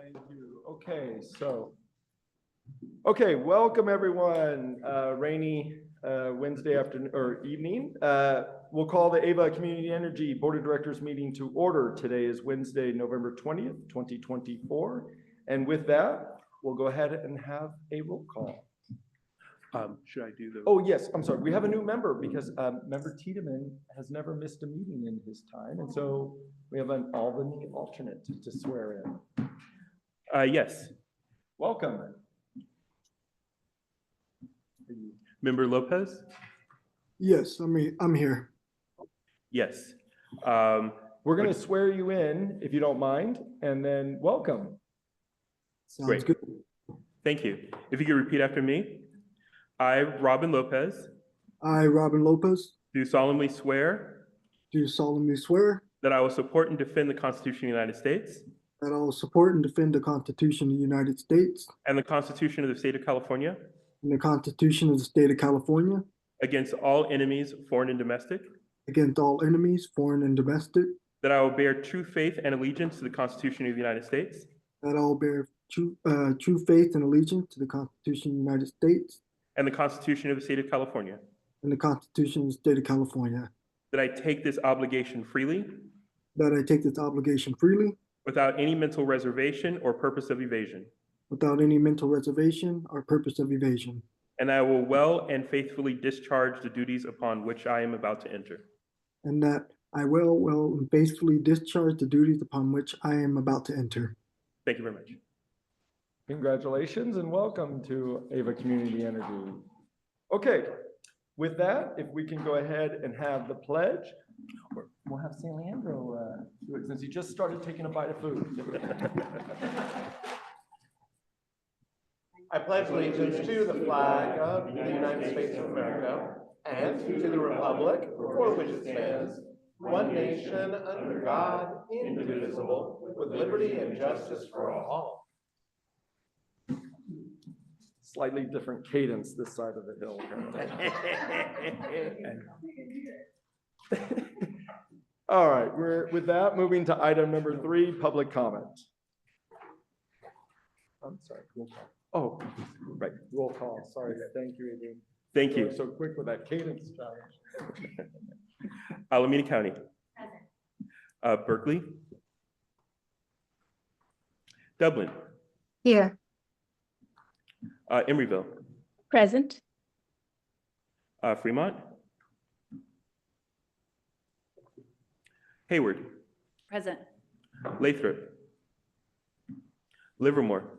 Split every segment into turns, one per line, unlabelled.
Thank you. Okay, welcome everyone. Rainy Wednesday afternoon or evening. We'll call the Ava Community Energy Board of Directors meeting to order. Today is Wednesday, November 20th, 2024. And with that, we'll go ahead and have a roll call.
Should I do the?
Oh, yes, I'm sorry. We have a new member because member Tiedemann has never missed a meeting in his time. And so we have an Albany alternate to swear in.
Yes.
Welcome.
Member Lopez?
Yes, I'm here.
Yes.
We're going to swear you in, if you don't mind, and then welcome.
Sounds
Great.
good.
Thank you. If you could repeat after me. I, Robin Lopez,
I, Robin Lopez,
do solemnly swear
do solemnly swear
that I will support and defend the Constitution of the United States
that I will support and defend the Constitution of the United States
and the Constitution of the State of California
and the Constitution of the State of California
against all enemies, foreign and domestic,
against all enemies, foreign and domestic,
that I will bear true faith and allegiance to the Constitution of the United States
that I will bear true faith and allegiance to the Constitution of the United States
and the Constitution of the State of California,
and the Constitution of the State of California,
that I take this obligation freely
that I take this obligation freely
without any mental reservation or purpose of evasion,
without any mental reservation or purpose of evasion,
and I will well and faithfully discharge the duties upon which I am about to enter.
and that I will and faithfully discharge the duties upon which I am about to enter.
Thank you very much.
Congratulations and welcome to Ava Community Energy. Okay, with that, if we can go ahead and have the pledge, we'll have San Leandro do it since he just started taking a bite of food.
I pledge allegiance to the flag of the United States of America and to the republic for which it stands, one nation under God, indivisible, with liberty and justice for all.
Slightly different cadence this side of the hill. All right, we're with that moving to item number 3, public comment. I'm sorry, roll call. Oh, right, roll call. Sorry, thank you, Adrian.
Thank you.
So quick with that cadence challenge.
Alameda County. Berkeley. Dublin.
Here.
Emeryville.
Present.
Fremont. Hayward.
Present.
Lathrop. Livermore.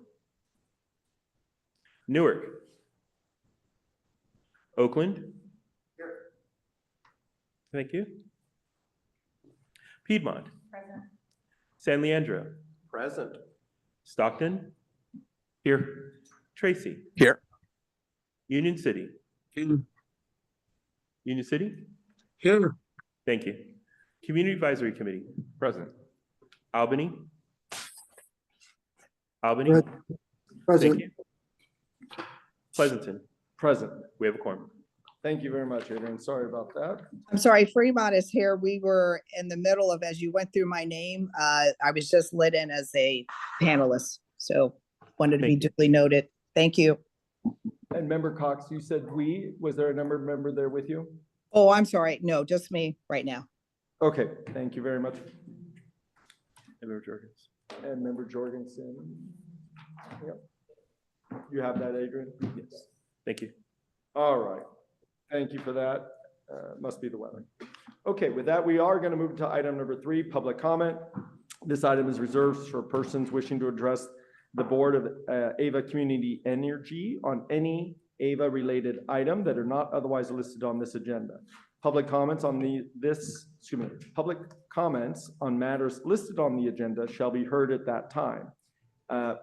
Newark. Oakland. Thank you. Piedmont.
Present.
San Leandro.
Present.
Stockton. Here. Tracy.
Here.
Union City.
Here.
Union City.
Here.
Thank you. Community Advisory Committee.
Present.
Albany. Albany.
Present.
Thank you. Pleasanton.
Present.
We have a quorum.
Thank you very much, Adrian. Sorry about that.
I'm sorry, Fremont is here. We were in the middle of, as you went through my name, I was just lit in as a panelist. So wanted to be
Thank you.
duly noted. Thank you.
And member Cox, you said we, was there a member there with you?
Oh, I'm sorry. No, just me right now.
Okay, thank you very much.
And Member Jorgens.
And member Jorgensen. Yep. You have that, Adrian?
Yes. Thank you.
All right. Thank you for that. Must be the weather. Okay, with that, we are going to move to item number 3, public comment. This item is reserved for persons wishing to address the Board of Ava Community Energy on any Ava-related item that are not otherwise listed on this agenda. Public comments on public comments on matters listed on the agenda shall be heard at that time.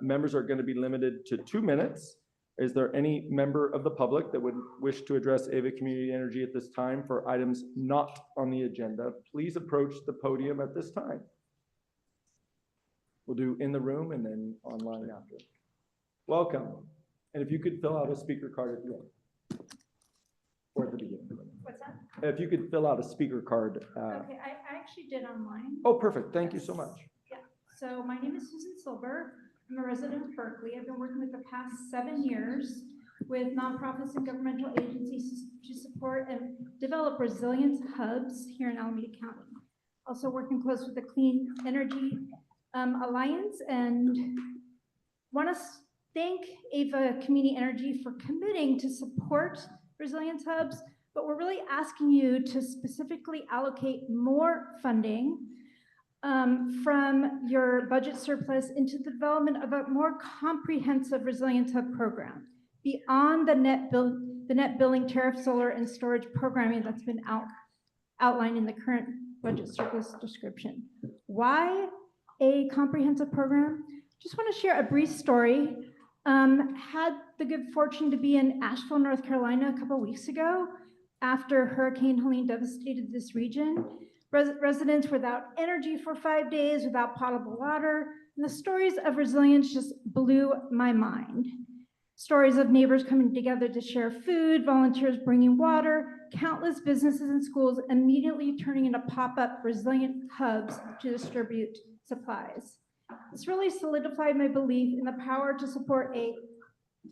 Members are going to be limited to 2 minutes. Is there any member of the public that would wish to address Ava Community Energy at this time for items not on the agenda? Please approach the podium at this time. We'll do in the room and then online after. Welcome. And if you could fill out a speaker card at the end. Or at the beginning.
What's that?
If you could fill out a speaker card.
Okay, I actually did online.
Oh, perfect. Thank you so much.
Yeah. So my name is Susan Silver.
I'm a resident of Berkeley. I've been working with the past 7 years with nonprofits and governmental agencies to support and develop resilience hubs here in Alameda County. Also working close with the Clean Energy Alliance, and want to thank Ava Community Energy for committing to support resilience hubs, but we're really asking you to specifically allocate more funding from your budget surplus into the development of a more comprehensive resilience hub program beyond the net billing tariff, solar, and storage programming that's been outlined in the current budget surplus description. Why a comprehensive program? Just want to share a brief story. Had the good fortune to be in Asheville, North Carolina a couple weeks ago after Hurricane Helene devastated this region. Residents without energy for 5 days, without potable water, and the stories of resilience just blew my mind. Stories of neighbors coming together to share food, volunteers bringing water, countless businesses and schools immediately turning into pop-up resilient hubs to distribute supplies. This really solidified my belief in the power to support a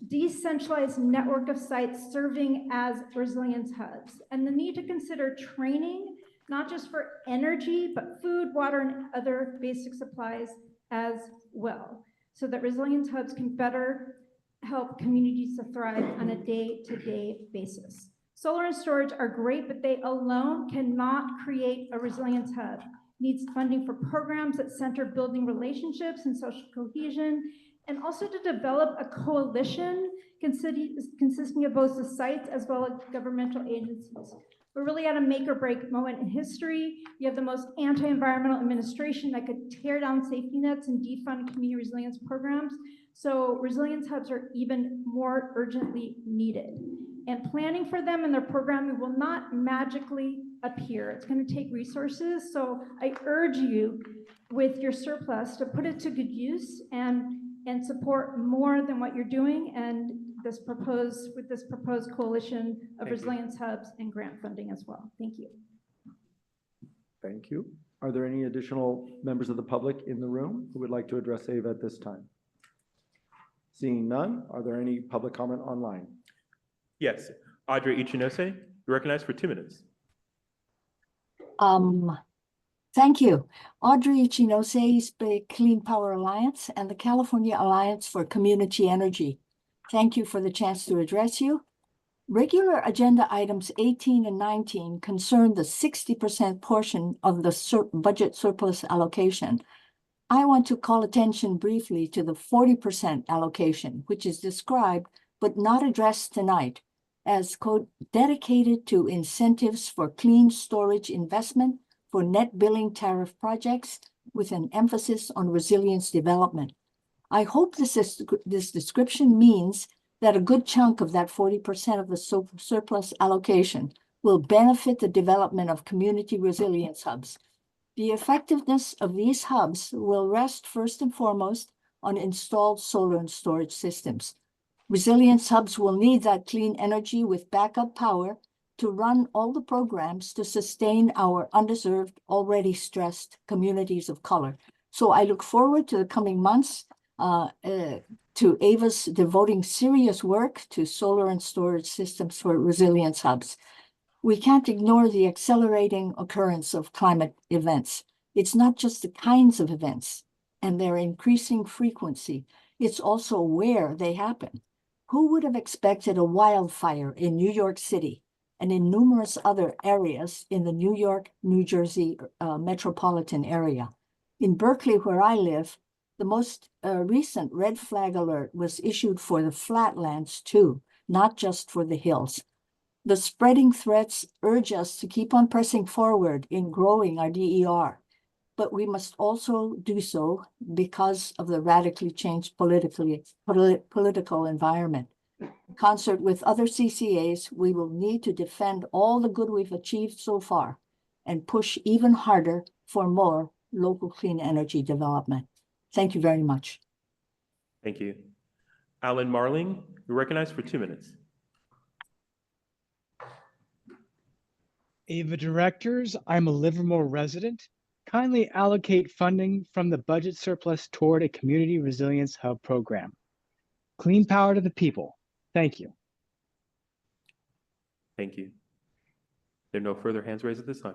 decentralized network of sites serving as resilience hubs, and the need to consider training, not just for energy, but food, water, and other basic supplies as well, so that resilience hubs can better help communities to thrive on a day-to-day basis. Solar and storage are great, but they alone cannot create a resilience hub. Needs funding for programs that center building relationships and social cohesion, and also to develop a coalition consisting of both the sites as well as governmental agencies. We're really at a make or break moment in history. You have the most anti-environmental administration that could tear down safety nets and defund community resilience programs. So resilience hubs are even more urgently needed. And planning for them and their programming will not magically appear. It's going to take resources. So I urge you with your surplus to put it to good use and support more than what you're doing and this proposed coalition of resilience hubs and grant funding as well. Thank you.
Thank you. Are there any additional members of the public in the room who would like to address Ava at this time? Seeing none, are there any public comment online?
Yes, Audrey Ichinose, you're recognized for 2 minutes.
Thank you. Audrey Ichinose, East Bay Clean Power Alliance and the California Alliance for Community Energy. Thank you for the chance to address you. Regular agenda items 18 and 19 concern the 60% portion of the budget surplus allocation. I want to call attention briefly to the 40% allocation, which is described but not addressed tonight as dedicated to incentives for clean storage investment for net billing tariff projects with an emphasis on resilience development. I hope this description means that a good chunk of that 40% of the surplus allocation will benefit the development of community resilience hubs. The effectiveness of these hubs will rest first and foremost on installed solar and storage systems. Resilience hubs will need that clean energy with backup power to run all the programs to sustain our underserved, already stressed communities of color. So I look forward to the coming months to Ava's devoting serious work to solar and storage systems for resilience hubs. We can't ignore the accelerating occurrence of climate events. It's not just the kinds of events and their increasing frequency, it's also where they happen. Who would have expected a wildfire in New York City and in numerous other areas in the New York, New Jersey metropolitan area? In Berkeley, where I live, the most recent red flag alert was issued for the flatlands too, not just for the hills. The spreading threats urge us to keep on pressing forward in growing our DER, but we must also do so because of the radically changed political environment. In concert with other CCAs, we will need to defend all the good we've achieved so far and push even harder for more local clean energy development. Thank you very much.
Thank you. Alan Marling, you're recognized for 2 minutes.
Ava directors, I'm a Livermore resident, kindly allocate funding from the budget surplus toward a community resilience hub program. Clean power to the people. Thank you.
Thank you. There are no further hands raised at this time.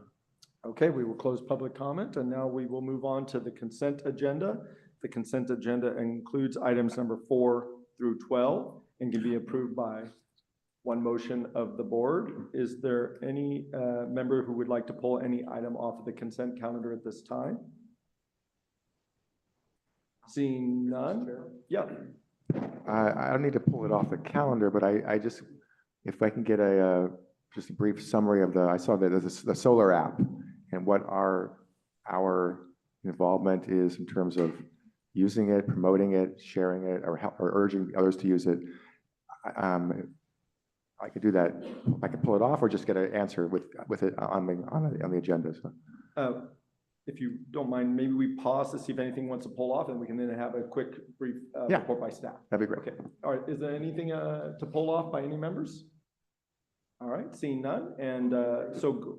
Okay, we will close public comment, and now we will move on to the consent agenda. The consent agenda includes items number 4 through 12 and can be approved by one motion of the board. Is there any member who would like to pull any item off of the consent calendar at this time? Seeing none? Yeah.
I don't need to pull it off the calendar, but I just, if I can get just a brief summary of I saw that there's the solar app and what our involvement is in terms of using it, promoting it, sharing it, or urging others to use it. I could do that. I could pull it off, or just get an answer with it on the agenda. So.
If you don't mind, maybe we pause to see if anything wants to pull off, and we can then have a quick, brief report by staff.
That'd be great.
Okay. All right. Is there anything to pull off by any members? All right. Seeing none, and so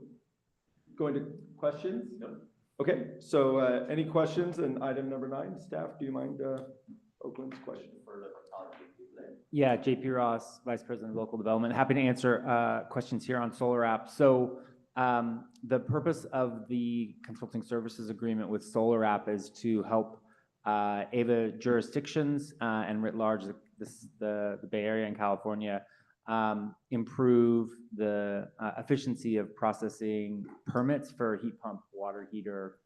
going to questions. No. Okay. So any questions in item number 9? Staff, do you mind Oakland's question?
Yeah, JP Ross, Vice President of Local Development. Happy to answer questions here on Solar App. So the purpose of the consulting services agreement with Solar App is to help AVA jurisdictions and writ large, the Bay Area and California, improve the efficiency of processing permits for heat pump water heater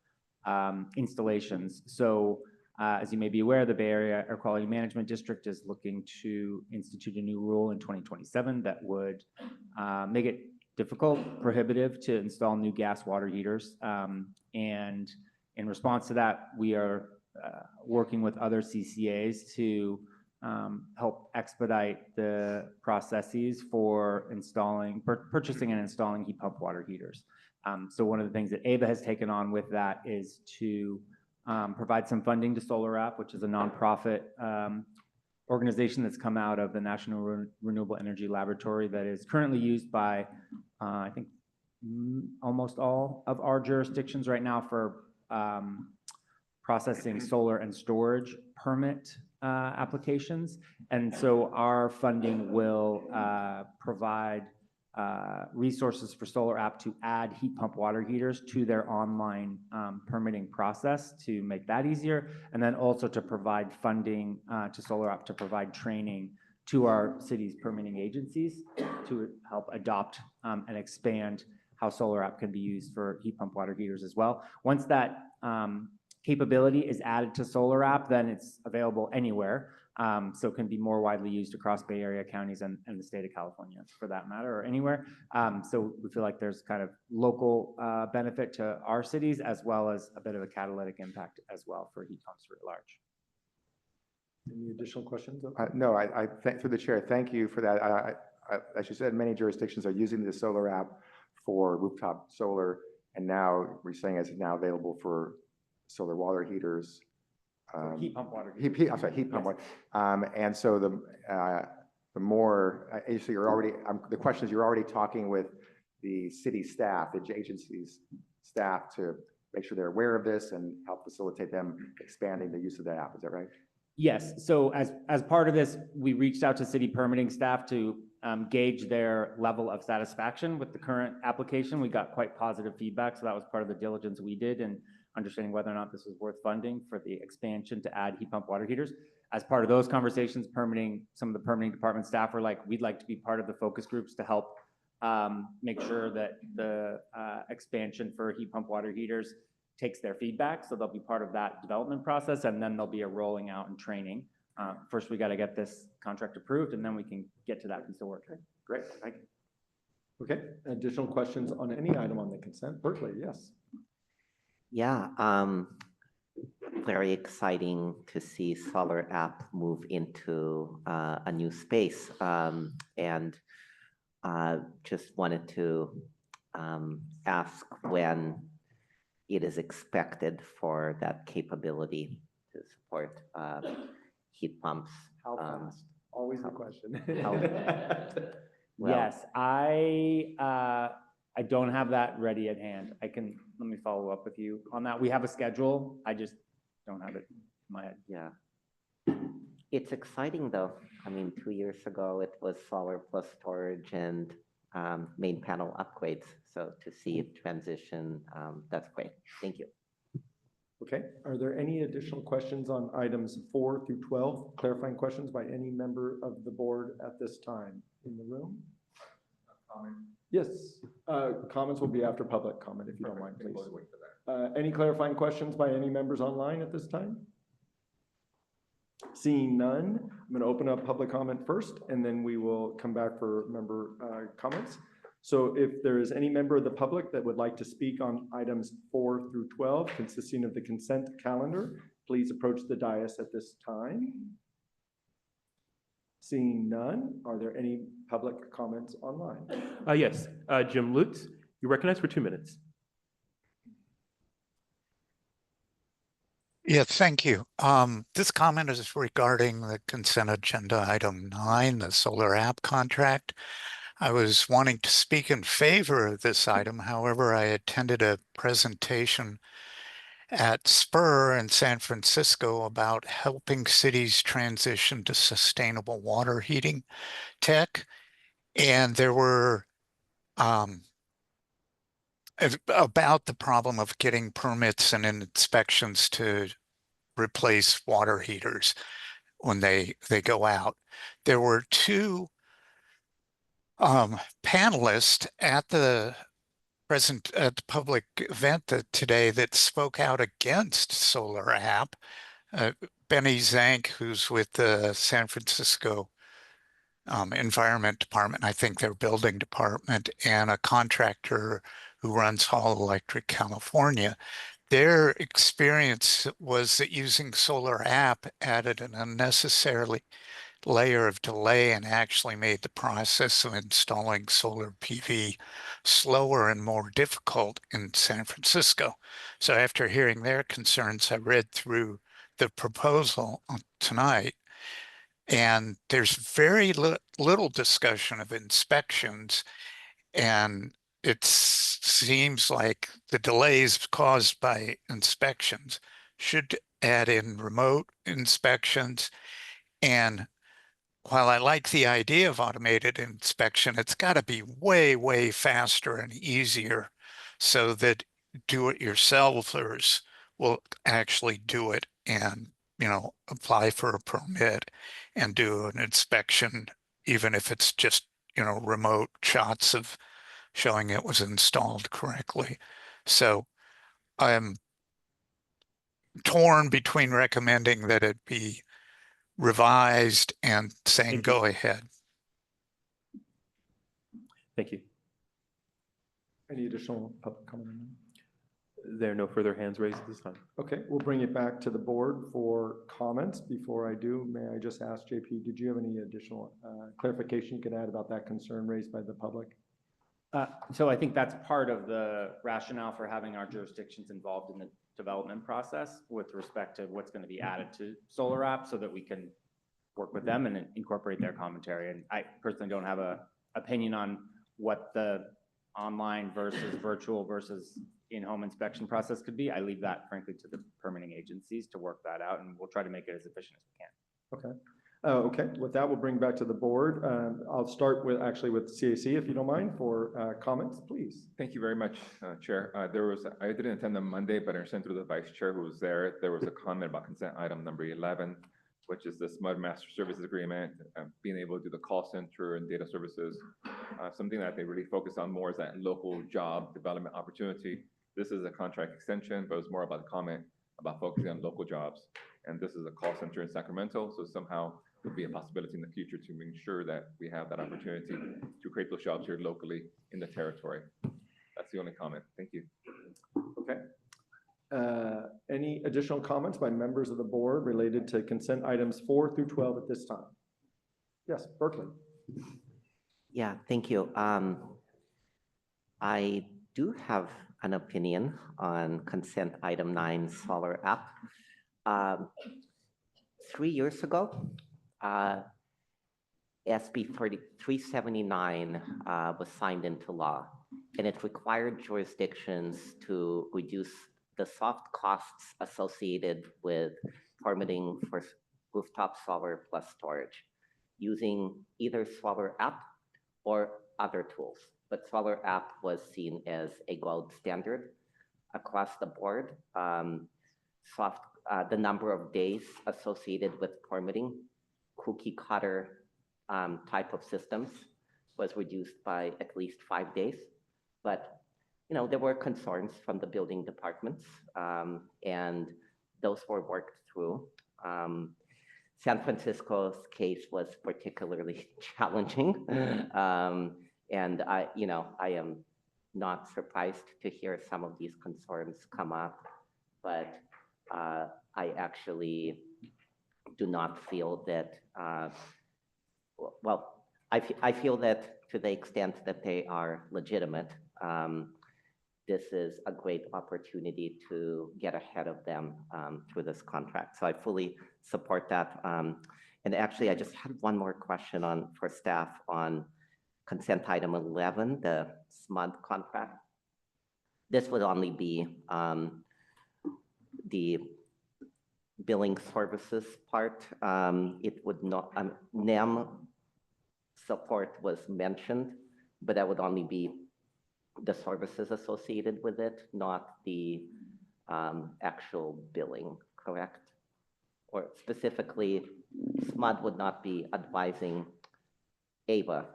installations. So as you may be aware, the Bay Area Air Quality Management District is looking to institute a new rule in 2027 that would make it difficult, prohibitive to install new gas water heaters. And in response to that, we are working with other CCAs to help expedite the processes for purchasing and installing heat pump water heaters. So one of the things that AVA has taken on with that is to provide some funding to Solar App, which is a nonprofit organization that's come out of the National Renewable Energy Laboratory that is currently used by, I think, almost all of our jurisdictions right now for processing solar and storage permit applications. And so our funding will provide resources for Solar App to add heat pump water heaters to their online permitting process to make that easier, and then also to provide funding to Solar App to provide training to our city's permitting agencies to help adopt and expand how Solar App can be used for heat pump water heaters as well. Once that capability is added to Solar App, then it's available anywhere. So it can be more widely used across Bay Area counties and the state of California for that matter, or anywhere. So we feel like there's kind of local benefit to our cities as well as a bit of a catalytic impact as well for heat pumps writ large.
Any additional questions?
No, through the chair, thank you for that. As you said, many jurisdictions are using the Solar App for rooftop solar, and now we're saying it's now available for solar water heaters.
Heat pump water heaters.
I'm sorry, heat pump water. And so the more, so you're already, the question is, you're already talking with the city staff, the agency's staff, to make sure they're aware of this and help facilitate them expanding the use of the app. Is that right?
Yes. So as part of this, we reached out to city permitting staff to gauge their level of satisfaction with the current application. We got quite positive feedback, so that was part of the diligence we did in understanding whether or not this was worth funding for the expansion to add heat pump water heaters. As part of those conversations, some of the permitting department staff were like, we'd like to be part of the focus groups to help make sure that the expansion for heat pump water heaters takes their feedback. So they'll be part of that development process, and then there'll be a rolling out and training. First, we got to get this contract approved, and then we can get to that piece of work.
Great, thank you.
Okay, additional questions on any item on the consent? Berkeley, yes.
Yeah, very exciting to see Solar App move into a new space. And just wanted to ask when it is expected for that capability to support heat pumps.
How fast? Always the question.
Well, yes, I don't have that ready at hand. Let me follow up with you on that. We have a schedule. I just don't have it in my head.
Yeah. It's exciting though. I mean, 2 years ago, it was solar plus storage and main panel upgrades. So to see it transition, that's great. Thank you.
Okay, are there any additional questions on items 4 through 12? Clarifying questions by any member of the board at this time in the room? Yes, comments will be after public comment, if you don't mind, please. Any clarifying questions by any members online at this time? Seeing none, I'm going to open up public comment first, and then we will come back for member comments. So if there is any member of the public that would like to speak on items 4 through 12 consisting of the consent calendar, please approach the dais at this time. Seeing none, are there any public comments online?
Yes, Jim Lutz, you're recognized for 2 minutes.
Yeah, thank you. This comment is regarding the consent agenda item 9, the solar app contract. I was wanting to speak in favor of this item. However, I attended a presentation at Spur in San Francisco about helping cities transition to sustainable water heating tech. And there were about the problem of getting permits and inspections to replace water heaters when they go out. There were 2 panelists at the public event today that spoke out against solar app. Benny Zank, who's with the San Francisco Environment Department, I think their building department, and a contractor who runs Hall Electric California. Their experience was that using solar app added an unnecessarily layer of delay and actually made the process of installing solar PV slower and more difficult in San Francisco. So after hearing their concerns, I read through the proposal tonight, and there's very little discussion of inspections, and it seems like the delays caused by inspections should add in remote inspections. And while I like the idea of automated inspection, it's got to be way, way faster and easier so that do-it-yourselfers will actually do it and, apply for a permit and do an inspection, even if it's just, remote shots of showing it was installed correctly. So I'm torn between recommending that it be revised and saying go ahead.
Thank you.
Any additional public comment?
There are no further hands raised at this time.
Okay, we'll bring it back to the board for comments. Before I do, may I just ask JP, did you have any additional clarification you could add about that concern raised by the public?
So I think that's part of the rationale for having our jurisdictions involved in the development process with respect to what's going to be added to solar app, so that we can work with them and incorporate their commentary. And I personally don't have an opinion on what the online versus virtual versus in-home inspection process could be. I leave that frankly to the permitting agencies to work that out, and we'll try to make it as efficient as we can.
Okay. Okay, with that, we'll bring back to the board. I'll start with CAC, if you don't mind, for comments, please.
Thank you very much, Chair. I didn't attend on Monday, but I understand through the Vice Chair who was there, there was a comment about consent item number 11, which is the SMUD Master Services Agreement, being able to do the call center and data services. Something that they really focus on more is that local job development opportunity. This is a contract extension, but it's more about the comment about focusing on local jobs. And this is a call center in Sacramento, so somehow there'll be a possibility in the future to ensure that we have that opportunity to create those jobs here locally in the territory. That's the only comment. Thank you.
Okay. Any additional comments by members of the board related to consent items 4 through 12 at this time? Yes, Berkeley.
Yeah, thank you. I do have an opinion on consent item 9, solar app. 3 years ago, SB 379 was signed into law, and it required jurisdictions to reduce the soft costs associated with permitting for rooftop solar plus storage using either Solar App or other tools. But Solar App was seen as a gold standard across the board. The number of days associated with permitting cookie cutter type of systems was reduced by at least 5 days. But there were concerns from the building departments, and those were worked through. San Francisco's case was particularly challenging, and I am not surprised to hear some of these concerns come up, but I actually do not feel that. I feel that to the extent that they are legitimate, this is a great opportunity to get ahead of them through this contract. So I fully support that. And actually, I just had one more question for staff on consent item 11, the SMUD contract. This would only be the billing services part. It would not, NEM support was mentioned, but that would only be the services associated with it, not the actual billing, correct? Or specifically, SMUD would not be advising AVA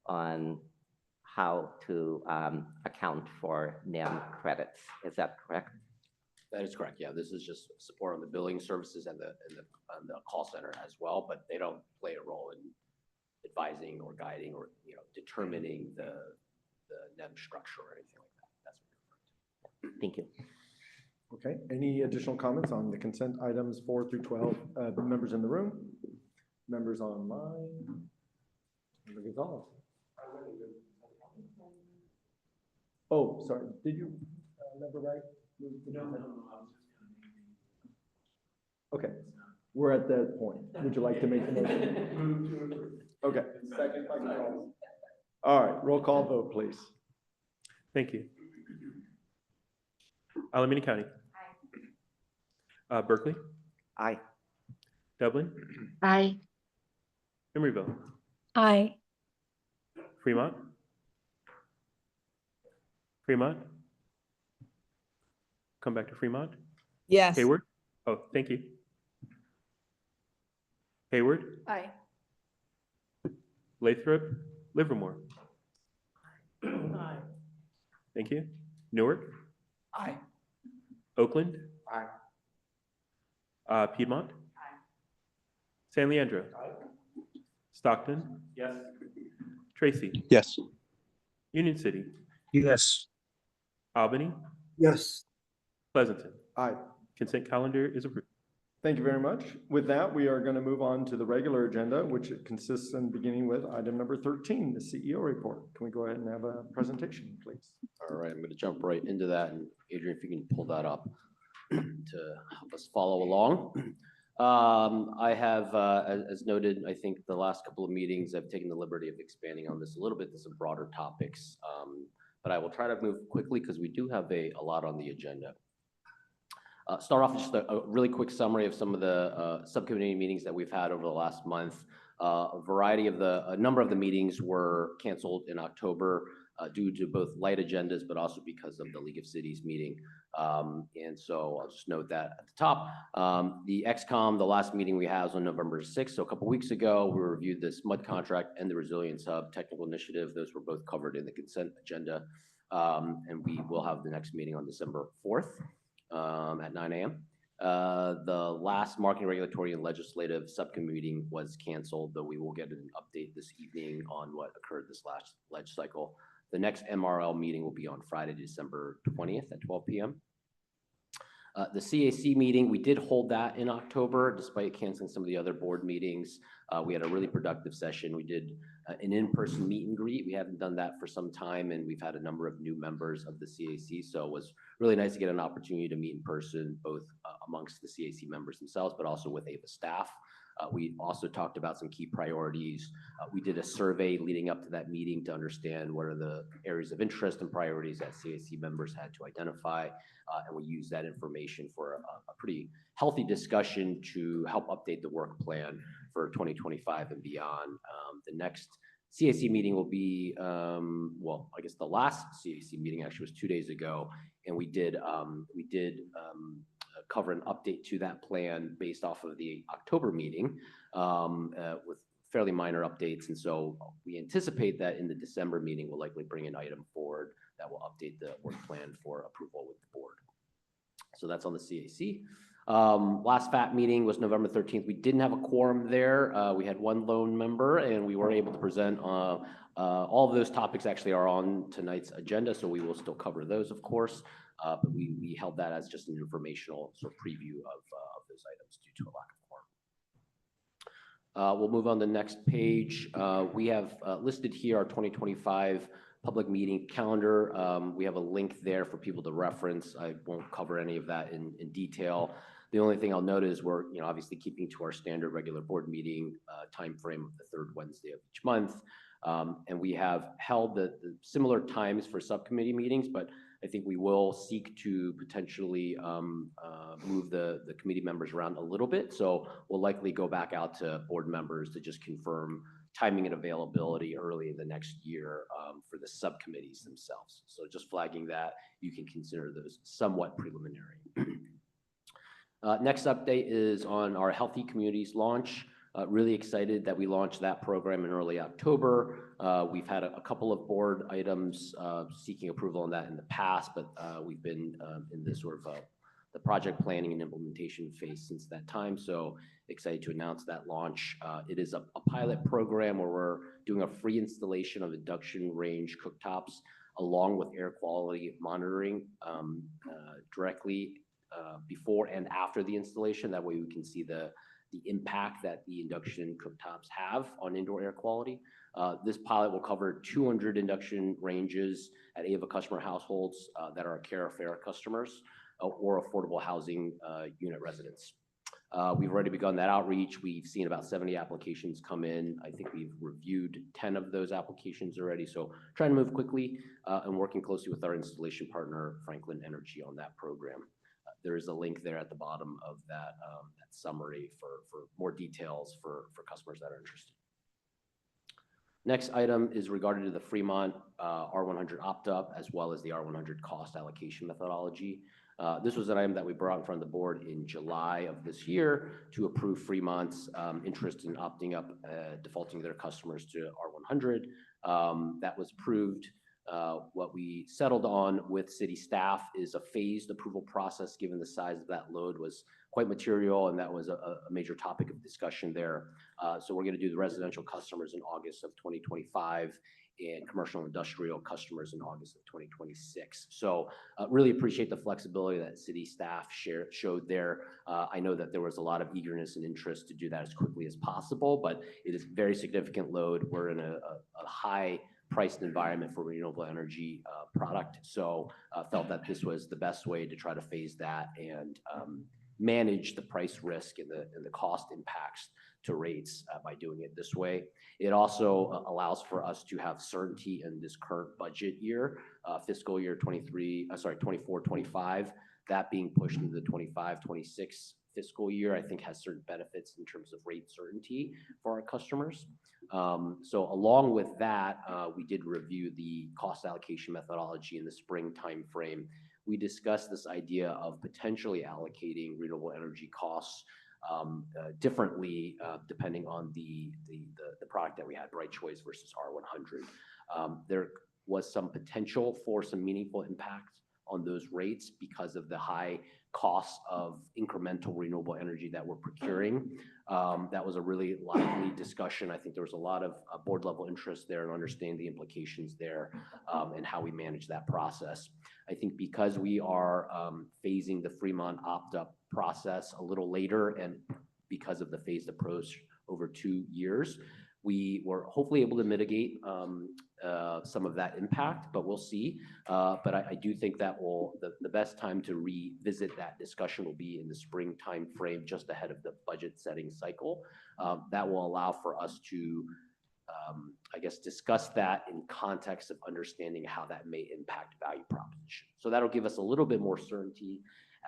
on how to account for NEM credits. Is that correct?
That is correct. Yeah, this is just support on the billing services and the call center as well, but they don't play a role in advising or guiding or determining the NEM structure or anything like that. That's what you're referring to.
Thank you.
Okay, any additional comments on the consent items 4 through 12? The members in the room, members online. Member Gonzalez. Oh, sorry, did you, member Wright? Okay, we're at that point. Would you like to make the motion? Okay. Second, by Gonzalez. All right, roll call vote, please.
Thank you. Alameda County. Aye. Berkeley.
Aye.
Dublin.
Aye.
Emeryville.
Aye.
Fremont. Fremont. Come back to Fremont.
Yes.
Hayward. Oh, thank you. Hayward.
Aye.
Lathrop. Livermore.
Aye.
Thank you. Newark.
Aye.
Oakland.
Aye.
Piedmont. Aye. San Leandro.
Aye.
Stockton.
Yes.
Tracy.
Yes.
Union City.
Yes.
Albany.
Yes.
Pleasanton.
Aye.
Consent calendar is approved.
Thank you very much. With that, we are going to move on to the regular agenda, which consists in beginning with item number 13, the CEO report. Can we go ahead and have a presentation, please?
All right, I'm going to jump right into that. And Adrian, if you can pull that up to help us follow along. I have, as noted, I think the last couple of meetings, I've taken the liberty of expanding on this a little bit to some broader topics. But I will try to move quickly because we do have a lot on the agenda. Start off with just a really quick summary of some of the subcommittee meetings that we've had over the last month. A number of the meetings were canceled in October due to both light agendas, but also because of the League of Cities meeting. And so I'll just note that at the top. The XCOM, the last meeting we had was on November 6th. So a couple weeks ago, we reviewed this MUD contract and the Resilience Hub technical initiative. Those were both covered in the consent agenda. And we will have the next meeting on December 4th. At 9 a.m. The last marketing, regulatory, and legislative subcommittee meeting was canceled, though we will get an update this evening on what occurred this last ledge cycle. The next MRL meeting will be on Friday, December 20th at 12 p.m. The CAC meeting, we did hold that in October, despite canceling some of the other board meetings. We had a really productive session. We did an in-person meet and greet. We haven't done that for some time, and we've had a number of new members of the CAC. So it was really nice to get an opportunity to meet in person, both amongst the CAC members themselves, but also with AVA staff. We also talked about some key priorities. We did a survey leading up to that meeting to understand what are the areas of interest and priorities that CAC members had to identify. And we used that information for a pretty healthy discussion to help update the work plan for 2025 and beyond. The next CAC meeting will be, well, I guess the last CAC meeting actually was 2 days ago, and we did cover an update to that plan based off of the October meeting with fairly minor updates. And so we anticipate that in the December meeting, we'll likely bring an item forward that will update the work plan for approval with the board. So that's on the CAC. Last FAT meeting was November 13th. We didn't have a quorum there. We had one lone member, and we were able to present. All of those topics actually are on tonight's agenda, so we will still cover those, of course. But we held that as just an informational sort of preview of those items due to a lack of quorum. We'll move on to the next page. We have listed here our 2025 public meeting calendar. We have a link there for people to reference. I won't cover any of that in detail. The only thing I'll note is we're obviously keeping to our standard regular board meeting timeframe of the third Wednesday of each month. And we have held the similar times for subcommittee meetings, but I think we will seek to potentially move the committee members around a little bit. So we'll likely go back out to board members to just confirm timing and availability early in the next year for the subcommittees themselves. So just flagging that, you can consider those somewhat preliminary. Next update is on our Healthy Communities launch. Really excited that we launched that program in early October. We've had a couple of board items seeking approval on that in the past, but we've been in this sort of the project planning and implementation phase since that time. So excited to announce that launch. It is a pilot program where we're doing a free installation of induction range cooktops along with air quality monitoring directly before and after the installation. That way we can see the impact that the induction cooktops have on indoor air quality. This pilot will cover 200 induction ranges at Ava customer households that are Care Fair customers or affordable housing unit residents. We've already begun that outreach. We've seen about 70 applications come in. I think we've reviewed 10 of those applications already. So trying to move quickly and working closely with our installation partner, Franklin Energy, on that program. There is a link there at the bottom of that summary for more details for customers that are interested. Next item is regarding to the Fremont R100 opt-up as well as the R100 cost allocation methodology. This was an item that we brought in front of the board in July of this year to approve Fremont's interest in opting up, defaulting their customers to R100. That was approved. What we settled on with city staff is a phased approval process, given the size of that load was quite material, and that was a major topic of discussion there. So we're going to do the residential customers in August of 2025 and commercial and industrial customers in August of 2026. So really appreciate the flexibility that city staff showed there. I know that there was a lot of eagerness and interest to do that as quickly as possible, but it is very significant load. We're in a high priced environment for renewable energy product. So felt that this was the best way to try to phase that and manage the price risk and the cost impacts to rates by doing it this way. It also allows for us to have certainty in this current budget year, fiscal year 24-25, that being pushed into the 25-26 fiscal year, I think has certain benefits in terms of rate certainty for our customers. So along with that, we did review the cost allocation methodology in the spring timeframe. We discussed this idea of potentially allocating renewable energy costs differently depending on the product that we had, Bright Choice versus R100. There was some potential for some meaningful impact on those rates because of the high costs of incremental renewable energy that we're procuring. That was a really lively discussion. I think there was a lot of board level interest there and understanding the implications there and how we manage that process. I think because we are phasing the Fremont opt-up process a little later and because of the phased approach over 2 years, we were hopefully able to mitigate some of that impact, but we'll see. But I do think that the best time to revisit that discussion will be in the spring timeframe, just ahead of the budget setting cycle. That will allow for us to, I guess, discuss that in context of understanding how that may impact value proposition. So that'll give us a little bit more certainty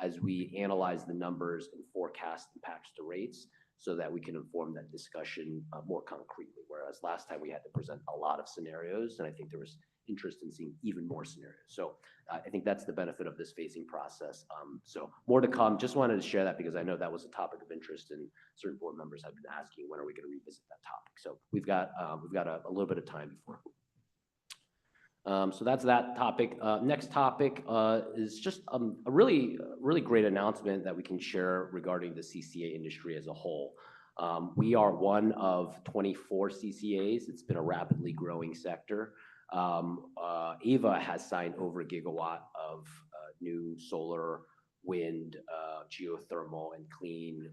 as we analyze the numbers and forecast impacts to rates, so that we can inform that discussion more concretely. Whereas last time we had to present a lot of scenarios, and I think there was interest in seeing even more scenarios. So I think that's the benefit of this phasing process. So more to come. Just wanted to share that because I know that was a topic of interest, and certain board members have been asking, when are we going to revisit that topic? So we've got a little bit of time before. So that's that topic. Next topic is just a really great announcement that we can share regarding the CCA industry as a whole. We are one of 24 CCAs. It's been a rapidly growing sector. AVA has signed over 1 gigawatt of new solar, wind, geothermal, and clean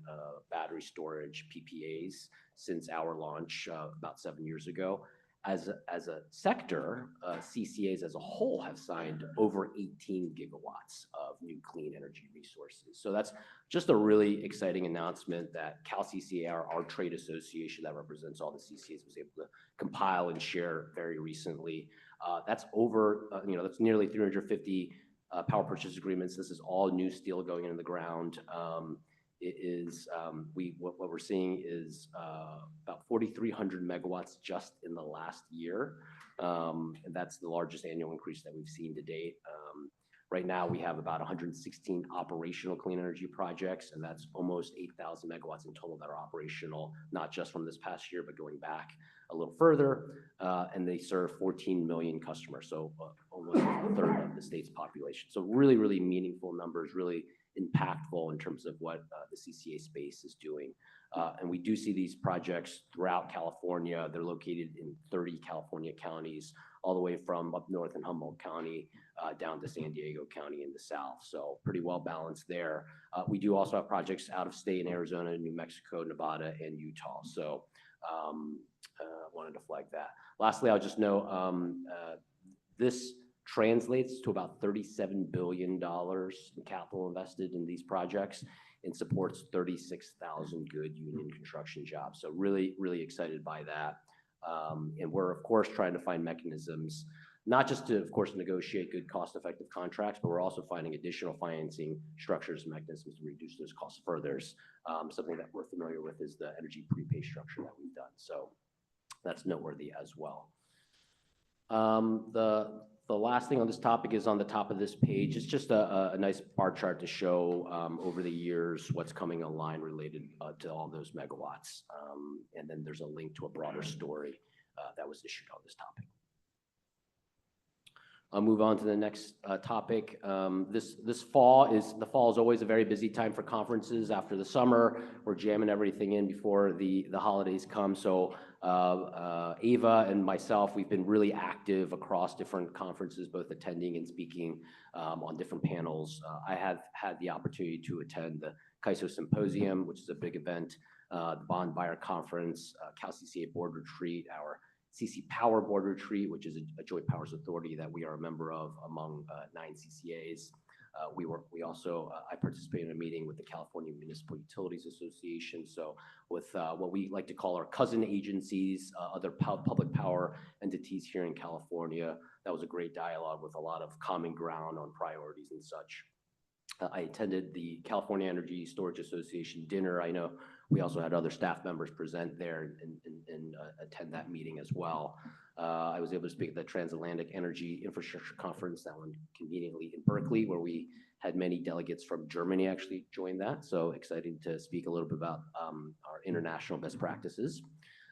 battery storage PPAs since our launch about 7 years ago. As a sector, CCAs as a whole have signed over 18 gigawatts of new clean energy resources. So that's just a really exciting announcement that CalCCA, our trade association that represents all the CCAs, was able to compile and share very recently. That's over, that's nearly 350 power purchase agreements. This is all new steel going into the ground. What we're seeing is about 4,300 megawatts just in the last year. And that's the largest annual increase that we've seen to date. Right now, we have about 116 operational clean energy projects, and that's almost 8,000 megawatts in total that are operational, not just from this past year, but going back a little further. And they serve 14 million customers, so almost a third of the state's population. So really, really meaningful numbers, really impactful in terms of what the CCA space is doing. And we do see these projects throughout California. They're located in 30 California counties, all the way from up north in Humboldt County down to San Diego County in the south. So pretty well balanced there. We do also have projects out of state in Arizona, New Mexico, Nevada, and Utah. So wanted to flag that. Lastly, I'll just note this translates to about $37 billion in capital invested in these projects and supports 36,000 good union construction jobs. So really, really excited by that. And we're, of course, trying to find mechanisms, not just to, of course, negotiate good cost-effective contracts, but we're also finding additional financing structures and mechanisms to reduce those costs further. Something that we're familiar with is the energy prepay structure that we've done. So that's noteworthy as well. The last thing on this topic is on the top of this page. It's just a nice bar chart to show over the years what's coming online related to all those megawatts. And then there's a link to a broader story that was issued on this topic. I'll move on to the next topic. This fall is always a very busy time for conferences. After the summer, we're jamming everything in before the holidays come. So Ava and myself, we've been really active across different conferences, both attending and speaking on different panels. I have had the opportunity to attend the CAISO Symposium, which is a big event, the Bond Buyer Conference, CalCCA Board Retreat, our CC Power Board Retreat, which is a joint powers authority that we are a member of among 9 CCAs. I participated in a meeting with the California Municipal Utilities Association. So with what we like to call our cousin agencies, other public power entities here in California, that was a great dialogue with a lot of common ground on priorities and such. I attended the California Energy Storage Association dinner. I know we also had other staff members present there and attend that meeting as well. I was able to speak at the Transatlantic Energy Infrastructure Conference, that one conveniently in Berkeley, where we had many delegates from Germany actually join that. So exciting to speak a little bit about our international best practices.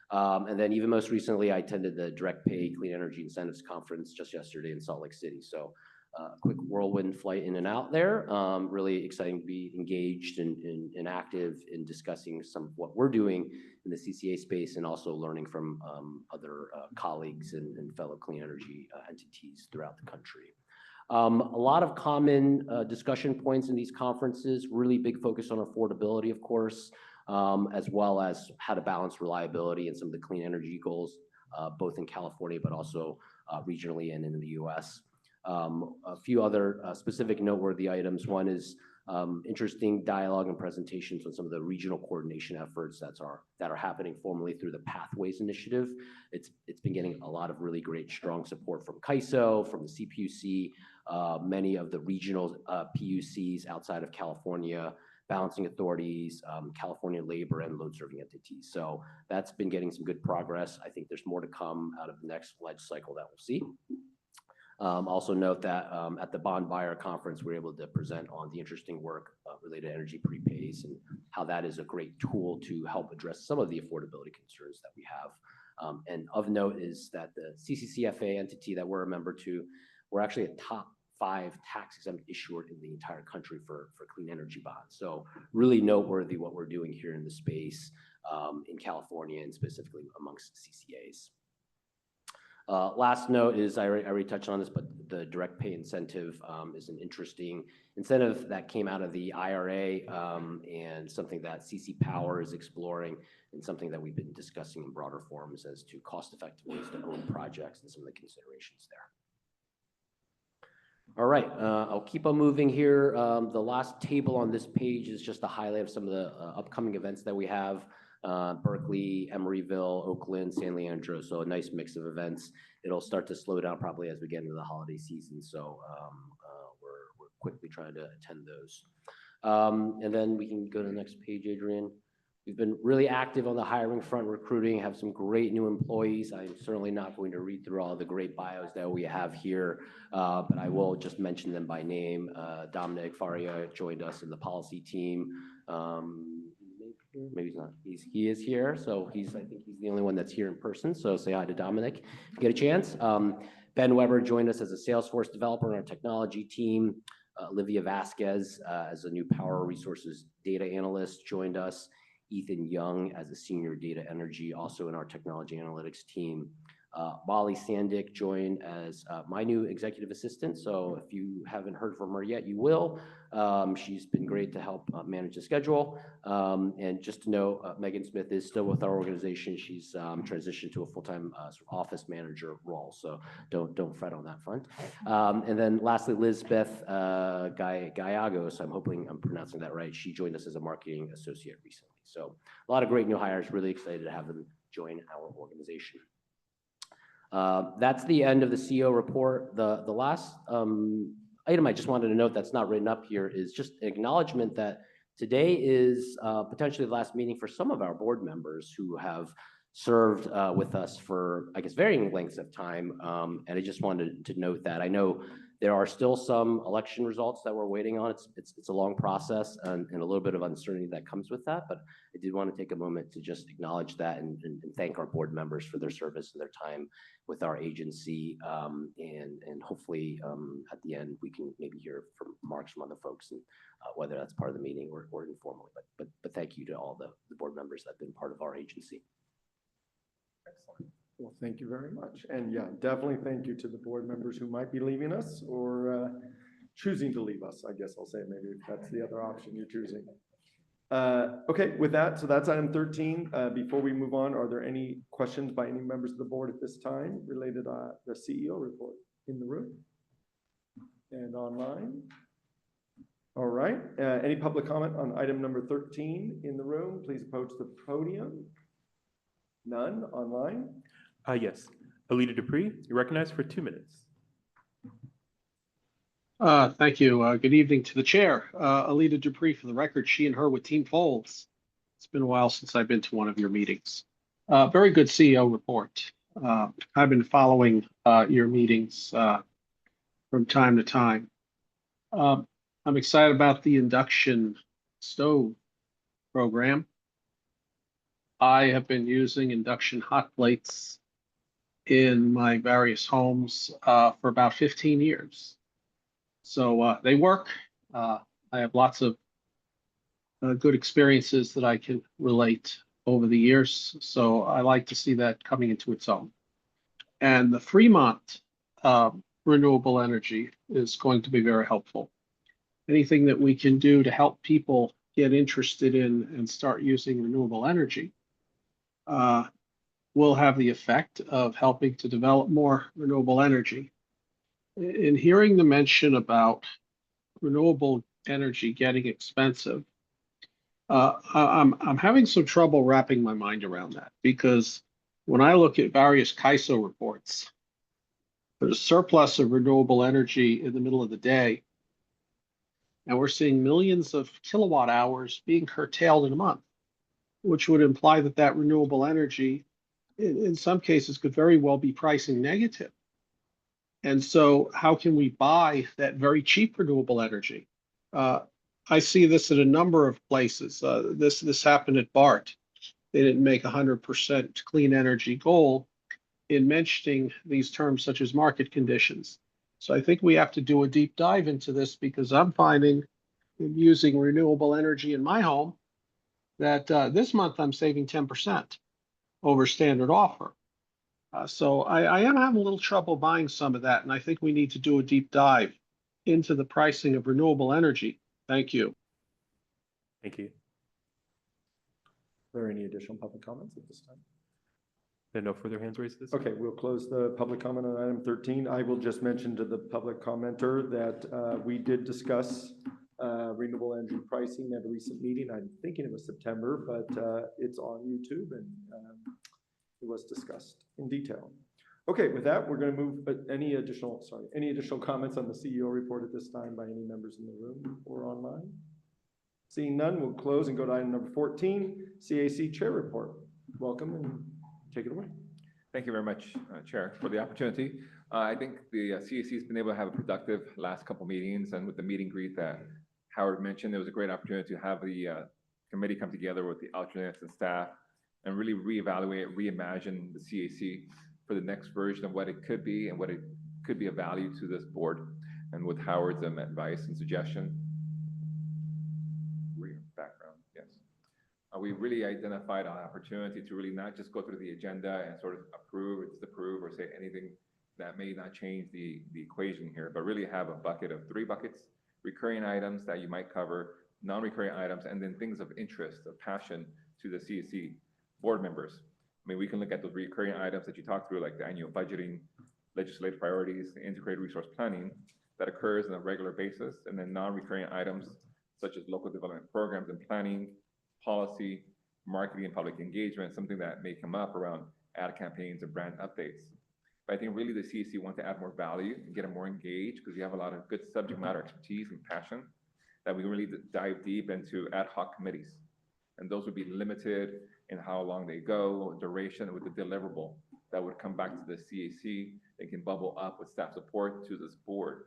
And then even most recently, I attended the Direct Pay Clean Energy Incentives Conference just yesterday in Salt Lake City. So a quick whirlwind flight in and out there. Really exciting to be engaged and active in discussing some of what we're doing in the CCA space and also learning from other colleagues and fellow clean energy entities throughout the country. A lot of common discussion points in these conferences, really big focus on affordability, of course, as well as how to balance reliability and some of the clean energy goals, both in California, but also regionally and in the US. A few other specific noteworthy items. One is interesting dialogue and presentations on some of the regional coordination efforts that are happening formally through the Pathways Initiative. It's been getting a lot of really great, strong support from CAISO, from the CPUC, many of the regional PUCs outside of California, balancing authorities, California labor and load serving entities. So that's been getting some good progress. I think there's more to come out of the next leg cycle that we'll see. Also note that at the Bond Buyer Conference, we were able to present on the interesting work related to energy prepays and how that is a great tool to help address some of the affordability concerns that we have. And of note is that the CCCFA entity that we're a member to, we're actually a top 5 tax exempt issuer in the entire country for clean energy bonds. So really noteworthy what we're doing here in the space in California and specifically amongst CCAs. Last note is, I already touched on this, but the direct pay incentive is an interesting incentive that came out of the IRA and something that CC Power is exploring and something that we've been discussing in broader forums as to cost-effective ways to own projects and some of the considerations there. All right, I'll keep on moving here. The last table on this page is just a highlight of some of the upcoming events that we have. Berkeley, Emeryville, Oakland, San Leandro. So a nice mix of events. It'll start to slow down probably as we get into the holiday season. So we're quickly trying to attend those. And then we can go to the next page, Adrian. We've been really active on the hiring front, recruiting, have some great new employees. I'm certainly not going to read through all the great bios that we have here, but I will just mention them by name. Dominic Faria joined us in the policy team. Maybe he's not. He is here, so I think he's the only one that's here in person. So say hi to Dominic if you get a chance. Ben Weber joined us as a Salesforce developer in our technology team. Olivia Vasquez as a new Power Resources data analyst joined us. Ethan Young as a senior data energy, also in our technology analytics team. Molly Sandick joined as my new executive assistant. So if you haven't heard from her yet, you will. She's been great to help manage the schedule. And just to know, Megan Smith is still with our organization. She's transitioned to a full-time office manager role. So don't fret on that front. And then lastly, Lizbeth Gallegos, I'm hoping I'm pronouncing that right. She joined us as a marketing associate recently. So a lot of great new hires, really excited to have them join our organization. That's the end of the CEO report. The last item I just wanted to note that's not written up here is just an acknowledgement that today is potentially the last meeting for some of our board members who have served with us for, I guess, varying lengths of time. And I just wanted to note that. I know there are still some election results that we're waiting on. It's a long process and a little bit of uncertainty that comes with that. But I did want to take a moment to just acknowledge that and thank our board members for their service and their time with our agency. And hopefully at the end, we can maybe hear from remarks from other folks, and whether that's part of the meeting or informally. But thank you to all the board members that have been part of our agency.
Excellent. Well, thank you very much. And yeah, definitely thank you to the board members who might be leaving us or choosing to leave us, I guess I'll say. Maybe if that's the other option you're choosing. Okay, with that, so that's item 13. Before we move on, are there any questions by any members of the board at this time related to the CEO report in the room and online? All right, any public comment on item number 13 in the room? Please approach the podium. None online?
Yes. Alita Dupree, you're recognized for 2 minutes.
Thank you. Good evening to the chair. Alita Dupree, for the record, she and her with Team Folds. It's been a while since I've been to one of your meetings. Very good CEO report. I've been following your meetings from time to time. I'm excited about the induction stove program. I have been using induction hot plates in my various homes for about 15 years. So they work. I have lots of good experiences that I can relate over the years. So I like to see that coming into its own. And the Fremont renewable energy is going to be very helpful. Anything that we can do to help people get interested in and start using renewable energy will have the effect of helping to develop more renewable energy. In hearing the mention about renewable energy getting expensive, I'm having some trouble wrapping my mind around that, because when I look at various CAISO reports, there's a surplus of renewable energy in the middle of the day, and we're seeing millions of kilowatt hours being curtailed in a month, which would imply that that renewable energy, in some cases, could very well be pricing negative. And so how can we buy that very cheap renewable energy? I see this at a number of places. This happened at BART. They didn't make 100% clean energy goal in mentioning these terms such as market conditions. So I think we have to do a deep dive into this, because I'm finding, in using renewable energy in my home, that this month I'm saving 10% over standard offer. So I am having a little trouble buying some of that, and I think we need to do a deep dive into the pricing of renewable energy. Thank you.
Thank you.
Are there any additional public comments at this time?
There are no further hands raised this?
Okay, we'll close the public comment on item 13. I will just mention to the public commenter that we did discuss renewable energy pricing at a recent meeting. I'm thinking it was September, but it's on YouTube, and it was discussed in detail. Okay, with that, we're going to move, but any additional comments on the CEO report at this time by any members in the room or online? Seeing none, we'll close and go to item number 14, CAC Chair Report. Welcome, and take it away.
Thank you very much, Chair, for the opportunity. I think the CAC has been able to have a productive last couple meetings, and with the meet and greet that Howard mentioned, it was a great opportunity to have the committee come together with the alternates and staff and really reevaluate, reimagine the CAC for the next version of what it could be and what it could be of value to this board. And with Howard's advice and suggestion, background, yes. We really identified an opportunity to really not just go through the agenda and sort of approve or disapprove or say anything that may not change the equation here, but really have a bucket of 3 buckets: recurring items that you might cover, non-recurring items, and then things of interest, of passion to the CAC board members. I mean, we can look at those recurring items that you talked through, like the annual budgeting, legislative priorities, the integrated resource planning that occurs on a regular basis, and then non-recurring items such as local development programs and planning, policy, marketing, and public engagement, something that may come up around ad campaigns and brand updates. But I think really the CAC want to add more value and get them more engaged, because you have a lot of good subject matter expertise and passion that we really dive deep into ad hoc committees. And those would be limited in how long they go, duration, with the deliverable that would come back to the CAC. They can bubble up with staff support to this board.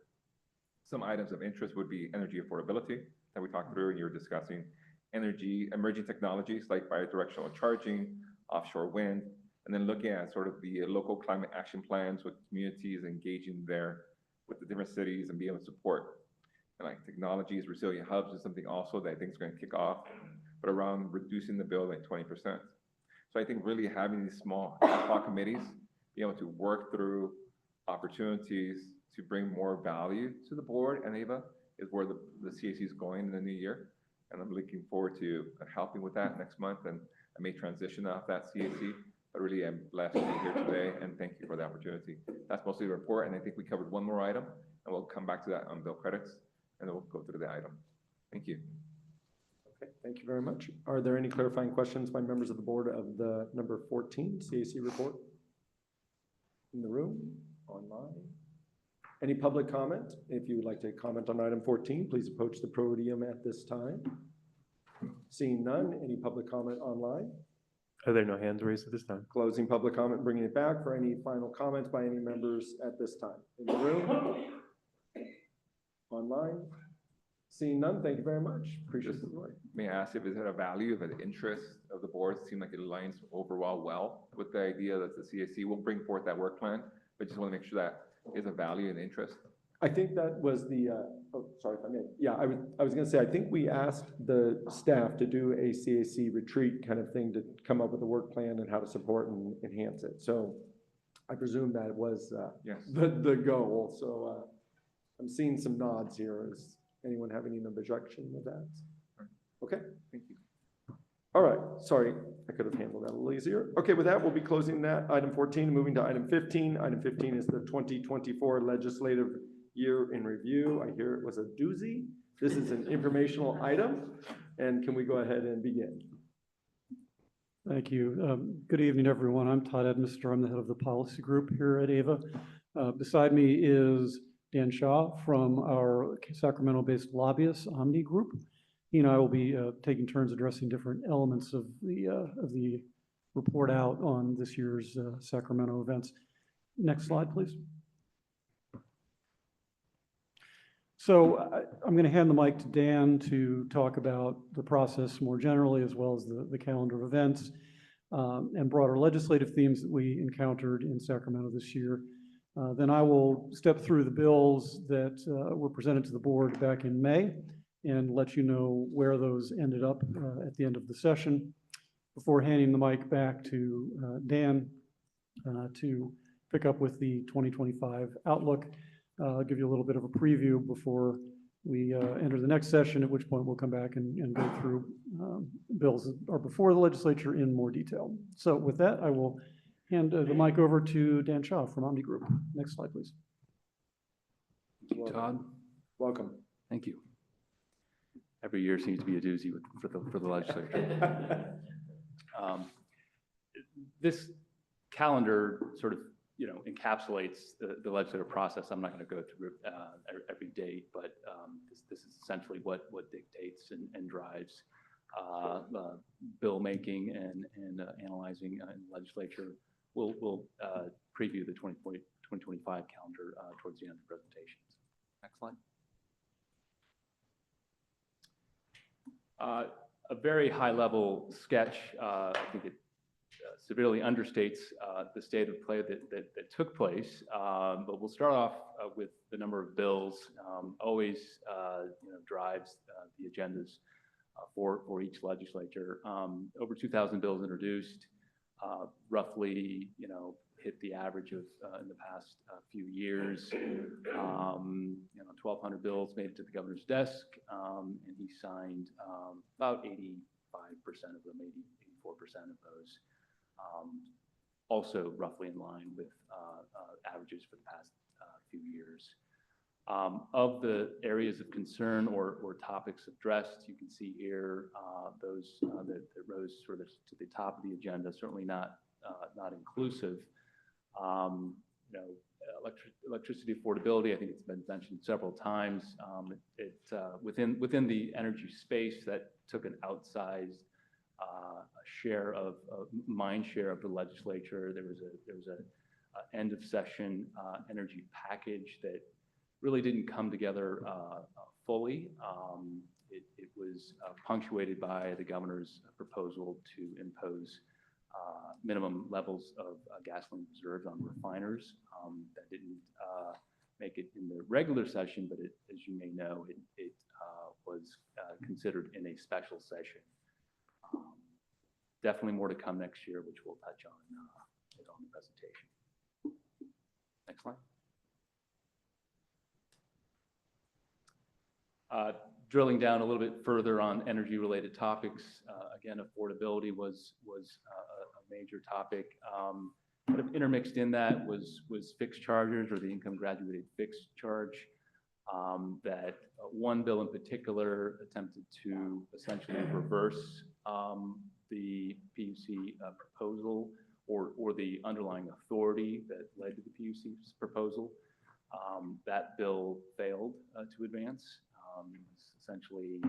Some items of interest would be energy affordability that we talked through and you were discussing, energy, emerging technologies like bidirectional charging, offshore wind, and then looking at sort of the local climate action plans with communities, engaging there with the different cities and being able to support. And like technologies, resilient hubs is something also that I think is going to kick off, but around reducing the bill by 20%. So I think really having these small ad hoc committees, be able to work through opportunities to bring more value to the board and AVA is where the CAC is going in the new year. And I'm looking forward to helping with that next month. And I may transition off that CAC, but really I'm blessed to be here today, and thank you for the opportunity. That's mostly the report, and I think we covered one more item, and we'll come back to that on bill credits, and then we'll go through the item. Thank you.
Okay, thank you very much. Are there any clarifying questions by members of the board of the number 14 CAC report? In the room, online? Any public comment? If you would like to comment on item 14, please approach the podium at this time. Seeing none, any public comment online?
Are there no hands raised at this time?
Closing public comment, bringing it back for any final comments by any members at this time. In the room? Online? Seeing none, thank you very much. Appreciate the story.
May I ask if is there a value of an interest of the board? It seemed like it aligns overall well with the idea that the CAC will bring forth that work plan, but just want to make sure that is a value and interest.
I think that was the, oh, sorry if I may. Yeah, I was going to say, I think we asked the staff to do a CAC retreat kind of thing to come up with a work plan and how to support and enhance it. So I presume that was
yes,
the goal. So I'm seeing some nods here. Does anyone have any objection with that? Okay.
Thank you.
All right, sorry, I could have handled that a little easier. Okay, with that, we'll be closing that item 14, and moving to item 15. Item 15 is the 2024 legislative year in review. I hear it was a doozy. This is an informational item, and can we go ahead and begin?
Thank you. Good evening, everyone. I'm Todd Edmister. I'm the head of the policy group here at AVA. Beside me is Dan Shaw from our Sacramento-based lobbyists, Omni Group. He and I will be taking turns addressing different elements of the report out on this year's Sacramento events. Next slide, please. So I'm going to hand the mic to Dan to talk about the process more generally, as well as the calendar of events and broader legislative themes that we encountered in Sacramento this year. Then I will step through the bills that were presented to the board back in May and let you know where those ended up at the end of the session before handing the mic back to Dan to pick up with the 2025 outlook. I'll give you a little bit of a preview before we enter the next session, at which point we'll come back and go through bills that are before the legislature in more detail. So with that, I will hand the mic over to Dan Shaw from Omni Group. Next slide, please.
Thank you, Todd.
Welcome.
Thank you. Every year seems to be a doozy for the legislature. This calendar sort of, encapsulates the legislative process. I'm not going to go through every date, but this is essentially what dictates and drives bill making and analyzing in the legislature. We'll preview the 2025 calendar towards the end of the presentation. Next slide. A very high-level sketch. I think it severely understates the state of play that took place. But we'll start off with the number of bills. Always drives the agendas for each legislature. Over 2,000 bills introduced. Roughly, hit the average of in the past few years. 1,200 bills made it to the governor's desk, and he signed about 85% of them, 84% of those. Also roughly in line with averages for the past few years. Of the areas of concern or topics addressed, you can see here those that rose sort of to the top of the agenda. Certainly not inclusive. Electricity affordability, I think it's been mentioned several times. Within the energy space, that took an outsized share of mind share of the legislature. There was a end of session energy package that really didn't come together fully. It was punctuated by the governor's proposal to impose minimum levels of gasoline reserves on refiners. That didn't make it in the regular session, but as you may know, it was considered in a special session. Definitely more to come next year, which we'll touch on the presentation. Next slide. Drilling down a little bit further on energy-related topics, again, affordability was a major topic. Kind of intermixed in that was fixed charges, or the income graduated fixed charge. That one bill in particular attempted to essentially reverse the PUC proposal or the underlying authority that led to the PUC's proposal. That bill failed to advance. It was essentially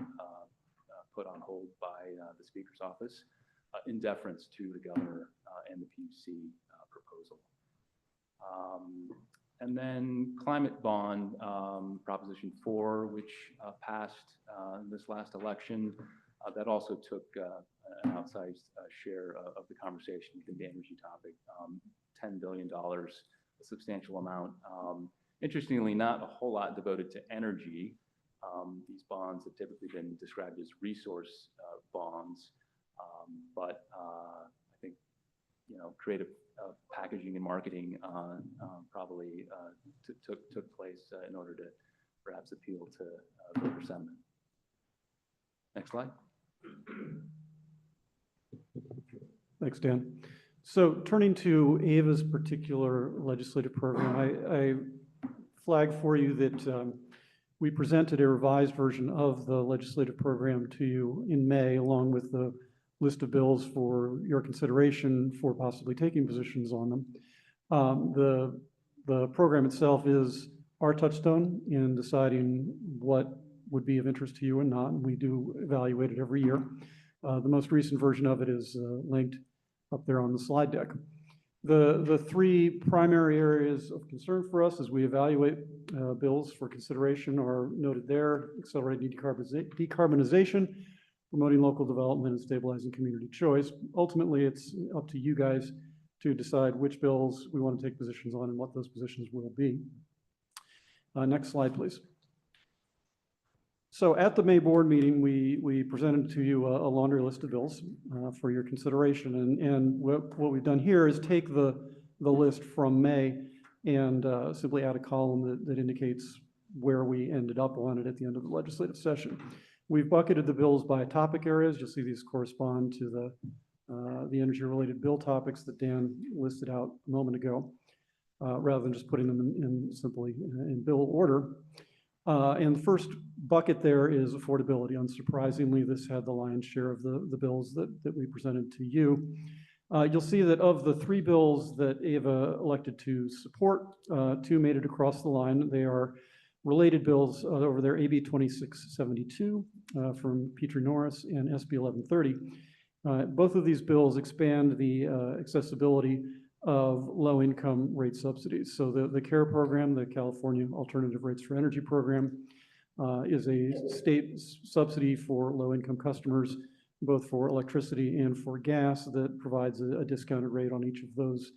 put on hold by the Speaker's office in deference to the governor and the PUC proposal. And then climate bond, Proposition 4, which passed in this last election, that also took an outsized share of the conversation within the energy topic. $10 billion, a substantial amount. Interestingly, not a whole lot devoted to energy. These bonds have typically been described as resource bonds, but I think creative packaging and marketing probably took place in order to perhaps appeal to voter sentiment. Next slide.
Thanks, Dan. So turning to AVA's particular legislative program, I flag for you that we presented a revised version of the legislative program to you in May, along with the list of bills for your consideration for possibly taking positions on them. The program itself is our touchstone in deciding what would be of interest to you and not, and we do evaluate it every year. The most recent version of it is linked up there on the slide deck. The three primary areas of concern for us as we evaluate bills for consideration are noted there: accelerated decarbonization, promoting local development, and stabilizing community choice. Ultimately, it's up to you guys to decide which bills we want to take positions on and what those positions will be. Next slide, please. So at the May board meeting, we presented to you a laundry list of bills for your consideration. And what we've done here is take the list from May and simply add a column that indicates where we ended up on it at the end of the legislative session. We've bucketed the bills by topic areas. You'll see these correspond to the energy-related bill topics that Dan listed out a moment ago, rather than just putting them in simply in bill order. And the first bucket there is affordability. Unsurprisingly, this had the lion's share of the bills that we presented to you. You'll see that of the three bills that AVA elected to support, two made it across the line. They are related bills over there: AB 2672 from Petrie Norris and SB 1130. Both of these bills expand the accessibility of low-income rate subsidies. So the CARE program, the California Alternative Rates for Energy program, is a state subsidy for low-income customers, both for electricity and for gas, that provides a discounted rate on each of those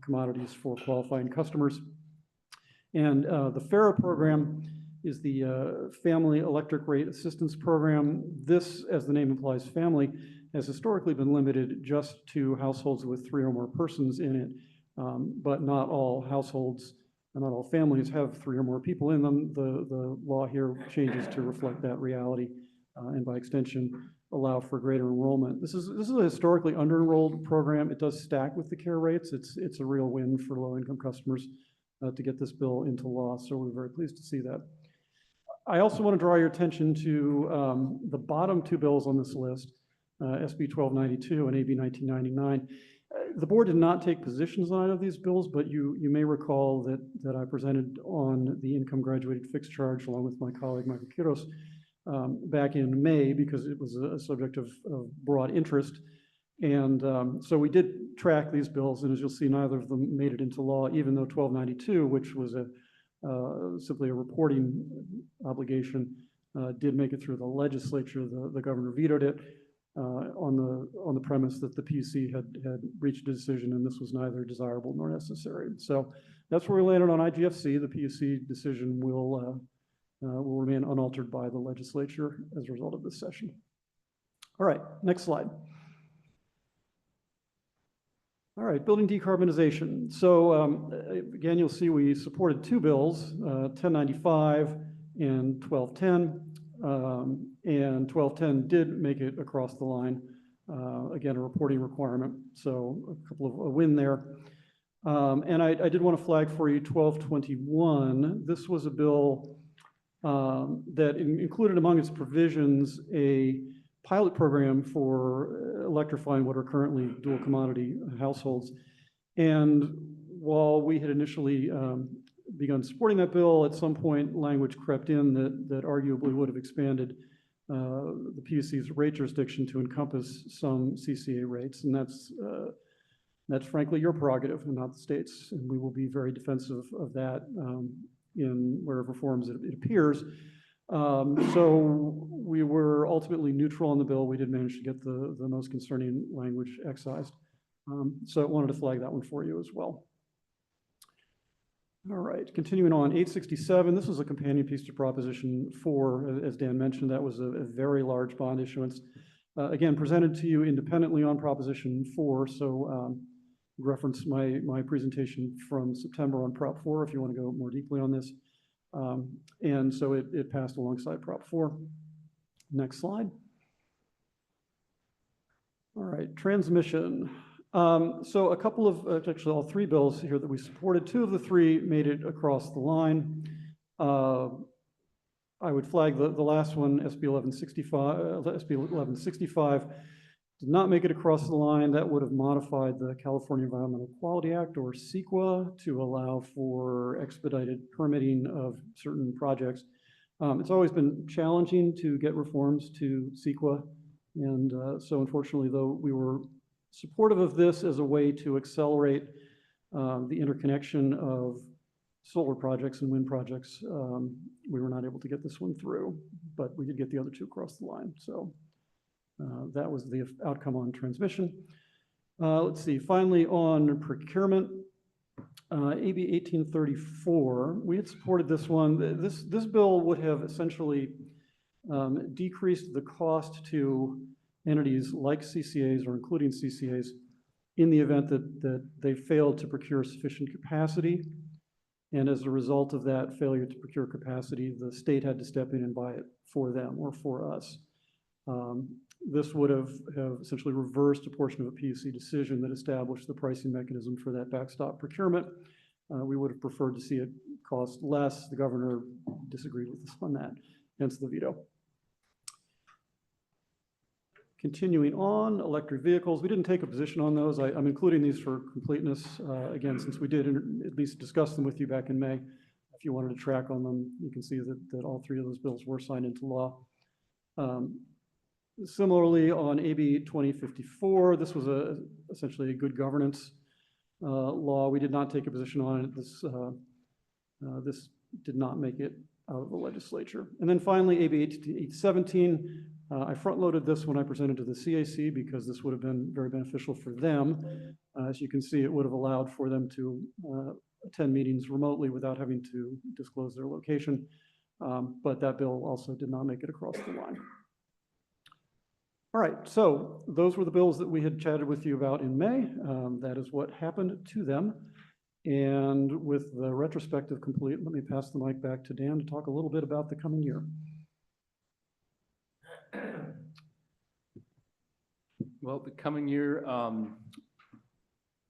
commodities for qualifying customers. And the FARA program is the Family Electric Rate Assistance Program. This, as the name implies, family, has historically been limited just to households with 3 or more persons in it, but not all households and not all families have 3 or more people in them. The law here changes to reflect that reality, and by extension, allow for greater enrollment. This is a historically under-enrolled program. It does stack with the CARE rates. It's a real win for low-income customers to get this bill into law, so we're very pleased to see that. I also want to draw your attention to the bottom 2 bills on this list, SB 1292 and AB 1999. The board did not take positions on either of these bills, but you may recall that I presented on the income graduated fixed charge along with my colleague Michael Quiros back in May, because it was a subject of broad interest. And so we did track these bills, and as you'll see, neither of them made it into law, even though 1292, which was simply a reporting obligation, did make it through the legislature. The governor vetoed it on the premise that the PUC had reached a decision and this was neither desirable nor necessary. So that's where we landed on IGFC. The PUC decision will remain unaltered by the legislature as a result of this session. All right, next slide. All right, building decarbonization. So again, you'll see we supported 2 bills, 1095 and 1210. And 1210 did make it across the line. Again, a reporting requirement, so a win there. And I did want to flag for you 1221. This was a bill that included among its provisions a pilot program for electrifying what are currently dual commodity households. And while we had initially begun supporting that bill, at some point language crept in that arguably would have expanded the PUC's rate jurisdiction to encompass some CCA rates, and that's frankly your prerogative and not the state's, and we will be very defensive of that in wherever forms it appears. So we were ultimately neutral on the bill. We did manage to get the most concerning language excised. So I wanted to flag that one for you as well. All right, continuing on, 867, this was a companion piece to Proposition 4. As Dan mentioned, that was a very large bond issuance. Again, presented to you independently on Proposition 4, so reference my presentation from September on Prop 4 if you want to go more deeply on this. And so it passed alongside Prop 4. Next slide. All right, transmission. So a couple of, actually all three bills here that we supported, two of the three made it across the line. I would flag the last one, SB 1165, did not make it across the line. That would have modified the California Environmental Quality Act, or CEQA, to allow for expedited permitting of certain projects. It's always been challenging to get reforms to CEQA. And so unfortunately, though, we were supportive of this as a way to accelerate the interconnection of solar projects and wind projects. We were not able to get this one through, but we did get the other two across the line. So that was the outcome on transmission. Let's see, finally on procurement, AB 1834, we had supported this one. This bill would have essentially decreased the cost to entities like CCAs or including CCAs in the event that they failed to procure sufficient capacity. And as a result of that failure to procure capacity, the state had to step in and buy it for them or for us. This would have essentially reversed a portion of a PUC decision that established the pricing mechanism for that backstop procurement. We would have preferred to see it cost less. The governor disagreed with us on that, hence the veto. Continuing on, electric vehicles, we didn't take a position on those. I'm including these for completeness. Again, since we did at least discuss them with you back in May. If you wanted to track on them, you can see that all three of those bills were signed into law. Similarly, on AB 2054, this was essentially a good governance law. We did not take a position on it. This did not make it out of the legislature. And then finally, AB 817, I front-loaded this when I presented to the CAC because this would have been very beneficial for them. As you can see, it would have allowed for them to attend meetings remotely without having to disclose their location. But that bill also did not make it across the line. All right, so those were the bills that we had chatted with you about in May. That is what happened to them. And with the retrospective complete, let me pass the mic back to Dan to talk a little bit about the coming year.
Well, the coming year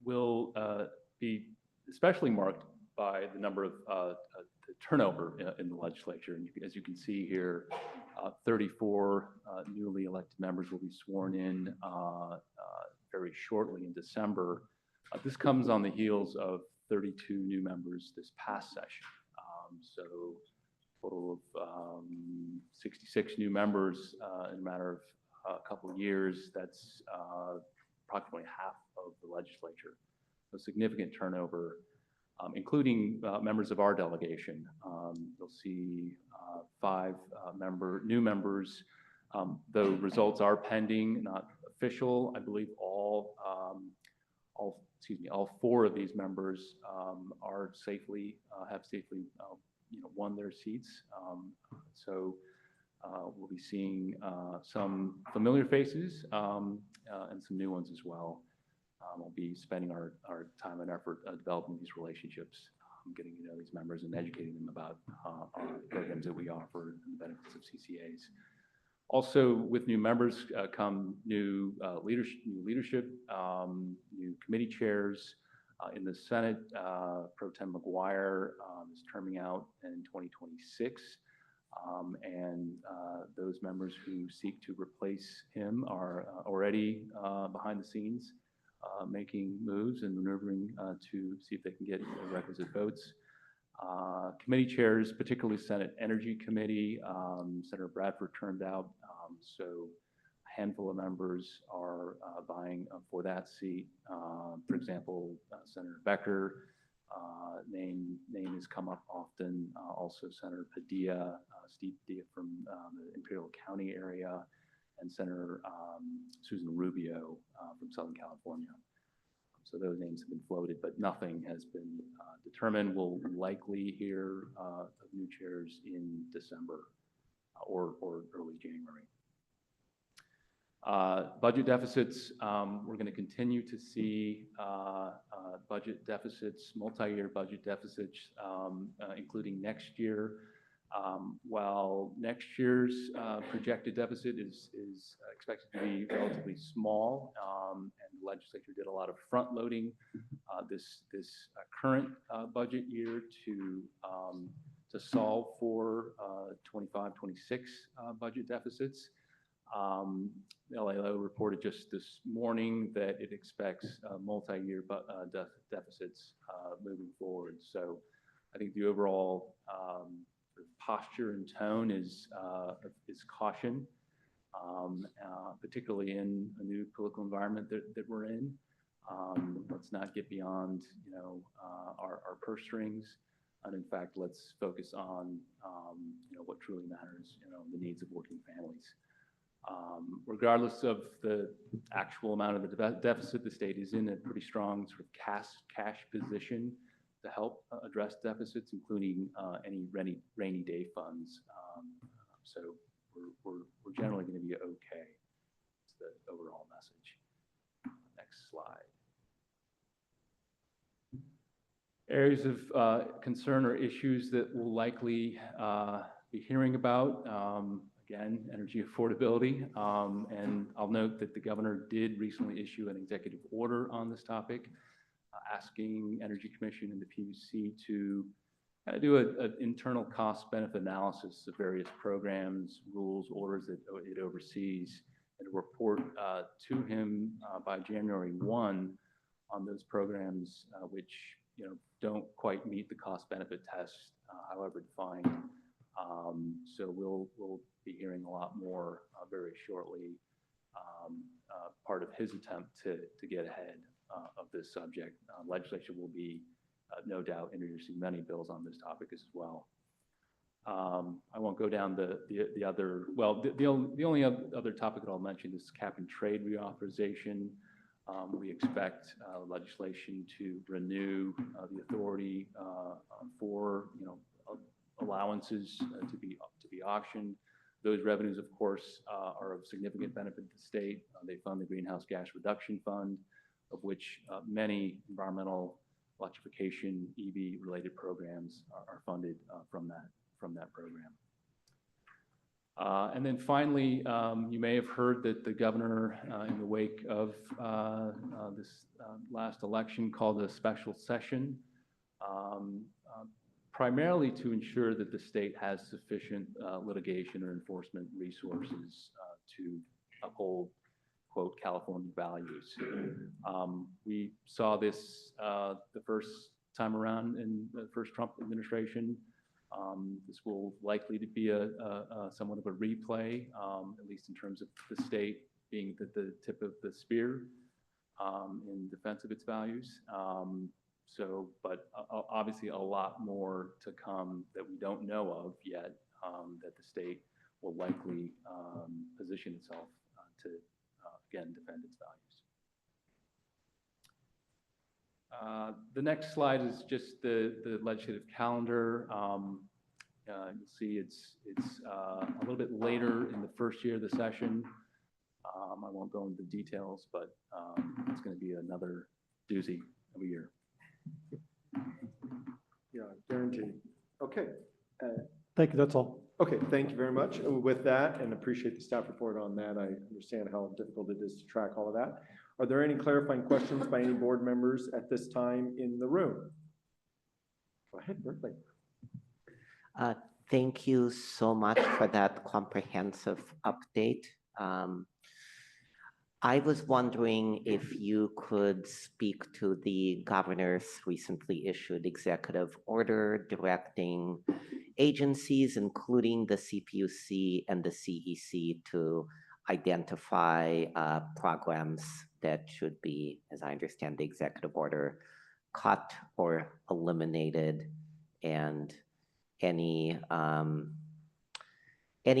will be especially marked by the number of the turnover in the legislature. And as you can see here, 34 newly elected members will be sworn in very shortly in December. This comes on the heels of 32 new members this past session. So a total of 66 new members in a matter of a couple of years. That's approximately half of the legislature. So significant turnover, including members of our delegation. You'll see 5 new members. The results are pending, not official. I believe all 4 of these members are have safely won their seats. So we'll be seeing some familiar faces and some new ones as well. We'll be spending our time and effort developing these relationships, getting to know these members and educating them about our programs that we offer and the benefits of CCAs. Also, with new members come new leadership, new committee chairs. In the Senate, Pro Tem McGuire is terming out in 2026. And those members who seek to replace him are already behind the scenes, making moves and maneuvering to see if they can get the requisite votes. Committee chairs, particularly Senate Energy Committee, Senator Bradford turned out, so a handful of members are vying for that seat. For example, Senator Becker, name has come up often. Also Senator Padilla, Steve Padilla from the Imperial County area, and Senator Susan Rubio from Southern California. So those names have been floated, but nothing has been determined. We'll likely hear of new chairs in December or early January. Budget deficits, we're going to continue to see budget deficits, multi-year budget deficits, including next year. While next year's projected deficit is expected to be relatively small, and the legislature did a lot of front loading this current budget year to solve for 25-26 budget deficits. The LAO reported just this morning that it expects multi-year deficits moving forward. So I think the overall posture and tone is caution, particularly in a new political environment that we're in. Let's not get beyond, our purse strings, and in fact, let's focus on, what truly matters, the needs of working families. Regardless of the actual amount of the deficit, the state is in a pretty strong sort of cash position to help address deficits, including any rainy day funds. So we're generally going to be okay. It's the overall message. Next slide. Areas of concern or issues that we'll likely be hearing about. Again, energy affordability. And I'll note that the governor did recently issue an executive order on this topic, asking Energy Commission and the PUC to do an internal cost benefit analysis of various programs, rules, orders that it oversees, and to report to him by January 1 on those programs which don't quite meet the cost benefit test, however defined. So we'll be hearing a lot more very shortly, part of his attempt to get ahead of this subject. Legislature will be no doubt introducing many bills on this topic as well. I won't go down the other, well, the only other topic that I'll mention is cap and trade reauthorization. We expect legislation to renew the authority for allowances to be auctioned. Those revenues, of course, are of significant benefit to the state. They fund the Greenhouse Gas Reduction Fund, of which many environmental electrification EV-related programs are funded from that program. And then finally, you may have heard that the governor, in the wake of this last election, called a special session, primarily to ensure that the state has sufficient litigation or enforcement resources to uphold, quote, California values. We saw this the first time around in the first Trump administration. This will likely to be a somewhat of a replay, at least in terms of the state being the tip of the spear in defense of its values. But obviously a lot more to come that we don't know of yet, that the state will likely position itself to, again, defend its values. The next slide is just the legislative calendar. You'll see it's a little bit later in the first year of the session. I won't go into the details, but it's going to be another doozy of a year.
Yeah, guaranteed. Okay.
Thank you, that's all.
Okay, thank you very much. With that, and appreciate the staff report on that. I understand how difficult it is to track all of that. Are there any clarifying questions by any board members at this time in the room? Go ahead, Berkeley.
Thank you so much for that comprehensive update. I was wondering if you could speak to the governor's recently issued executive order directing agencies, including the CPUC and the CEC, to identify programs that should be, as I understand the executive order, cut or eliminated, and any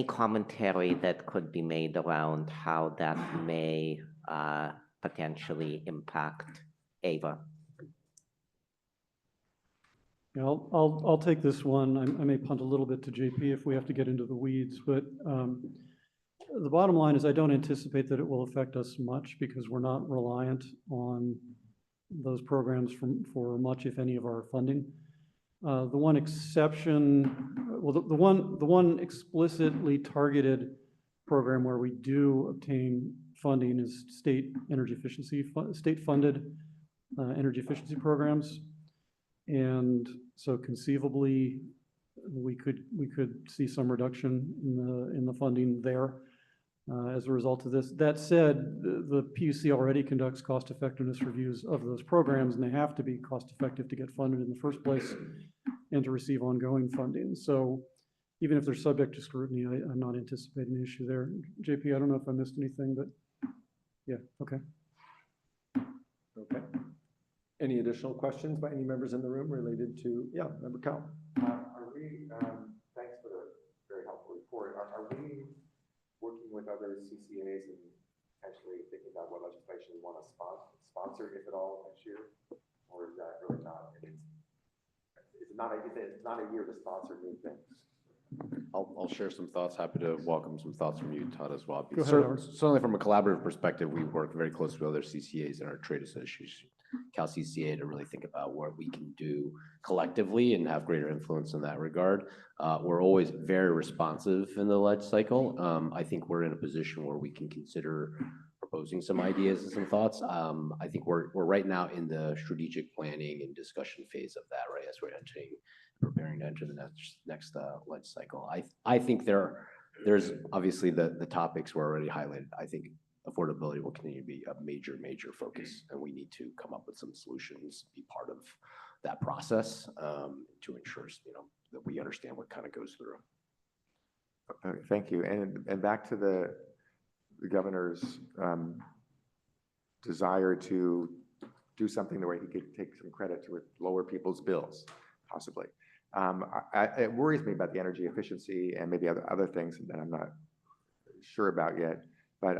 commentary that could be made around how that may potentially impact AVA.
Yeah, I'll take this one. I may punt a little bit to JP if we have to get into the weeds, but the bottom line is I don't anticipate that it will affect us much because we're not reliant on those programs for much, if any, of our funding. The one exception, well, the one explicitly targeted program where we do obtain funding is state energy efficiency, state-funded energy efficiency programs. And so conceivably, we could see some reduction in the funding there as a result of this. That said, the PUC already conducts cost effectiveness reviews of those programs, and they have to be cost effective to get funded in the first place and to receive ongoing funding. So even if they're subject to scrutiny, I'm not anticipating an issue there. JP, I don't know if I missed anything, but yeah, okay.
Okay. Any additional questions by any members in the room related to, yeah, Member Cal?
Are we, thanks for the very helpful report. Are we working with other CCAs and potentially thinking about what legislation we want to sponsor, if at all, next year? Or is that really not? It's not a year to sponsor new things.
I'll share some thoughts. Happy to welcome some thoughts from you, Todd, as well.
Go ahead, Howard.
Certainly from a collaborative perspective, we work very closely with other CCAs and our trade association, Cal CCA, to really think about what we can do collectively and have greater influence in that regard. We're always very responsive in the ledge cycle. I think we're in a position where we can consider proposing some ideas and some thoughts. I think we're right now in the strategic planning and discussion phase of that, right, as we're preparing to enter the next ledge cycle. I think there's obviously the topics were already highlighted. I think affordability will continue to be a major focus, and we need to come up with some solutions, be part of that process to ensure, that we understand what kind of goes through.
Thank you. And back to the governor's desire to do something the way he could take some credit to lower people's bills, possibly. It worries me about the energy efficiency and maybe other things that I'm not sure about yet. But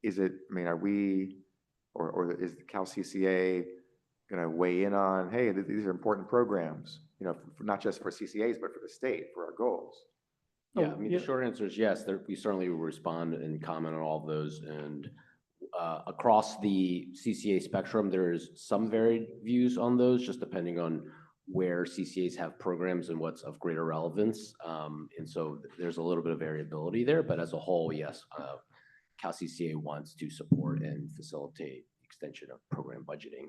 is it, are we, or is the Cal CCA going to weigh in on, hey, these are important programs, not just for CCAs, but for the state, for our goals?
Yeah, the short answer is yes. We certainly will respond and comment on all of those. And across the CCA spectrum, there's some varied views on those, just depending on where CCAs have programs and what's of greater relevance. And so there's a little bit of variability there, but as a whole, yes, Cal CCA wants to support and facilitate extension of program budgeting.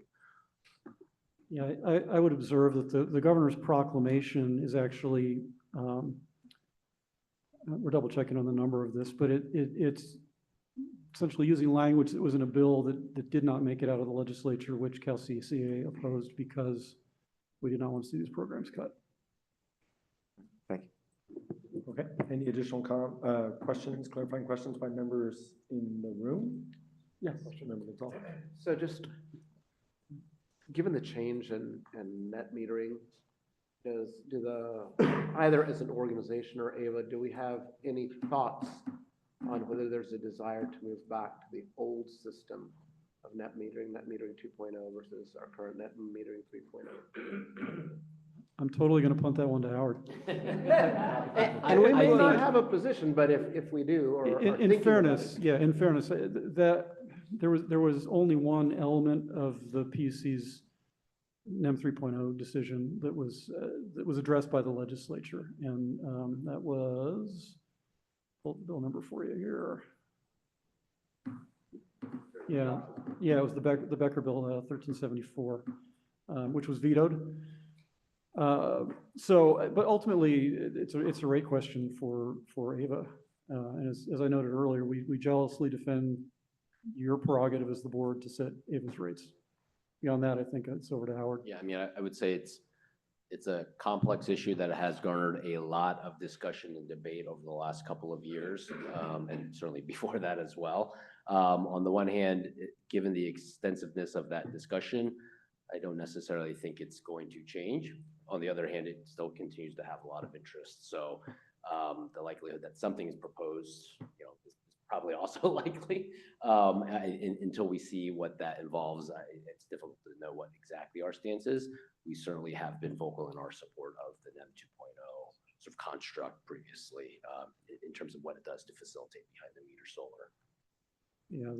Yeah, I would observe that the governor's proclamation is actually, we're double checking on the number of this, but it's essentially using language that was in a bill that did not make it out of the legislature, which Cal CCA opposed because we did not want to see these programs cut.
Thank
you. Okay. Any additional questions, clarifying questions by members in the room? Yes, Member Natal.
So just given the change in net metering, either as an organization or AVA, do we have any thoughts on whether there's a desire to move back to the old system of net metering 2.0 versus our current net metering 3.0?
I'm totally going to punt that one to Howard.
And we may not have a position, but if we do, or
in fairness, that there was only one element of the PUC's NEM 3.0 decision that was addressed by the legislature, and that was, hold the bill number for you here. Yeah, it was the Becker Bill 1374, which was vetoed. But ultimately, it's a rate question for AVA. And as I noted earlier, we jealously defend your prerogative as the board to set AVA's rates. Beyond that, I think it's over to Howard.
Yeah, I would say it's a complex issue that has garnered a lot of discussion and debate over the last couple of years, and certainly before that as well. On the one hand, given the extensiveness of that discussion, I don't necessarily think it's going to change. On the other hand, it still continues to have a lot of interest. So the likelihood that something is proposed, is probably also likely. Until we see what that involves, it's difficult to know what exactly our stance is. We certainly have been vocal in our support of the NEM 2.0 sort of construct previously, in terms of what it does to facilitate behind the meter solar.
Yeah,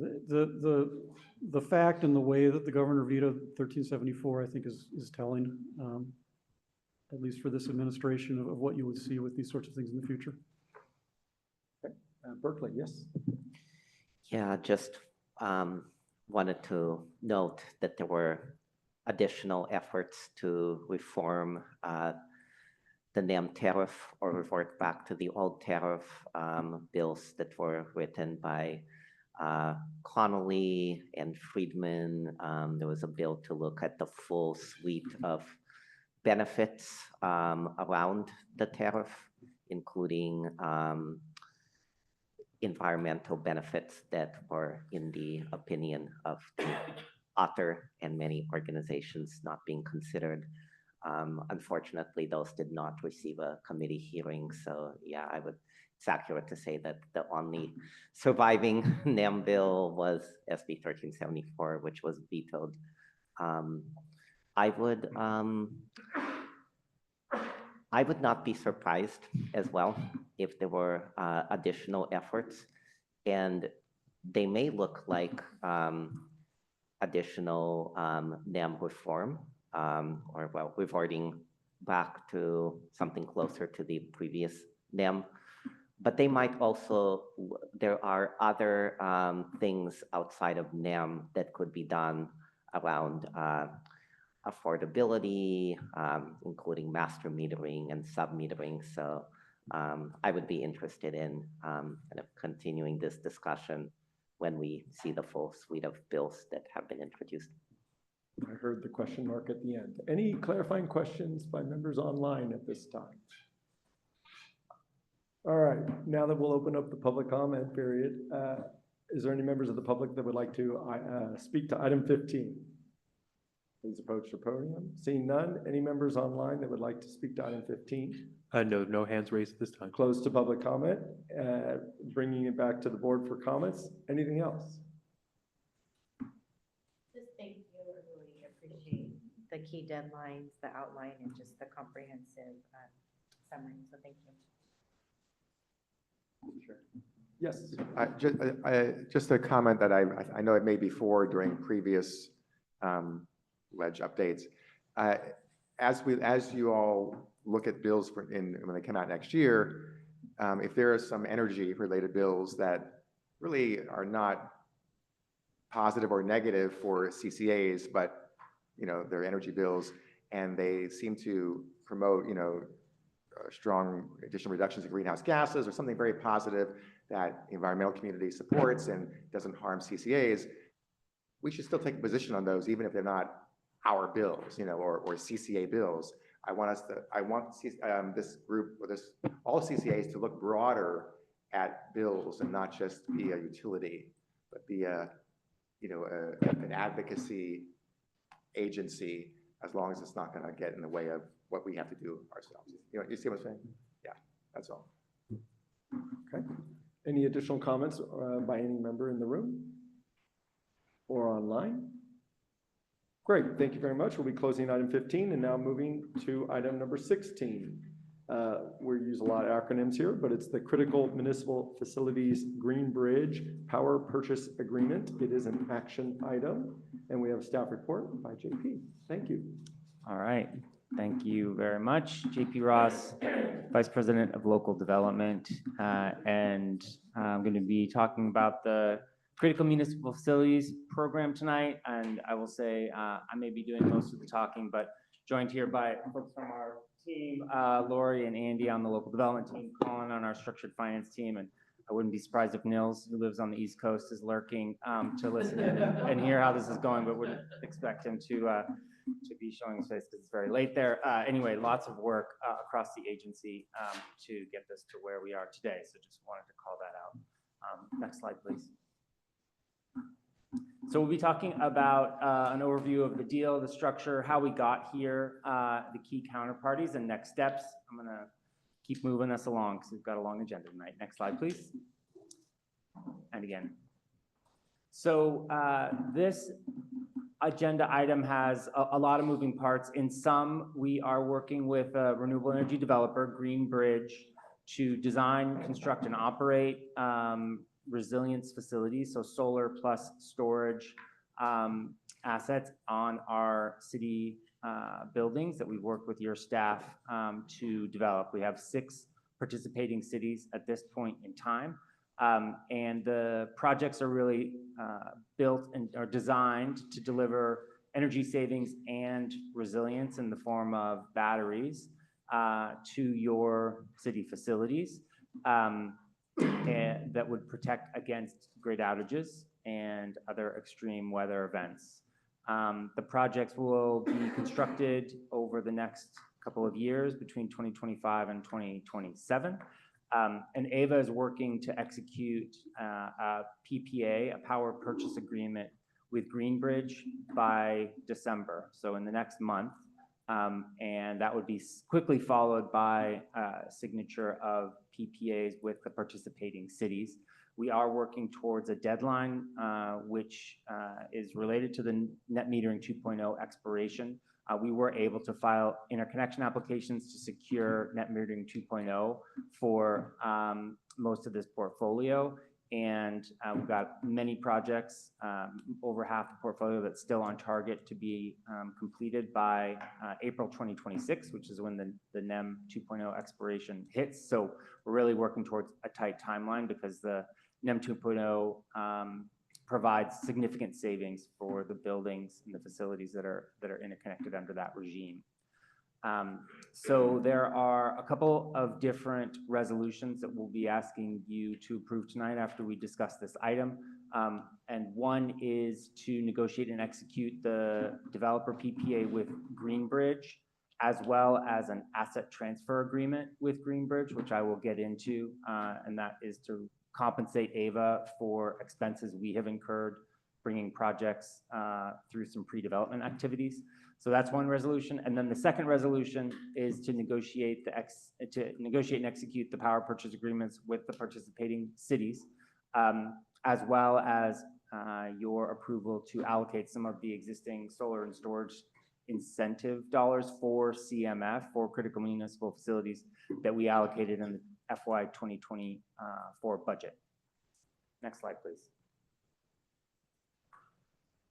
the fact and the way that the governor vetoed 1374, I think is telling. at least for this administration, of what you would see with these sorts of things in the future. Berkeley, yes.
Yeah, just wanted to note that there were additional efforts to reform the NEM tariff or revert back to the old tariff bills that were written by Connolly and Friedman. There was a bill to look at the full suite of benefits around the tariff, including environmental benefits that were in the opinion of the author and many organizations not being considered. Unfortunately, those did not receive a committee hearing. So yeah, it's accurate to say that the only surviving NEM bill was SB 1374, which was vetoed. I would not be surprised as well if there were additional efforts, and they may look like additional NEM reform, or well, reverting back to something closer to the previous NEM. But they might also, there are other things outside of NEM that could be done around affordability, including master metering and sub-metering. So I would be interested in kind of continuing this discussion when we see the full suite of bills that have been introduced.
I heard the question mark at the end. Any clarifying questions by members online at this time? All right, now that we'll open up the public comment period, is there any members of the public that would like to speak to item 15? Please approach the podium. Seeing none, any members online that would like to speak to item 15?
No hands raised at this time.
Close to public comment, bringing it back to the board for comments. Anything else?
Just thank you. I really appreciate the key deadlines, the outline, and just the comprehensive summary. So thank you.
Sure. Yes.
Just a comment that I know it made before during previous ledge updates. As you all look at bills when they come out next year, if there are some energy-related bills that really are not positive or negative for CCAs, but they're energy bills, and they seem to promote strong additional reductions in greenhouse gases or something very positive that the environmental community supports and doesn't harm CCAs, we should still take a position on those, even if they're not our bills, or CCA bills. I want this group, or all CCAs to look broader at bills and not just be a utility, but be an advocacy agency, as long as it's not going to get in the way of what we have to do ourselves. You see what I'm saying? Yeah, that's all.
Okay. Any additional comments by any member in the room or online? Great, thank you very much. We'll be closing item 15 and now moving to item number 16. We use a lot of acronyms here, but it's the Critical Municipal Facilities Green Bridge Power Purchase Agreement. It is an action item, and we have a staff report by JP. Thank you.
All right. Thank you very much. JP Ross, Vice President of Local Development, and I'm going to be talking about the Critical Municipal Facilities Program tonight. And I will say I may be doing most of the talking, but joined here by folks from our team, Lori and Andy on the local development team, Colin on our structured finance team, and I wouldn't be surprised if Nils, who lives on the East Coast, is lurking to listen in and hear how this is going, but wouldn't expect him to be showing his face because it's very late there. Anyway, lots of work across the agency to get this to where we are today. So just wanted to call that out. Next slide, please. So we'll be talking about an overview of the deal, the structure, how we got here, the key counterparties and next steps. I'm going to keep moving us along because we've got a long agenda tonight. Next slide, please. And again. So this agenda item has a lot of moving parts. In some, we are working with a renewable energy developer, Green Bridge, to design, construct, and operate resilience facilities, so solar plus storage assets on our city buildings that we've worked with your staff to develop. We have 6 participating cities at this point in time. And the projects are really built and are designed to deliver energy savings and resilience in the form of batteries to your city facilities and that would protect against grid outages and other extreme weather events. The projects will be constructed over the next couple of years between 2025 and 2027. And AVA is working to execute a PPA, a power purchase agreement with Greenbridge by December, so in the next month. And that would be quickly followed by signature of PPAs with the participating cities. We are working towards a deadline which is related to the Net Metering 2.0 expiration. We were able to file interconnection applications to secure Net Metering 2.0 for most of this portfolio. And we've got many projects, over half the portfolio, that's still on target to be completed by April 2026, which is when the NEM 2.0 expiration hits. So we're really working towards a tight timeline because the NEM 2.0 provides significant savings for the buildings and the facilities that are interconnected under that regime. So there are a couple of different resolutions that we'll be asking you to approve tonight after we discuss this item. And one is to negotiate and execute the developer PPA with Greenbridge, as well as an asset transfer agreement with Greenbridge, which I will get into, and that is to compensate AVA for expenses we have incurred bringing projects through some pre-development activities. So that's one resolution. And then the second resolution is to negotiate and execute the power purchase agreements with the participating cities, as well as your approval to allocate some of the existing solar and storage incentive dollars for CMF, for critical municipal facilities, that we allocated in the FY 2024 budget. Next slide, please.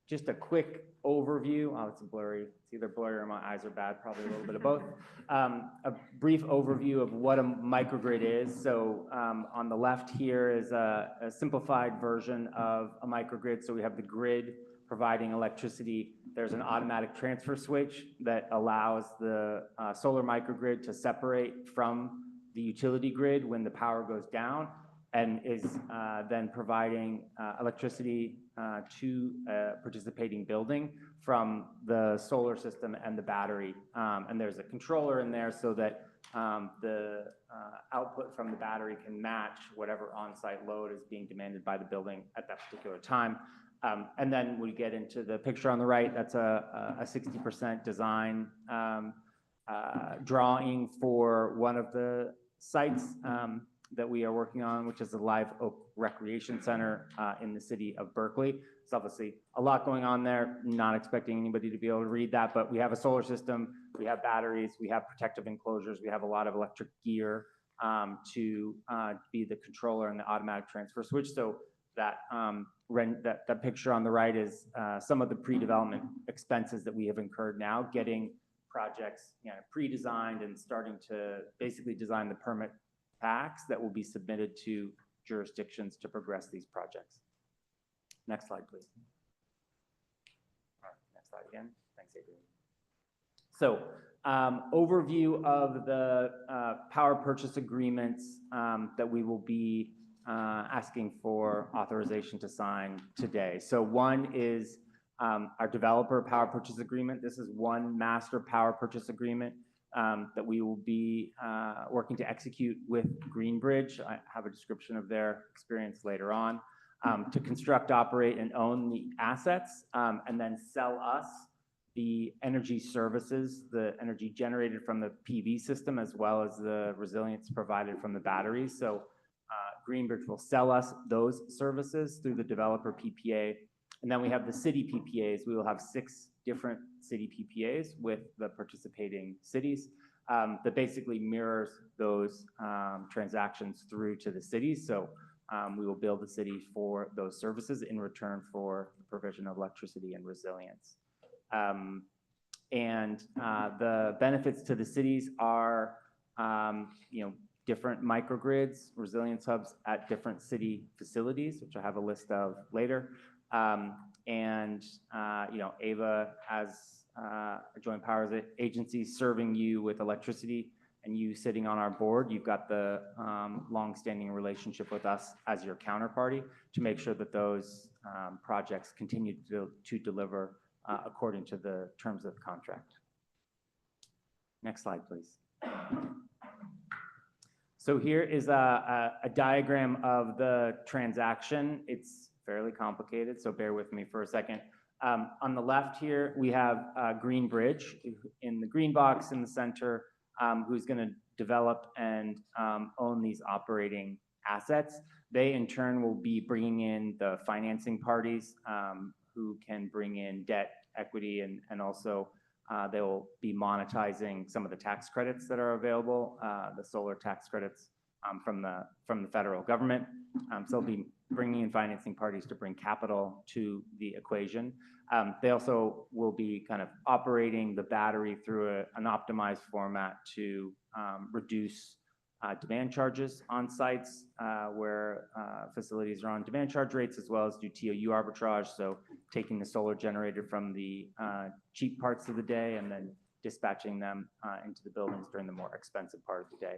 Just a quick overview. Oh, it's blurry. It's either blurry or my eyes are bad, probably a little bit of both. A brief overview of what a microgrid is. So on the left here is a simplified version of a microgrid. So we have the grid providing electricity. There's an automatic transfer switch that allows the solar microgrid to separate from the utility grid when the power goes down, and is then providing electricity to a participating building from the solar system and the battery. And there's a controller in there so that the output from the battery can match whatever on-site load is being demanded by the building at that particular time. And then we get into the picture on the right. That's a 60% design drawing for one of the sites that we are working on, which is the Live Oak Recreation Center in the city of Berkeley. It's obviously a lot going on there, not expecting anybody to be able to read that, but we have a solar system, we have batteries, we have protective enclosures, we have a lot of electric gear to be the controller and the automatic transfer switch. So that that picture on the right is some of the pre-development expenses that we have incurred now, getting projects pre-designed and starting to basically design the permit packs that will be submitted to jurisdictions to progress these projects. Next slide, please. All right, next slide again. Thanks, Adrian. So overview of the power purchase agreements that we will be asking for authorization to sign today. So one is our developer power purchase agreement. This is one master power purchase agreement that we will be working to execute with Greenbridge. I have a description of their experience later on, to construct, operate, and own the assets, and then sell us the energy services, the energy generated from the PV system, as well as the resilience provided from the batteries. So Greenbridge will sell us those services through the developer PPA. And then we have the city PPAs. We will have 6 different city PPAs with the participating cities that basically mirrors those transactions through to the cities. So we will bill the city for those services in return for the provision of electricity and resilience. And the benefits to the cities are, different microgrids, resilience hubs at different city facilities, which I have a list of later. AVA as a joint powers agency serving you with electricity, and you sitting on our board, you've got the longstanding relationship with us as your counterparty to make sure that those projects continue to deliver according to the terms of the contract. Next slide, please. So here is a diagram of the transaction. It's fairly complicated, so bear with me for a second. On the left here, we have Greenbridge in the green box in the center, who's going to develop and own these operating assets. They, in turn, will be bringing in the financing parties who can bring in debt, equity, and also they will be monetizing some of the tax credits that are available, the solar tax credits from the federal government. So they'll be bringing in financing parties to bring capital to the equation. They also will be kind of operating the battery through an optimized format to reduce demand charges on sites where facilities are on demand charge rates, as well as do TOU arbitrage. So taking the solar generated from the cheap parts of the day and then dispatching them into the buildings during the more expensive part of the day.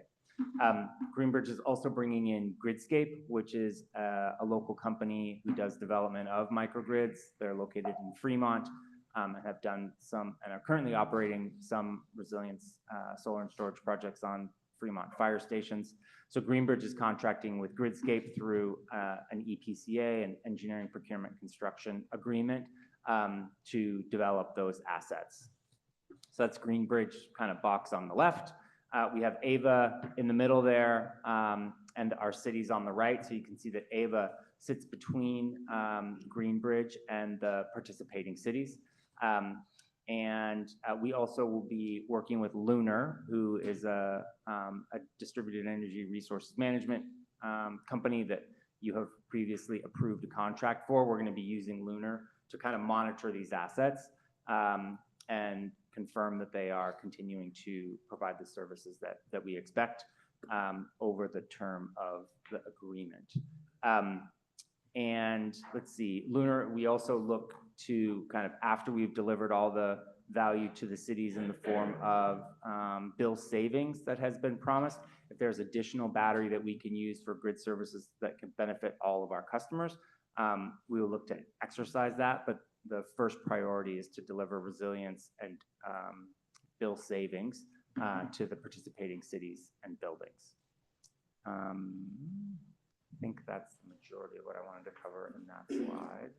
Greenbridge is also bringing in Gridscape, which is a local company who does development of microgrids. They're located in Fremont and have done some and are currently operating some resilience solar and storage projects on Fremont fire stations. So Greenbridge is contracting with Gridscape through an EPCA, an engineering procurement construction agreement, to develop those assets. So that's Greenbridge kind of box on the left. We have AVA in the middle there, and our cities on the right. So you can see that AVA sits between Greenbridge and the participating cities. We also will be working with Lunar, who is a distributed energy resources management company that you have previously approved a contract for. We're going to be using Lunar to kind of monitor these assets and confirm that they are continuing to provide the services that we expect over the term of the agreement. And let's see, Lunar, we also look to kind of after we've delivered all the value to the cities in the form of bill savings that has been promised. If there's additional battery that we can use for grid services that can benefit all of our customers, we will look to exercise that. But the first priority is to deliver resilience and bill savings to the participating cities and buildings. I think that's the majority of what I wanted to cover in that slide.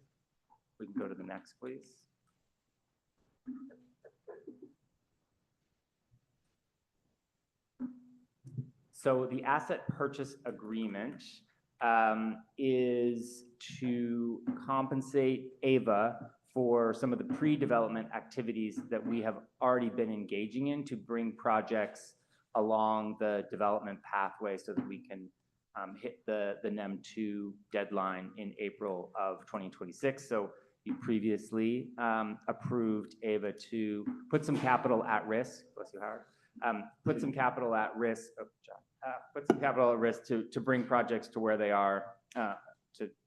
We can go to the next, please. So the asset purchase agreement is to compensate AVA for some of the pre-development activities that we have already been engaging in to bring projects along the development pathway so that we can hit the NEM 2 deadline in April of 2026. So you previously approved AVA to put some capital at risk. Bless you, Howard. Put some capital at risk. Oh, John. Put some capital at risk to bring projects to where they are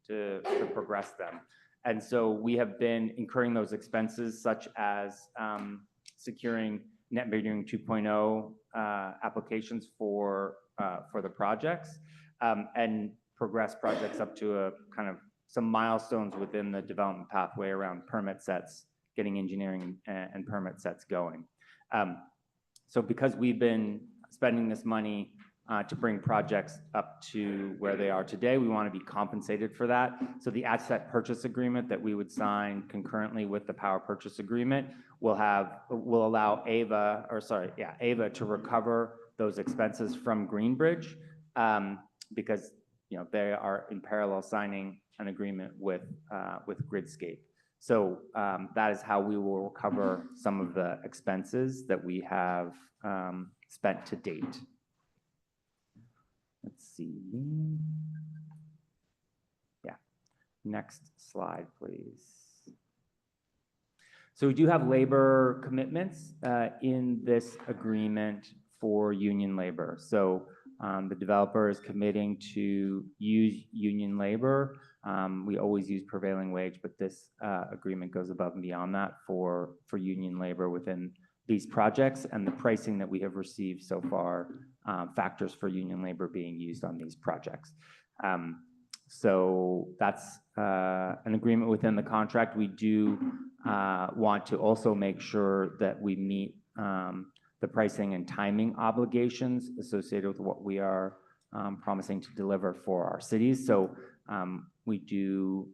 to progress them. And so we have been incurring those expenses, such as securing net metering 2.0 applications for the projects and progress projects up to a kind of some milestones within the development pathway around permit sets, getting engineering and permit sets going. So because we've been spending this money to bring projects up to where they are today, we want to be compensated for that. So the asset purchase agreement that we would sign concurrently with the power purchase agreement will allow AVA to recover those expenses from Greenbridge because they are in parallel signing an agreement with Gridscape. So that is how we will recover some of the expenses that we have spent to date. Let's see. Yeah. Next slide, please. So we do have labor commitments in this agreement for union labor. So the developer is committing to use union labor. We always use prevailing wage, but this agreement goes above and beyond that for union labor within these projects, and the pricing that we have received so far factors for union labor being used on these projects. So that's an agreement within the contract. We do want to also make sure that we meet the pricing and timing obligations associated with what we are promising to deliver for our cities. So we do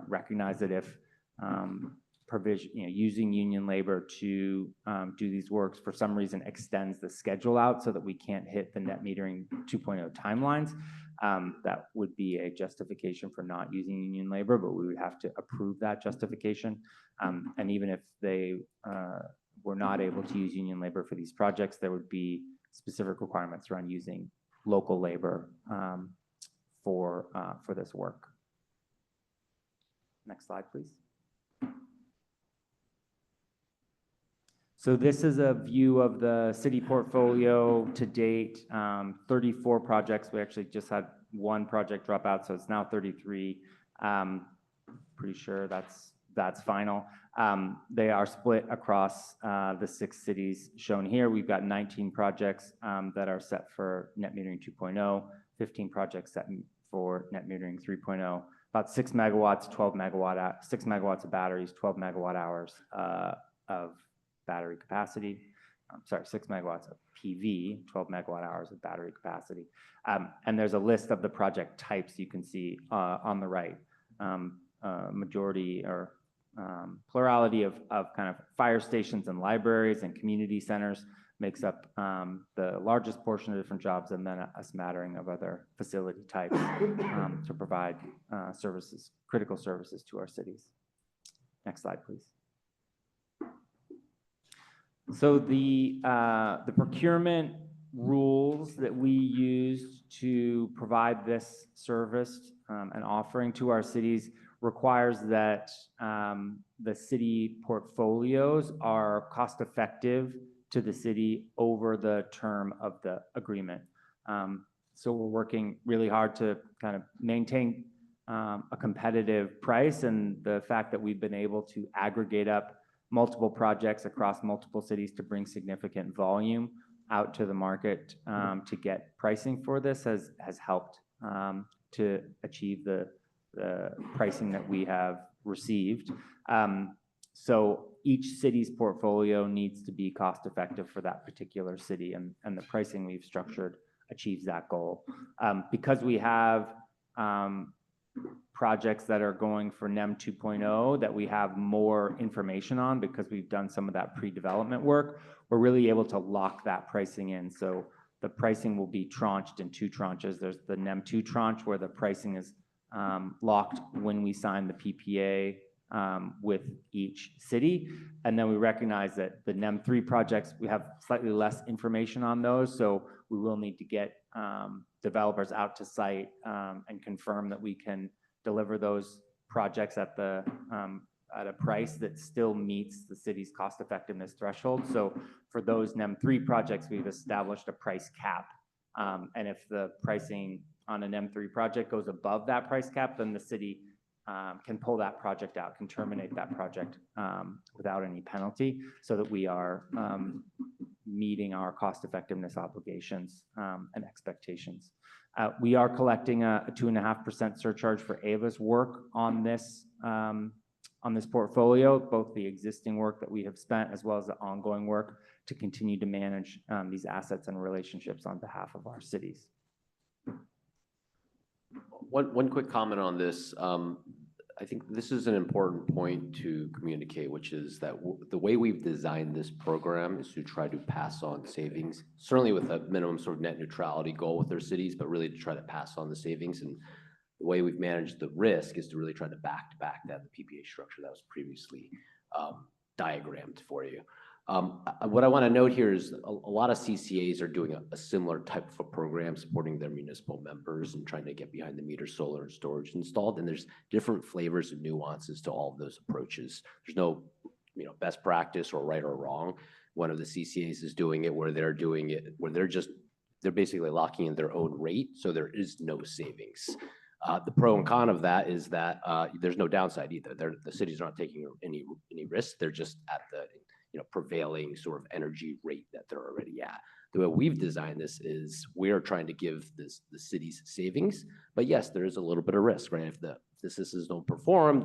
recognize that if provision, using union labor to do these works for some reason extends the schedule out so that we can't hit the net metering 2.0 timelines, that would be a justification for not using union labor, but we would have to approve that justification. And even if they were not able to use union labor for these projects, there would be specific requirements around using local labor for this work. Next slide, please. So this is a view of the city portfolio to date, 34 projects. We actually just had one project drop out, so it's now 33. Pretty sure that's final. They are split across the 6 cities shown here. We've got 19 projects that are set for net metering 2.0, 15 projects set for net metering 3.0, about 6 megawatts, 6 megawatts of batteries, 12 megawatt hours of battery capacity. 6 megawatts of PV, 12 megawatt hours of battery capacity. And there's a list of the project types you can see on the right. Majority or plurality of kind of fire stations and libraries and community centers makes up the largest portion of different jobs, and then a smattering of other facility types to provide services, critical services to our cities. Next slide, please. So the procurement rules that we use to provide this service and offering to our cities requires that the city portfolios are cost effective to the city over the term of the agreement. So we're working really hard to kind of maintain a competitive price, and the fact that we've been able to aggregate up multiple projects across multiple cities to bring significant volume out to the market to get pricing for this has helped to achieve the pricing that we have received. So each city's portfolio needs to be cost effective for that particular city, and the pricing we've structured achieves that goal. Because we have projects that are going for NEM 2.0 that we have more information on because we've done some of that pre-development work, we're really able to lock that pricing in. So the pricing will be tranched in 2 tranches. There's the NEM 2 tranche where the pricing is locked when we sign the PPA with each city. And then we recognize that the NEM 3 projects, we have slightly less information on those. So we will need to get developers out to site and confirm that we can deliver those projects at a price that still meets the city's cost effectiveness threshold. So for those NEM 3 projects, we've established a price cap. And if the pricing on a NEM 3 project goes above that price cap, then the city can pull that project out, can terminate that project without any penalty, so that we are meeting our cost effectiveness obligations and expectations. We are collecting a 2.5% surcharge for Ava's work on this portfolio, both the existing work that we have spent as well as the ongoing work to continue to manage these assets and relationships on behalf of our cities.
One quick comment on this. I think this is an important point to communicate, which is that the way we've designed this program is to try to pass on savings, certainly with a minimum sort of net neutrality goal with our cities, but really to try to pass on the savings. And the way we've managed the risk is to really try to back that the PPA structure that was previously diagrammed for you. What I want to note here is a lot of CCAs are doing a similar type of a program supporting their municipal members and trying to get behind the meter solar and storage installed. And there's different flavors and nuances to all of those approaches. There's no best practice or right or wrong. One of the CCAs is doing it where they're basically locking in their own rate, so there is no savings. The pro and con of that is that there's no downside either. The cities are not taking any risk. They're just at the prevailing sort of energy rate that they're already at. The way we've designed this is we're trying to give the cities savings, but yes, there is a little bit of risk, right? If the systems don't perform,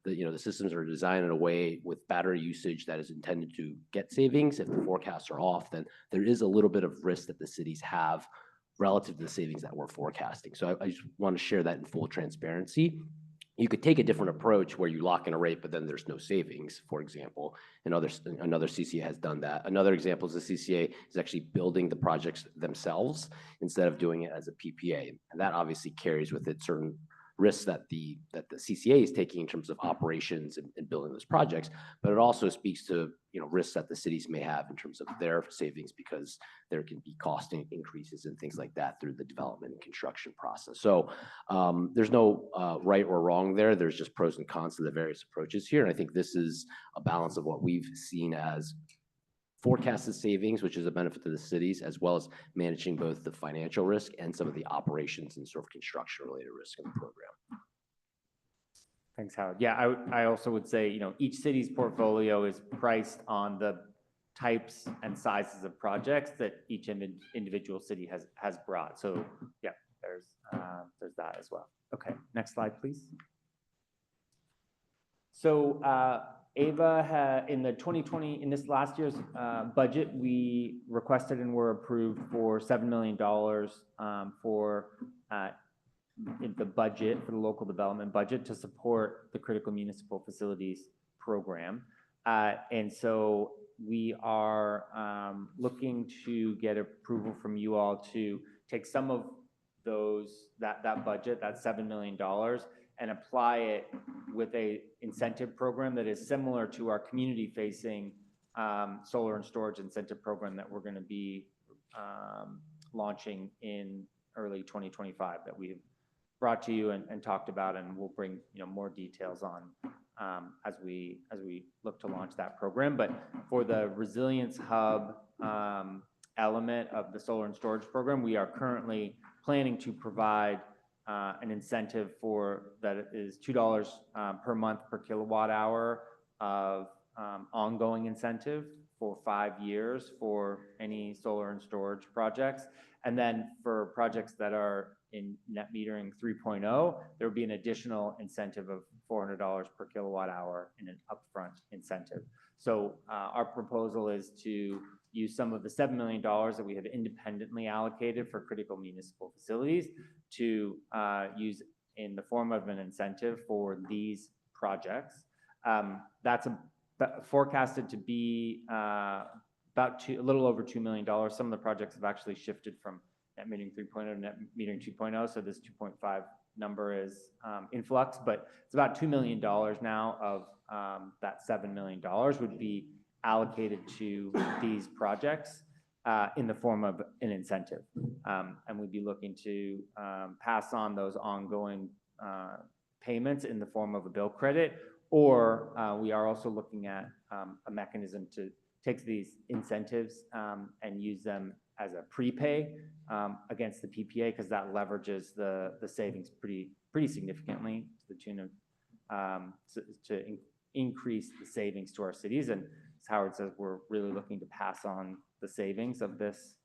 the systems are designed in a way with battery usage that is intended to get savings. If the forecasts are off, then there is a little bit of risk that the cities have relative to the savings that we're forecasting. So I just want to share that in full transparency. You could take a different approach where you lock in a rate, but then there's no savings, for example. Another CCA has done that. Another example is the CCA is actually building the projects themselves instead of doing it as a PPA. And that obviously carries with it certain risks that the CCA is taking in terms of operations and building those projects, but it also speaks to risks that the cities may have in terms of their savings because there can be cost increases and things like that through the development and construction process. So there's no right or wrong there. There's just pros and cons to the various approaches here. And I think this is a balance of what we've seen as forecasted savings, which is a benefit to the cities, as well as managing both the financial risk and some of the operations and sort of construction related risk in the program.
Thanks, Howard. Yeah, I also would say, each city's portfolio is priced on the types and sizes of projects that each individual city has brought. So yeah, there's that as well. Okay, next slide, please. So Ava in this last year's budget, we requested and were approved for $7 million for the budget, for the local development budget to support the critical municipal facilities program. And so we are looking to get approval from you all to take some of that budget, that $7 million, and apply it with a incentive program that is similar to our community-facing solar and storage incentive program that we're going to be launching in early 2025 that we have brought to you and talked about, and we'll bring more details on as we look to launch that program. But for the Resilience Hub element of the solar and storage program, we are currently planning to provide an incentive that is $2 per month per kilowatt hour of ongoing incentive for 5 years for any solar and storage projects. And then for projects that are in net metering 3.0, there will be an additional incentive of $400 per kilowatt hour in an upfront incentive. So our proposal is to use some of the $7 million that we have independently allocated for critical municipal facilities to use in the form of an incentive for these projects. That's forecasted to be a little over $2 million. Some of the projects have actually shifted from net metering 3.0 to net metering 2.0. So this 2.5 number is in flux, but it's about $2 million now of that $7 million would be allocated to these projects in the form of an incentive. And we'd be looking to pass on those ongoing payments in the form of a bill credit, or we are also looking at a mechanism to take these incentives and use them as a prepay against the PPA, because that leverages the savings pretty significantly to the tune of to increase the savings to our cities. And as Howard says, we're really looking to pass on the savings of this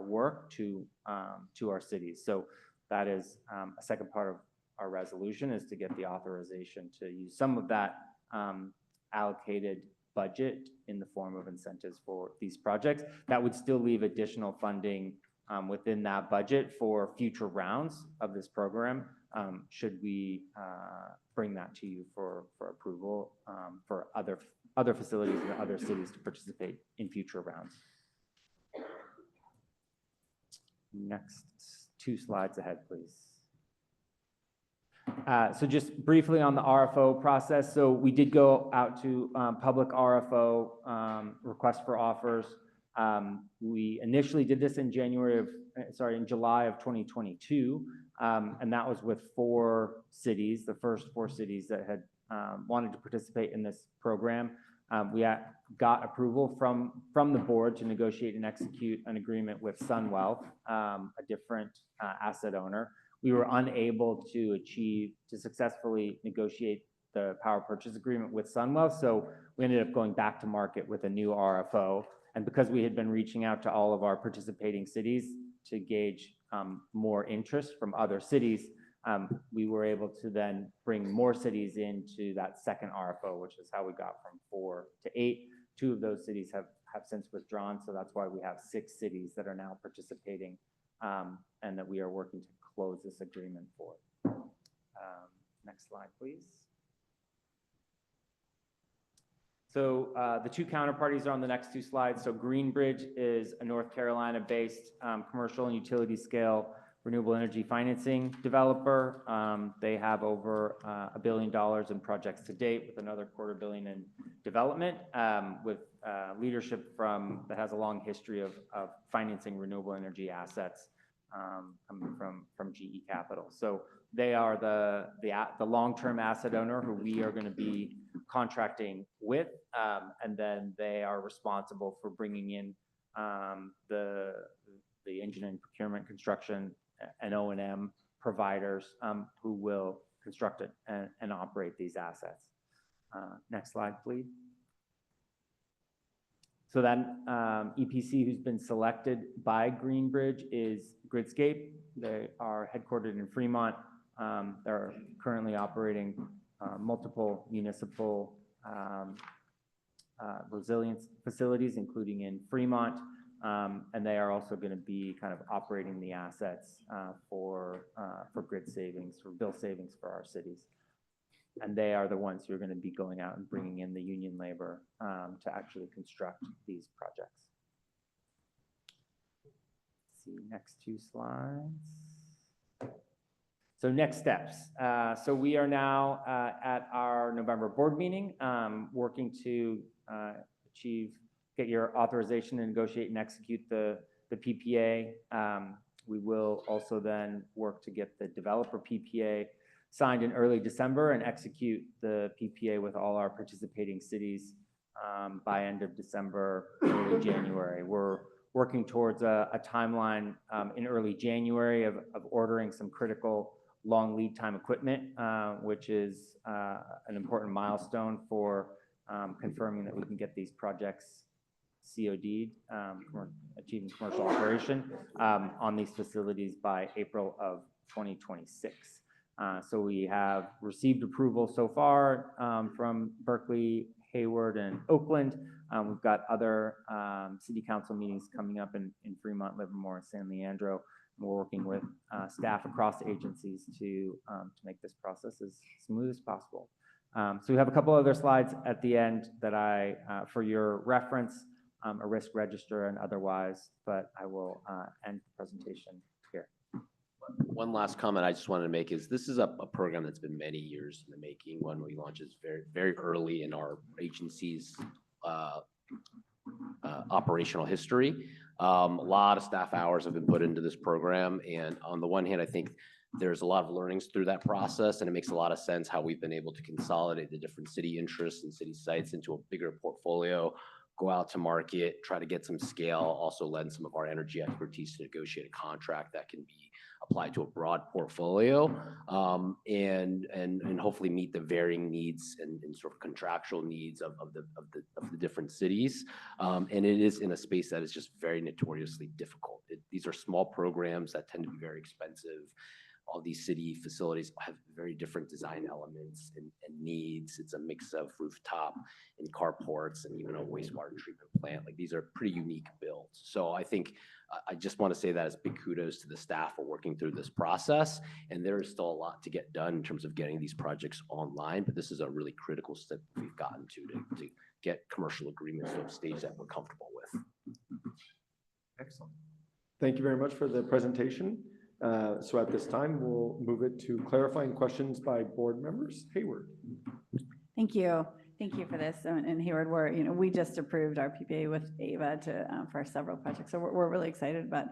work to our cities. So that is a second part of our resolution, is to get the authorization to use some of that allocated budget in the form of incentives for these projects. That would still leave additional funding within that budget for future rounds of this program, should we bring that to you for approval for other facilities and other cities to participate in future rounds. Next 2 slides ahead, please. So just briefly on the RFO process. So we did go out to public RFO request for offers. We initially did this in July of 2022. And that was with 4 cities, the first 4 cities that had wanted to participate in this program. got approval from the board to negotiate and execute an agreement with SunWealth, a different asset owner. We were unable to successfully negotiate the power purchase agreement with SunWealth, so we ended up going back to market with a new RFO. And because we had been reaching out to all of our participating cities to gauge more interest from other cities, we were able to then bring more cities into that second RFO, which is how we got from 4 to 8. 2 of those cities have since withdrawn, so that's why we have 6 cities that are now participating, and that we are working to close this agreement for. Next slide, please. So the 2 counterparties are on the next 2 slides. So Greenbridge is a North Carolina-based commercial and utility scale renewable energy financing developer. They have over $1 billion in projects to date, with another $250 million in development, with leadership that has a long history of financing renewable energy assets, coming from GE Capital. So they are the long-term asset owner who we are going to be contracting with, and then they are responsible for bringing in the engineering, procurement, construction, and O&M providers who will construct it and operate these assets. Next slide, please. So then EPC who's been selected by Greenbridge is Gridscape. They are headquartered in Fremont. They're currently operating multiple municipal resilience facilities, including in Fremont. And they are also going to be kind of operating the assets for grid savings, for bill savings for our cities. And they are the ones who are going to be going out and bringing in the union labor to actually construct these projects. Let's see, next 2 slides. So next steps. So we are now at our November board meeting, working to get your authorization to negotiate and execute the PPA. We will also then work to get the developer PPA signed in early December and execute the PPA with all our participating cities by end of December, early January. We're working towards a timeline in early January of ordering some critical long lead time equipment, which is an important milestone for confirming that we can get these projects COD'd, achieving commercial operation on these facilities by April of 2026. So we have received approval so far from Berkeley, Hayward, and Oakland. We've got other city council meetings coming up in Fremont, Livermore, and San Leandro. We're working with staff across agencies to make this process as smooth as possible. So we have a couple other slides at the end that for your reference, a risk register and otherwise, but I will end the presentation here.
One last comment I just wanted to make is this is a program that's been many years in the making. When we launched it very, very early in our agency's operational history. A lot of staff hours have been put into this program. And on the one hand, I think there's a lot of learnings through that process, and it makes a lot of sense how we've been able to consolidate the different city interests and city sites into a bigger portfolio, go out to market, try to get some scale, also lend some of our energy expertise to negotiate a contract that can be applied to a broad portfolio, and hopefully meet the varying needs and sort of contractual needs of the different cities. And it is in a space that is just very notoriously difficult. These are small programs that tend to be very expensive. All these city facilities have very different design elements and needs. It's a mix of rooftop and carports and even a wastewater treatment plant. Like, these are pretty unique builds. So I think I just want to say that as big kudos to the staff for working through this process. And there is still a lot to get done in terms of getting these projects online, but this is a really critical step we've gotten to get commercial agreements to a stage that we're comfortable with.
Excellent. Thank you very much for the presentation. So at this time, we'll move it to clarifying questions by board members. Hayward.
Thank you. Thank you for this. And Hayward, we just approved our PPA with AVA for several projects. So we're really excited about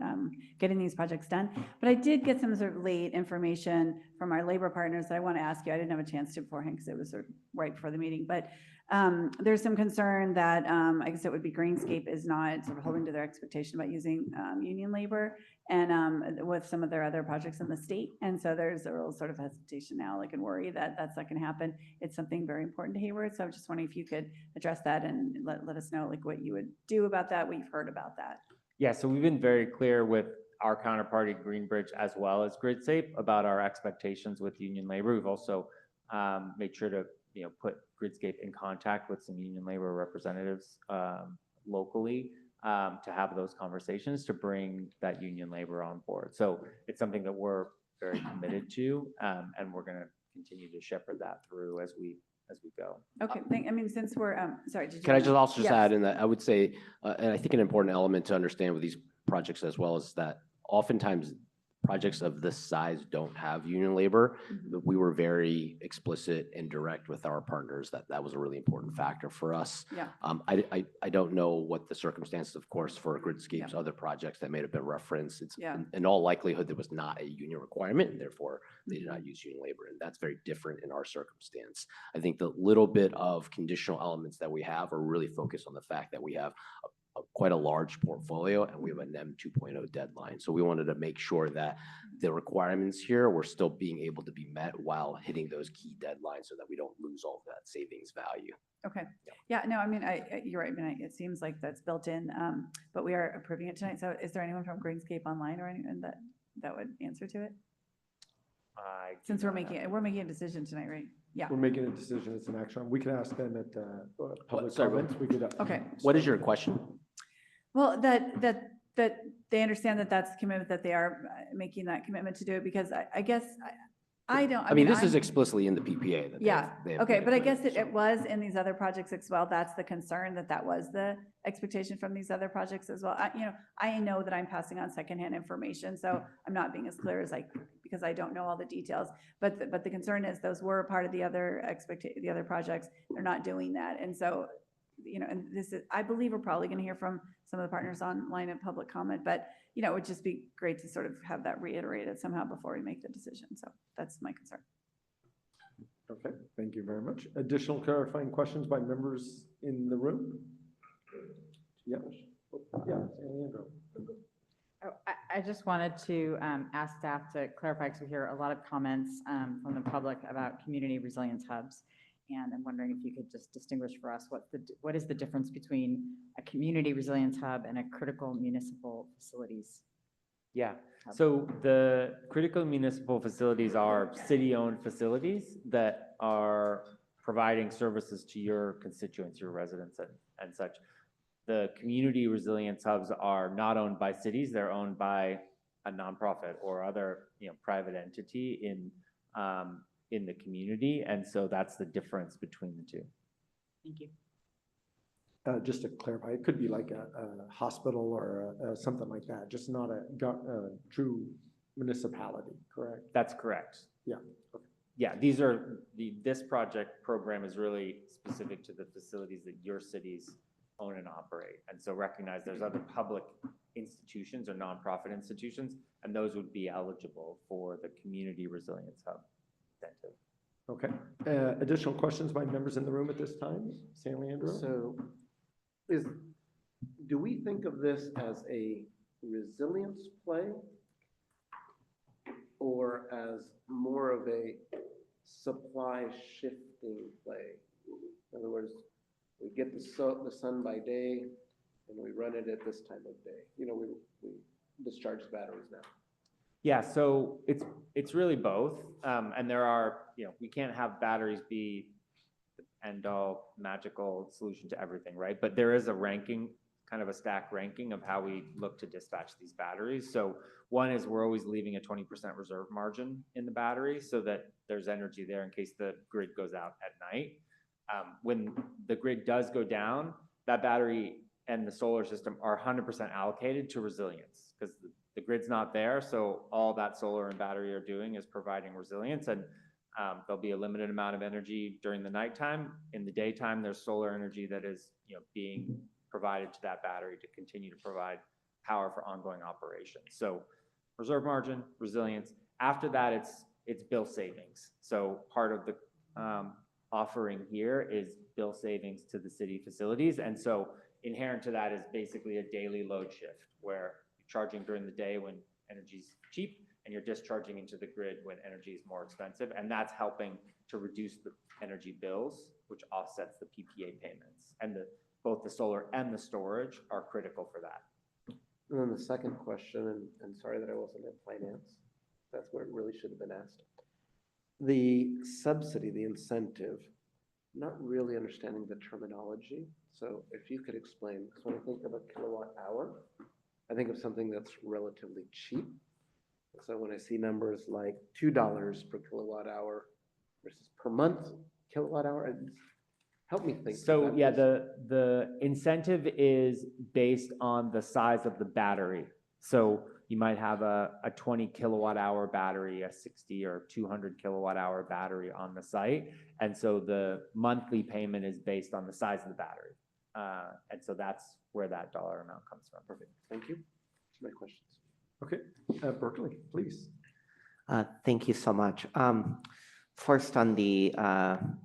getting these projects done. But I did get some sort of late information from our labor partners that I want to ask you. I didn't have a chance to beforehand because it was sort of right before the meeting. But There's some concern that, I guess it would be Greenscape is not sort of holding to their expectation about using union labor and with some of their other projects in the state. And so there's a real sort of hesitation now, like, and worry that that's not going to happen. It's something very important to Hayward. So I'm just wondering if you could address that and let us know like what you would do about that, what you've heard about that.
Yeah, so we've been very clear with our counterparty Greenbridge as well as GridSafe about our expectations with union labor. We've also made sure to put Gridscape in contact with some union labor representatives locally to have those conversations to bring that union labor on board. So it's something that we're very committed to, and we're going to continue to shepherd that through as we go.
Okay, since we're, sorry. Did you
Can I just also just
Yes.
add in that I would say, and I think an important element to understand with these projects as well is that oftentimes projects of this size don't have union labor. We were very explicit and direct with our partners that that was a really important factor for us.
Yeah.
I don't know what the circumstances, of course, for Gridscape's other projects that may have been referenced. It's
Yeah.
in all likelihood, there was not a union requirement, and therefore they did not use union labor. And that's very different in our circumstance. I think the little bit of conditional elements that we have are really focused on the fact that we have quite a large portfolio and we have a NEM 2.0 deadline. So we wanted to make sure that the requirements here were still being able to be met while hitting those key deadlines so that we don't lose all of that savings value.
Okay. Yeah, no, you're right. It seems like that's built in, but we are approving it tonight. So is there anyone from Greenscape online or anyone that would answer to it? Since we're making a decision tonight, right? Yeah.
We're making a decision. It's an action. We can ask them at public
Sorry,
comments. We could.
Okay.
What is your question?
Well, that they understand that that's the commitment, that they are making that commitment to do it, because I guess I don't.
I mean, this is explicitly in the PPA. That
Yeah,
they have
okay,
made
but I
it,
guess
so.
it was in these other projects as well. That's the concern, that was the expectation from these other projects as well. I know that I'm passing on secondhand information, so I'm not being as clear as because I don't know all the details. But the concern is those were part of the other projects. They're not doing that, and so and this is, I believe we're probably going to hear from some of the partners online in public comment, but it would just be great to sort of have that reiterated somehow before we make the decision. So that's my concern.
Okay, thank you very much. Additional clarifying questions by members in the room? Yes. Yeah, Leandro.
I just wanted to ask staff to clarify, because we hear a lot of comments from the public about community resilience hubs. And I'm wondering if you could just distinguish for us what is the difference between a community resilience hub and a critical municipal facilities?
Yeah, so the critical municipal facilities are city-owned facilities that are providing services to your constituents, your residents and such. The community resilience hubs are not owned by cities, they're owned by a nonprofit or other private entity in the community. And so that's the difference between the two.
Thank you.
Just to clarify, it could be like a hospital or something like that, just not a true municipality, correct?
That's correct.
Yeah. Okay.
Yeah, this project program is really specific to the facilities that your cities own and operate. And so recognize there's other public institutions or nonprofit institutions, and those would be eligible for the Community Resilience Hub incentive.
Okay. Additional questions by members in the room at this time? San Leandro?
So do we think of this as a resilience play or as more of a supply shifting play? In other words, we get the sun by day and we run it at this time of day. We discharge the batteries now.
Yeah, so it's really both. And there are, we can't have batteries be the end all magical solution to everything, right? But there is a ranking, kind of a stack ranking of how we look to dispatch these batteries. So one is we're always leaving a 20% reserve margin in the battery so that there's energy there in case the grid goes out at night. When the grid does go down, that battery and the solar system are 100% allocated to resilience because the grid's not there. So all that solar and battery are doing is providing resilience, and there'll be a limited amount of energy during the nighttime. In the daytime, there's solar energy that is being provided to that battery to continue to provide power for ongoing operations. So reserve margin, resilience. After that, it's bill savings. So part of the offering here is bill savings to the city facilities. And so inherent to that is basically a daily load shift where you're charging during the day when energy's cheap and you're discharging into the grid when energy is more expensive. And that's helping to reduce the energy bills, which offsets the PPA payments. And both the solar and the storage are critical for that.
And then the second question, and sorry that I wasn't in finance, that's where it really should have been asked. The subsidy, the incentive, not really understanding the terminology. So if you could explain, because when I think of a kilowatt hour, I think of something that's relatively cheap. So when I see numbers like $2 per kilowatt hour versus per month kilowatt hour, help me think.
So yeah, the incentive is based on the size of the battery. So you might have a 20 kilowatt hour battery, a 60 or 200 kilowatt hour battery on the site. And so the monthly payment is based on the size of the battery. And so that's where that dollar amount comes from.
Perfect. Thank you. That's my questions.
Okay, Berkeley, please.
Thank you so much. First on the,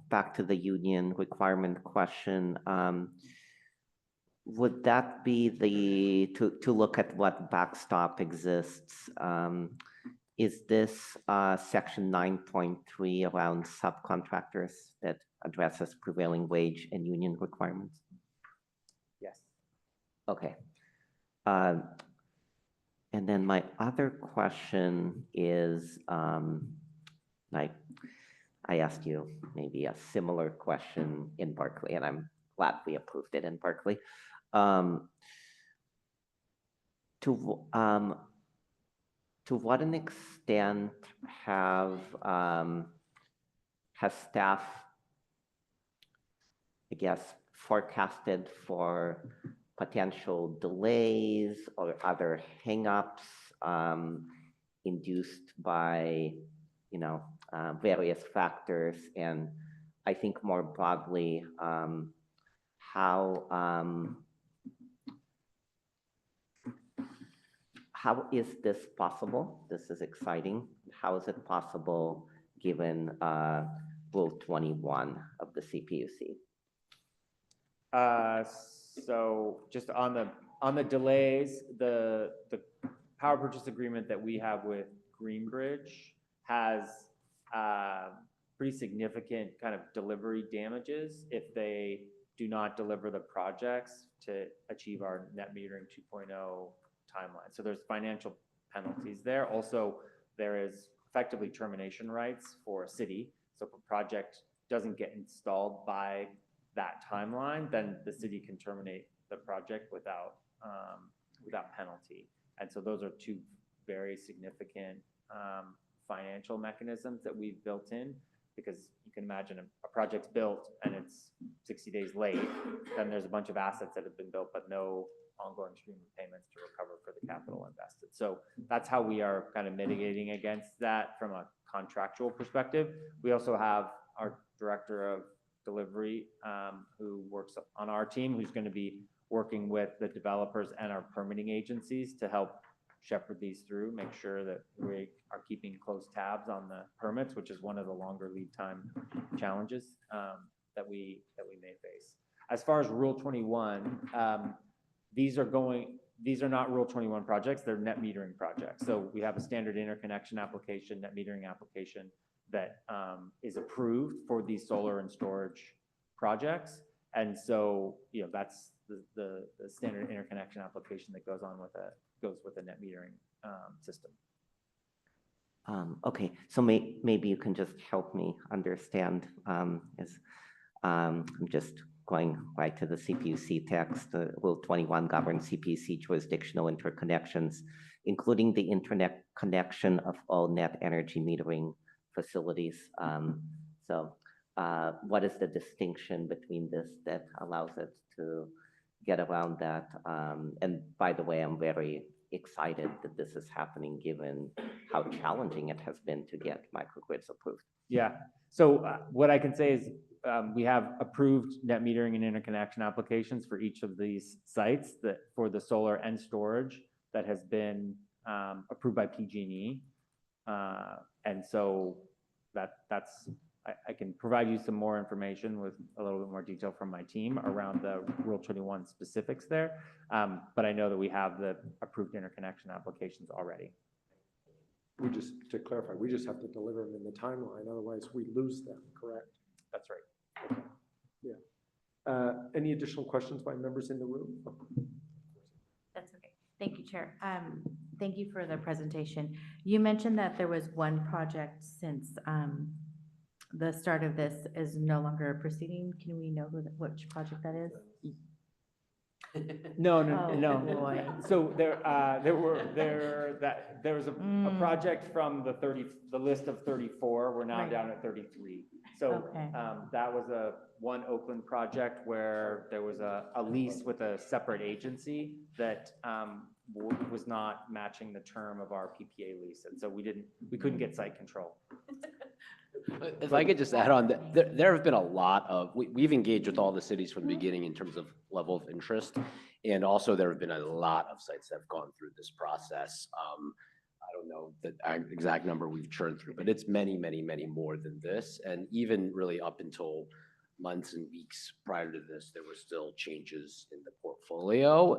back to the union requirement question, would that be to look at what backstop exists? Is this section 9.3 around subcontractors that addresses prevailing wage and union requirements?
Yes.
Okay. And then my other question is, like, I asked you maybe a similar question in Berkeley, and I'm glad we approved it in Berkeley. To what an extent has staff, I guess, forecasted for potential delays or other hangups induced by, various factors? And I think more broadly, how is this possible? This is exciting. How is it possible given Rule 21 of the CPUC?
So just on the delays, the power purchase agreement that we have with Greenbridge has pretty significant kind of delivery damages if they do not deliver the projects to achieve our net metering 2.0 timeline. So there's financial penalties there. Also, there is effectively termination rights for a city. So if a project doesn't get installed by that timeline, then the city can terminate the project without penalty. And so those are two very significant financial mechanisms that we've built in, because you can imagine a project's built and it's 60 days late, then there's a bunch of assets that have been built, but no ongoing stream of payments to recover for the capital invested. So that's how we are kind of mitigating against that from a contractual perspective. We also have our director of delivery who works on our team, who's going to be working with the developers and our permitting agencies to help shepherd these through, make sure that we are keeping close tabs on the permits, which is one of the longer lead time challenges that we may face. As far as Rule 21, these are not Rule 21 projects, they're net metering projects. So we have a standard interconnection application, net metering application that is approved for these solar and storage projects. And so, that's the standard interconnection application that goes with a net metering system.
Okay, so maybe you can just help me understand, as I'm just going right to the CPUC text. Rule 21 governs CPUC jurisdictional interconnections, including the internet connection of all net energy metering facilities. So what is the distinction between this that allows it to get around that? And by the way, I'm very excited that this is happening given how challenging it has been to get microgrids approved.
Yeah, so what I can say is we have approved net metering and interconnection applications for each of these sites that for the solar and storage that has been approved by PG&E. And so that's, I can provide you some more information with a little bit more detail from my team around the Rural 21 specifics there. But I know that we have the approved interconnection applications already.
We just, to clarify, we just have to deliver them in the timeline, otherwise we lose them, correct?
That's right.
Yeah. Any additional questions by members in the room?
That's okay. Thank you, Chair. Thank you for the presentation. You mentioned that there was one project since the start of this is no longer proceeding. Can we know which project that is?
No.
Oh, boy.
So there was a project from the list of 34. We're now
Right.
down at 33. So
Okay.
that was one Oakland project where there was a lease with a separate agency that was not matching the term of our PPA lease, and so we couldn't get site control.
If I could just add on, there have been a lot of, we've engaged with all the cities from the beginning in terms of level of interest. And also there have been a lot of sites that have gone through this process. I don't know the exact number we've churned through, but it's many, many, many more than this. And even really up until months and weeks prior to this, there were still changes in the portfolio.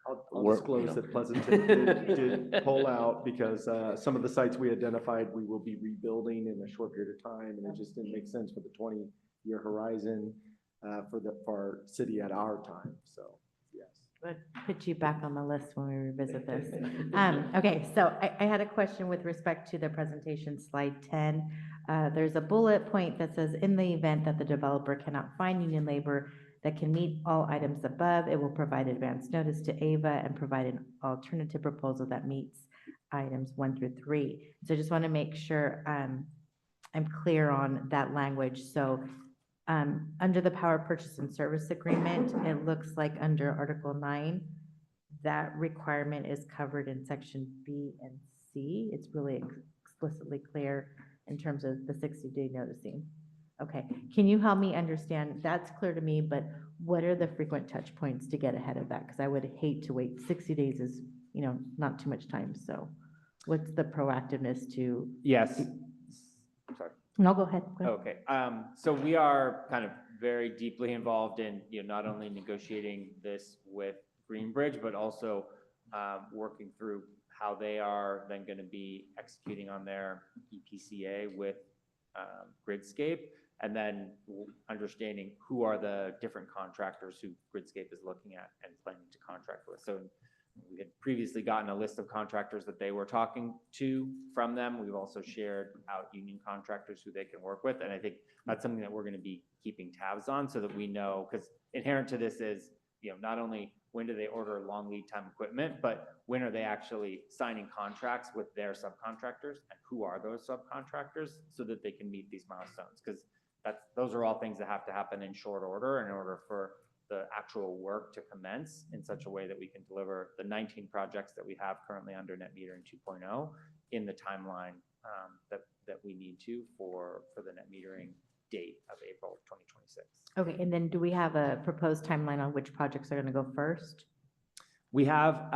I'll disclose that Pleasanton did pull out because some of the sites we identified, we will be rebuilding in a short period of time, and it just didn't make sense for the 20-year horizon for our city at our time, so, yes.
But put you back on the list when we revisit this. Okay, so I had a question with respect to the presentation, slide 10. There's a bullet point that says, in the event that the developer cannot find union labor that can meet all items above, it will provide advance notice to AVA and provide an alternative proposal that meets items 1 through 3. So I just want to make sure I'm clear on that language. So under the power purchase and service agreement, it looks like under Article 9, that requirement is covered in section B and C. It's really explicitly clear in terms of the 60-day noticing. Okay, can you help me understand? That's clear to me, but what are the frequent touch points to get ahead of that? Because I would hate to wait. 60 days is, not too much time. So what's the proactiveness to?
Yes. Sorry.
No, go ahead. Go ahead.
Okay. So we are kind of very deeply involved in, not only negotiating this with Greenbridge, but also working through how they are then going to be executing on their EPCA with Gridscape, and then understanding who are the different contractors who Gridscape is looking at and planning to contract with. So we had previously gotten a list of contractors that they were talking to from them. We've also shared out union contractors who they can work with. And I think that's something that we're going to be keeping tabs on so that we know, because inherent to this is, not only when do they order long lead time equipment, but when are they actually signing contracts with their subcontractors, and who are those subcontractors, so that they can meet these milestones. Because those are all things that have to happen in short order in order for the actual work to commence in such a way that we can deliver the 19 projects that we have currently under Net Metering 2.0 in the timeline that we need to for the Net Metering date of April 2026.
Okay, and then do we have a proposed timeline on which projects are going to go first?
We have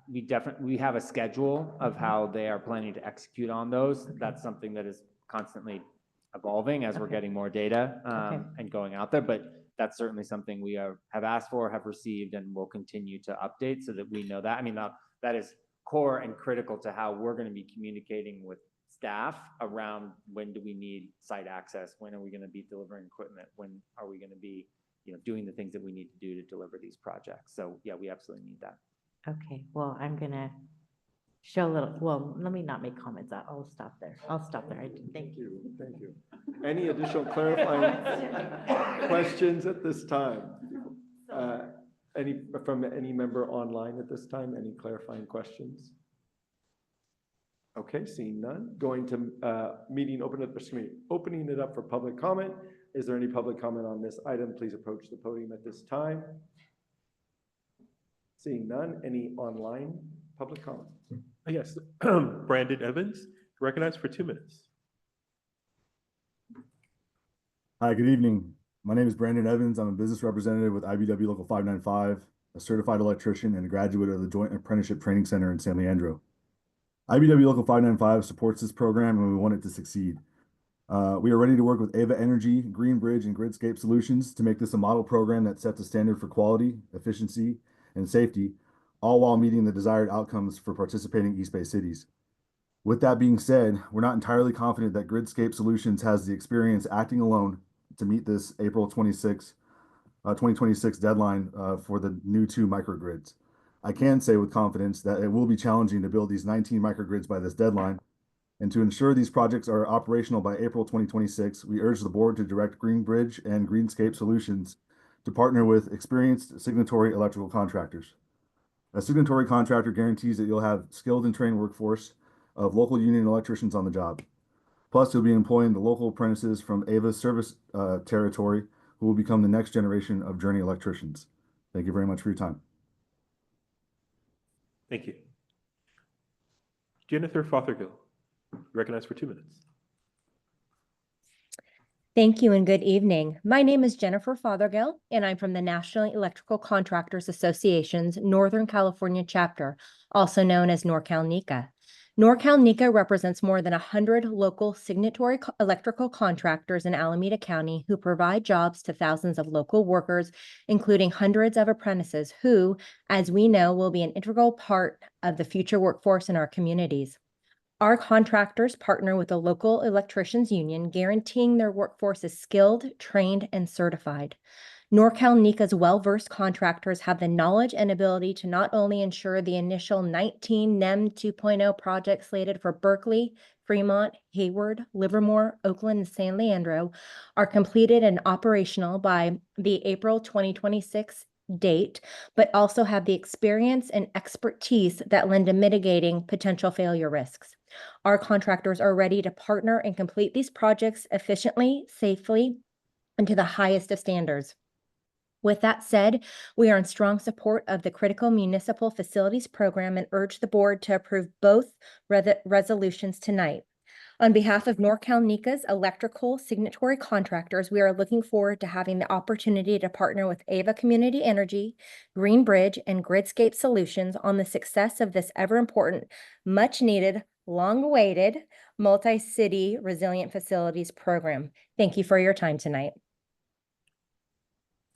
we have a schedule of how they are planning to execute on those. That's something that is constantly evolving as we're getting more data and going out there. But that's certainly something we have asked for, have received, and will continue to update so that we know that. I mean, that is core and critical to how we're going to be communicating with staff around when do we need site access, when are we going to be delivering equipment, when are we going to be doing the things that we need to do to deliver these projects. So yeah, we absolutely need that.
Okay, well, I'm going to show a little, well, let me not make comments. I'll stop there. Thank you.
Thank you. Any additional clarifying questions at this time? From any member online at this time? Any clarifying questions? Okay, seeing none. Going to opening it up for public comment. Is there any public comment on this item? Please approach the podium at this time. Seeing none. Any online public comment?
Yes, Brandon Evans, recognized for 2 minutes.
Hi, good evening. My name is Brandon Evans. I'm a business representative with IBEW Local 595, a certified electrician and a graduate of the Joint Apprenticeship Training Center in San Leandro. IBEW Local 595 supports this program and we want it to succeed. We are ready to work with Ava Energy, Greenbridge, and Gridscape Solutions to make this a model program that sets a standard for quality, efficiency, and safety, all while meeting the desired outcomes for participating East Bay cities. With that being said, we're not entirely confident that Gridscape Solutions has the experience acting alone to meet this April 2026 deadline for the new 2 microgrids. I can say with confidence that it will be challenging to build these 19 microgrids by this deadline. And to ensure these projects are operational by April 2026, we urge the board to direct Greenbridge and Greenscape Solutions to partner with experienced signatory electrical contractors. A signatory contractor guarantees that you'll have skilled and trained workforce of local union electricians on the job. Plus, you'll be employing the local apprentices from Ava's service territory who will become the next generation of Journey electricians. Thank you very much for your time.
Thank you. Jennifer Fothergill, recognized for 2 minutes.
Thank you and good evening. My name is Jennifer Fothergill, and I'm from the National Electrical Contractors Association's Northern California chapter, also known as NorCal-NECA. NorCal-NECA represents more than 100 local signatory electrical contractors in Alameda County who provide jobs to thousands of local workers, including hundreds of apprentices who, as we know, will be an integral part of the future workforce in our communities. Our contractors partner with the local electricians union, guaranteeing their workforce is skilled, trained, and certified. NorCal-NECA's well-versed contractors have the knowledge and ability to not only ensure the initial 19 NEM 2.0 projects slated for Berkeley, Fremont, Hayward, Livermore, Oakland, and San Leandro are completed and operational by the April 2026 date, but also have the experience and expertise that lend to mitigating potential failure risks. Our contractors are ready to partner and complete these projects efficiently, safely, and to the highest of standards. With that said, we are in strong support of the Critical Municipal Facilities Program and urge the board to approve both resolutions tonight. On behalf of NorCal-NECA's electrical signatory contractors, we are looking forward to having the opportunity to partner with Ava Community Energy, Greenbridge, and Gridscape Solutions on the success of this ever-important, much-needed, long-awaited, multi-city resilient facilities program. Thank you for your time tonight.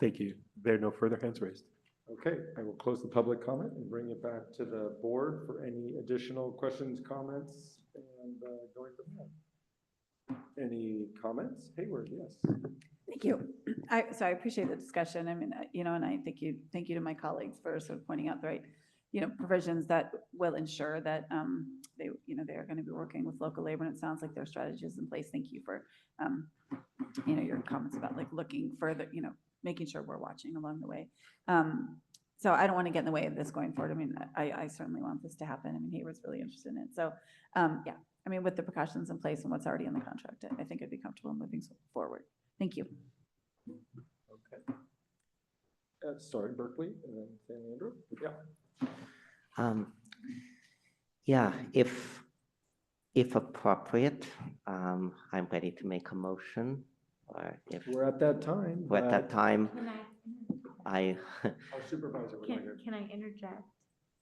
Thank you. There are no further hands raised.
Okay, I will close the public comment and bring it back to the board for any additional questions, comments, and going from there. Any comments? Hayward, yes.
Thank you. So I appreciate the discussion. I mean, and I thank you to my colleagues for sort of pointing out the right, provisions that will ensure that they are going to be working with local labor, and it sounds like their strategy is in place. Thank you for, your comments about like looking further, making sure we're watching along the way. So I don't want to get in the way of this going forward. I mean, I certainly want this to happen. I mean, Hayward's really interested in it. So, yeah, I mean, with the precautions in place and what's already in the contract, I think I'd be comfortable moving forward. Thank you.
Okay. Sorry, Berkeley and then San Leandro.
Yeah, if appropriate, I'm ready to make a motion. Or if
we're at that time.
We're at that time.
Our
supervisor.
Can I interject?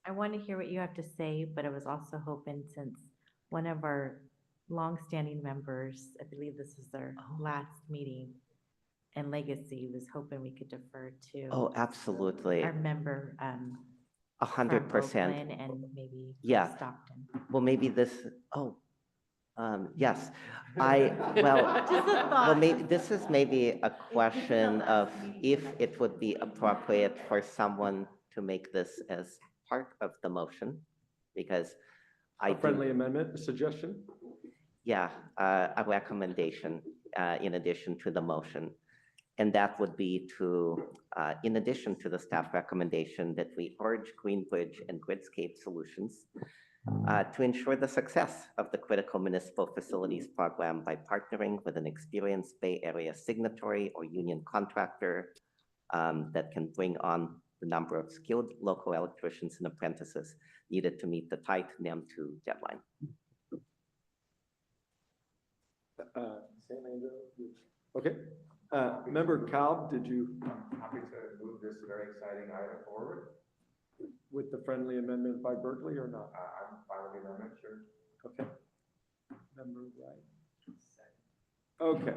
I want to hear what you have to say, but I was also hoping, since one of our longstanding members, I believe this was their last meeting and Legacy, was hoping we could defer to.
Oh, absolutely.
Our member.
100%.
And maybe Stockton.
Well, maybe this. Yes. Well, maybe this is maybe a question of if it would be appropriate for someone to make this as part of the motion, because
a friendly amendment, a suggestion?
Yeah, a recommendation in addition to the motion. And that would be to, in addition to the staff recommendation, that we urge Greenbridge and Gridscape Solutions to ensure the success of the Critical Municipal Facilities Program by partnering with an experienced Bay Area signatory or union contractor that can bring on the number of skilled local electricians and apprentices needed to meet the tight NEM 2 deadline.
Okay. Member Kalb, did you?
I'm happy to move this very exciting item forward.
With the friendly amendment by Berkeley or not?
I'm fine with the amendment, sure.
Okay. Member Wright. Okay.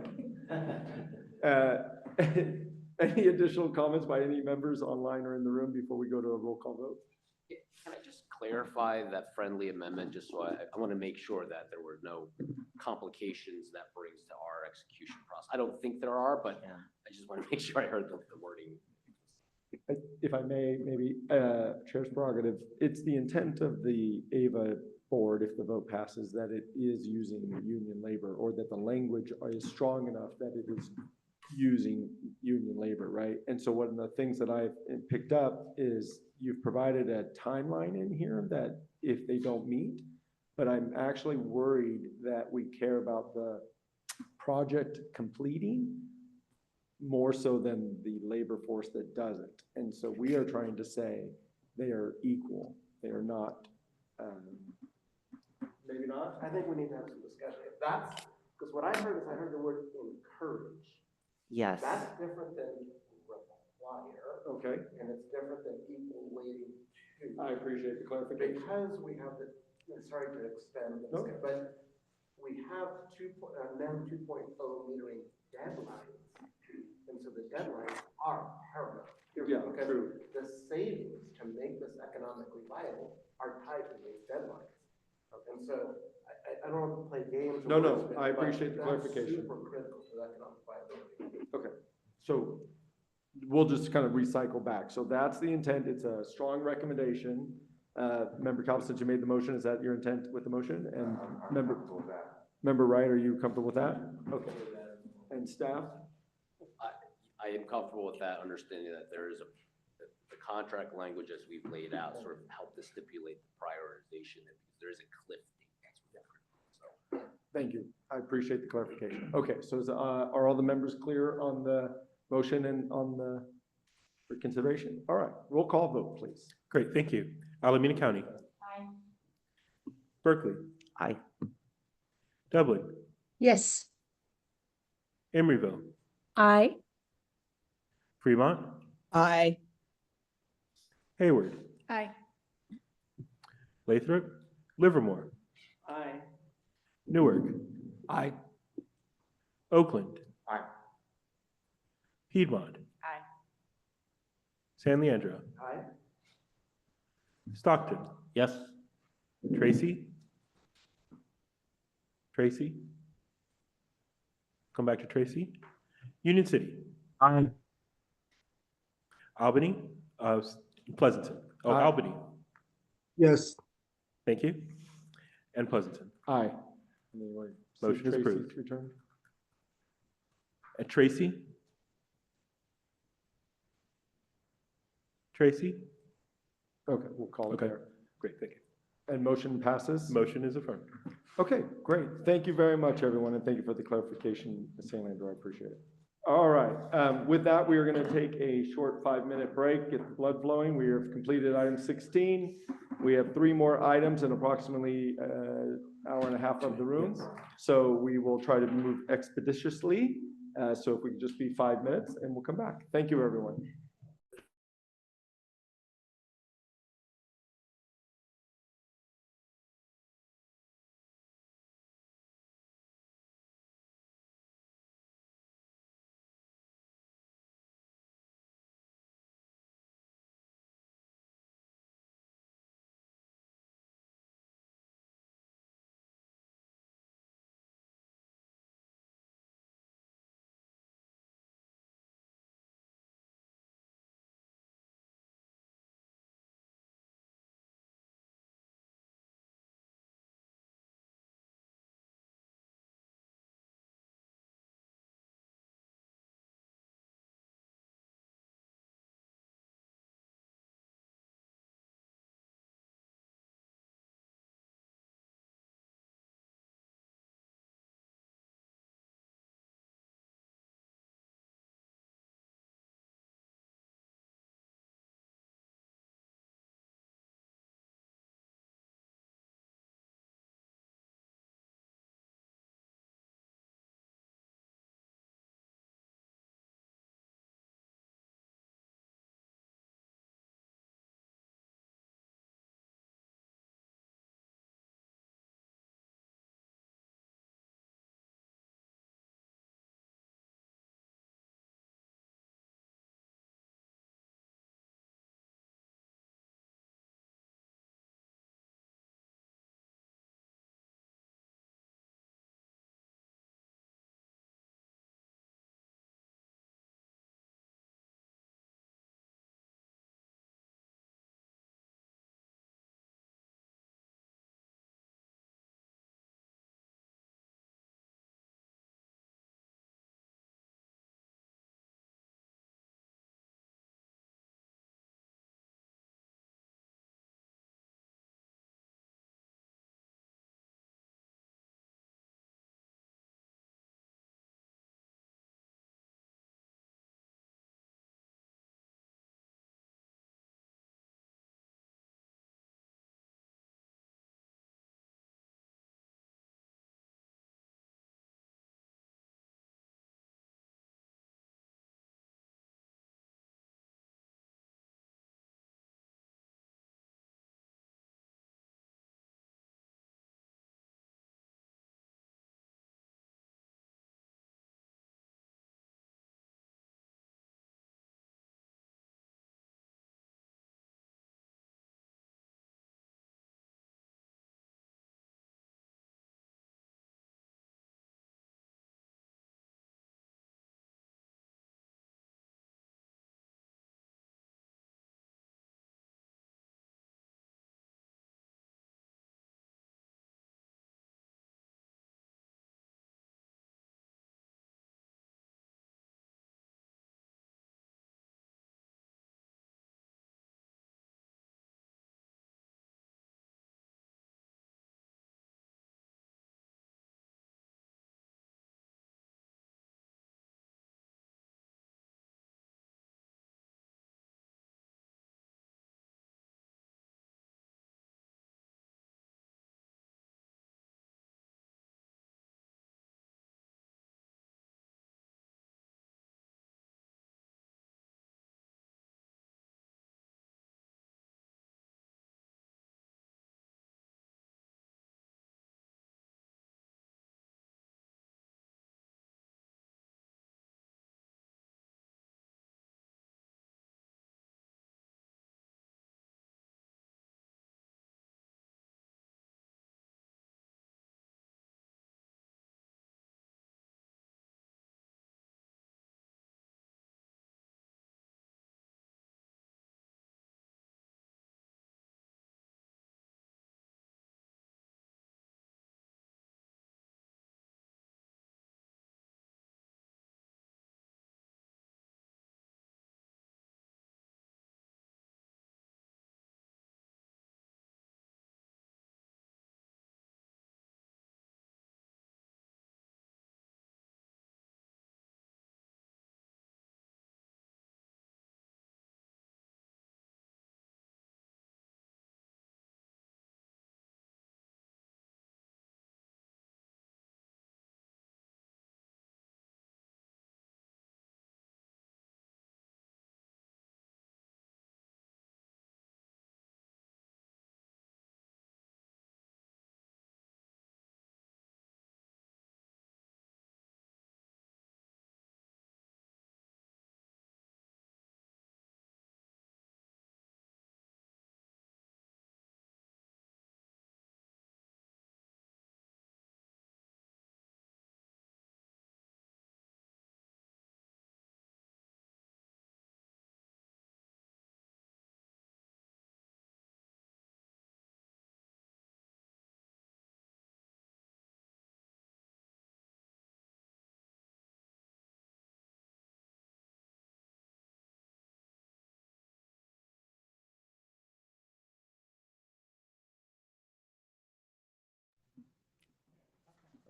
Any additional comments by any members online or in the room before we go to a roll call vote?
Can I just clarify that friendly amendment, just so I want to make sure that there were no complications that brings to our execution process. I don't think there are, but I just want to make sure I heard the wording.
If I may, maybe, Chair's prerogative, it's the intent of the AVA board, if the vote passes, that it is using union labor, or that the language is strong enough that it is using union labor, right? And so one of the things that I've picked up is you've provided a timeline in here that if they don't meet, but I'm actually worried that we care about the project completing more so than the labor force that doesn't. And so we are trying to say they are equal. They are not, maybe not?
I think we need to have some discussion. If that's, because what I heard is I heard the word encourage.
Yes.
That's different than require.
Okay.
And it's different than equal weighting to.
I appreciate the clarification.
Because we have the, sorry to extend this,
Okay.
but we have NEM 2.0 metering deadlines. And so the deadlines are paramount.
Yeah,
because
true.
the savings to make this economically viable are tied to these deadlines. And so I don't want to play games.
No,
with this,
I
but
appreciate the
that's
clarification.
Super critical to the economic viability.
Okay, so we'll just kind of recycle back. So that's the intent. It's a strong recommendation. Member Calvis, since you made the motion, is that your intent with the motion? And Member Wright, are you comfortable with that? Okay. And staff?
I am comfortable with that, understanding that there is the contract language as we've laid out sort of help to stipulate the prioritization, and because there is a cliff date that's different. So.
Thank you. I appreciate the clarification. Okay, so are all the members clear on the motion and on the consideration? All right, roll call vote, please.
Great, thank you. Alameda County.
Aye.
Berkeley.
Aye.
Dublin.
Yes.
Emeryville.
Aye.
Fremont.
Aye.
Hayward.
Aye.
Lathrop. Livermore.
Aye.
Newark.
Aye.
Oakland.
Aye.
Piedmont.
Aye.
San Leandro.
Aye.
Stockton.
Yes.
Tracy. Tracy. Come back to Tracy. Union City.
Aye.
Albany. Pleasanton. Oh,
Aye.
Albany.
Yes.
Thank you. And Pleasanton.
Aye. Anyway, see
Motion is
Tracy's
approved.
return.
At Tracy. Tracy.
Okay, we'll call it
Okay.
there.
Great, thank you.
And motion passes?
Motion is affirmed.
Okay, great. Thank you very much, everyone, and thank you for the clarification, Ms. Sandlander. I appreciate it. All right, with that, we are going to take a short 5-minute break, get the blood flowing. We have completed item 16. We have 3 more items in approximately an hour and a half of the room. So we will try to move expeditiously. So if we could just be 5 minutes and we'll come back. Thank you, everyone.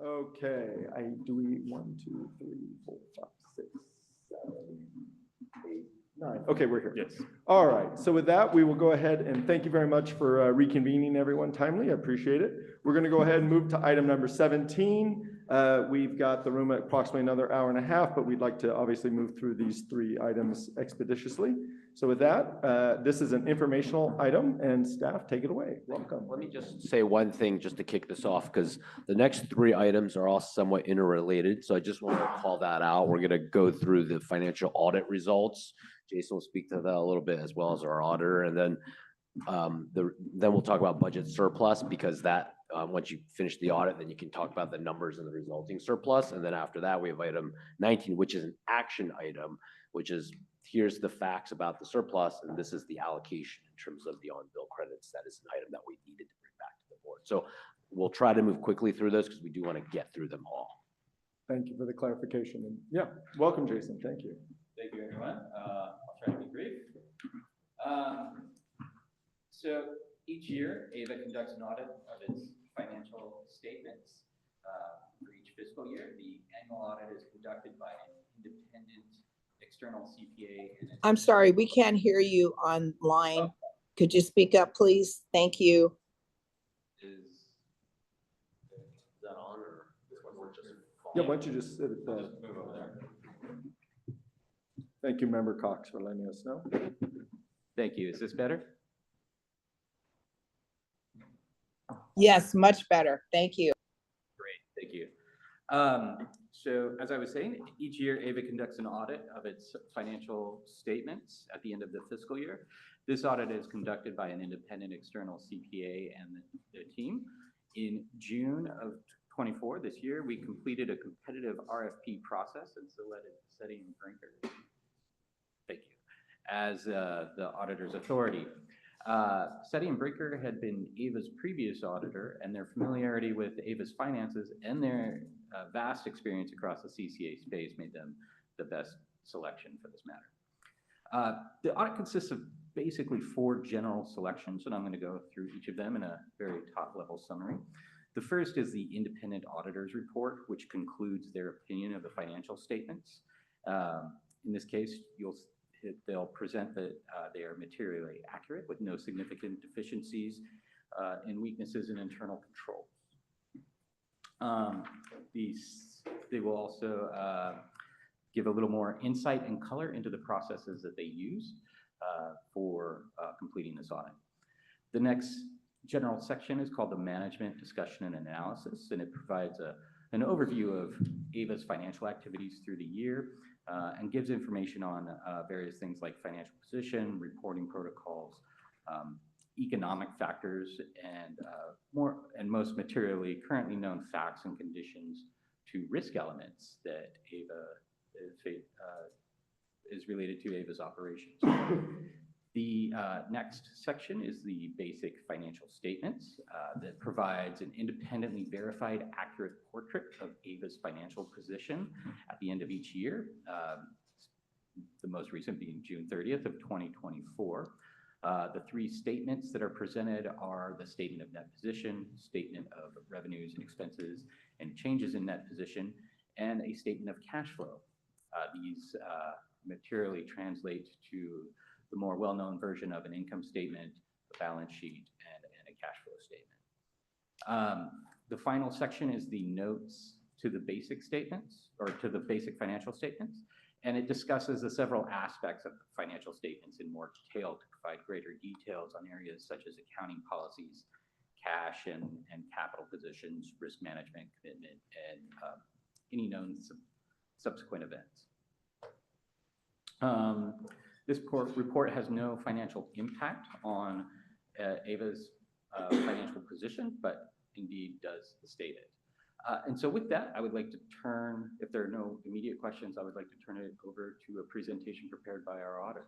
Okay, do we, 1, 2, 3, 4, 5, 6, 7, 8, 9. Okay, we're here.
Yes.
All right, so with that, we will go ahead and thank you very much for reconvening everyone timely. I appreciate it. We're going to go ahead and move to item number 17. We've got the room at approximately another hour and a half, but we'd like to obviously move through these 3 items expeditiously. So with that, this is an informational item, and staff, take it away. Welcome.
Let me just say one thing just to kick this off, because the next 3 items are all somewhat interrelated. So I just want to call that out. We're going to go through the financial audit results. Jason will speak to that a little bit, as well as our auditor. And then then we'll talk about budget surplus, because that once you finish the audit, then you can talk about the numbers and the resulting surplus. And then after that, we have item 19, which is an action item, which is here's the facts about the surplus, and this is the allocation in terms of the on-bill credits. That is an item that we needed to bring back to the board. So we'll try to move quickly through those because we do want to get through them all.
Thank you for the clarification. And yeah, welcome, Jason. Thank you.
Thank you, everyone. I'll try to be brief. So each year, AVA conducts an audit of its financial statements for each fiscal year. The annual audit is conducted by an independent external CPA.
I'm sorry, we can't hear you online. Could you speak up, please? Thank you.
Is
that on, or this one we're just?
Yeah, why don't you just sit at the.
move over there.
Thank you, Member Cox, for letting us know.
Thank you. Is this better?
Yes, much better. Thank you.
Great, thank you. So as I was saying, each year AVA conducts an audit of its financial statements at the end of the fiscal year. This audit is conducted by an independent external CPA and the team. In June of 24 this year, we completed a competitive RFP process and selected Seti and Brinker, thank you, as the auditor's authority. Seti and Brinker had been AVA's previous auditor, and their familiarity with AVA's finances and their vast experience across the CCA space made them the best selection for this matter. The audit consists of basically 4 general selections, and I'm going to go through each of them in a very top-level summary. The first is the independent auditor's report, which concludes their opinion of the financial statements. In this case, they'll present that they are materially accurate with no significant deficiencies and weaknesses in internal controls. They will also give a little more insight and color into the processes that they use for completing this audit. The next general section is called the management discussion and analysis, and it provides an overview of AVA's financial activities through the year and gives information on various things like financial position, reporting protocols, economic factors, and most materially, currently known facts and conditions to risk elements that AVA is related to AVA's operations. The next section is the basic financial statements that provides an independently verified, accurate portrait of AVA's financial position at the end of each year, the most recent being June 30th of 2024. The 3 statements that are presented are the statement of net position, statement of revenues and expenses and changes in net position, and a statement of cash flow. These materially translate to the more well-known version of an income statement, a balance sheet, and a cash flow statement. The final section is the notes to the basic statements, or to the basic financial statements, and it discusses the several aspects of the financial statements in more detail to provide greater details on areas such as accounting policies, cash and capital positions, risk management, commitment, and any known subsequent events. This report has no financial impact on AVA's financial position, but indeed does state it. And so with that, I would like to turn, if there are no immediate questions, I would like to turn it over to a presentation prepared by our auditor.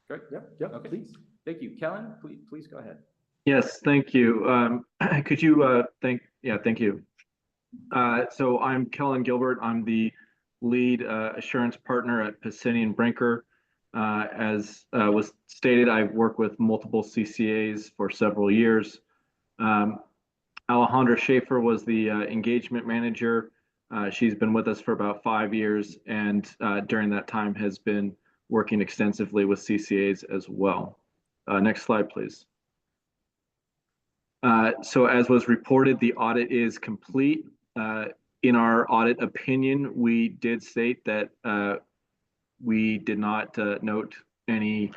Great.
Yep,
okay.
Please.
Thank you. Kellen, please go ahead.
Yes, thank you. Could you thank you. So I'm Kellen Gilbert. I'm the lead assurance partner at Pasini and Brinker. As was stated, I've worked with multiple CCAs for several years. Alejandra Schaefer was the engagement manager. She's been with us for about 5 years, and during that time has been working extensively with CCAs as well. Next slide, please. So as was reported, the audit is complete. In our audit opinion, we did state that we did not note any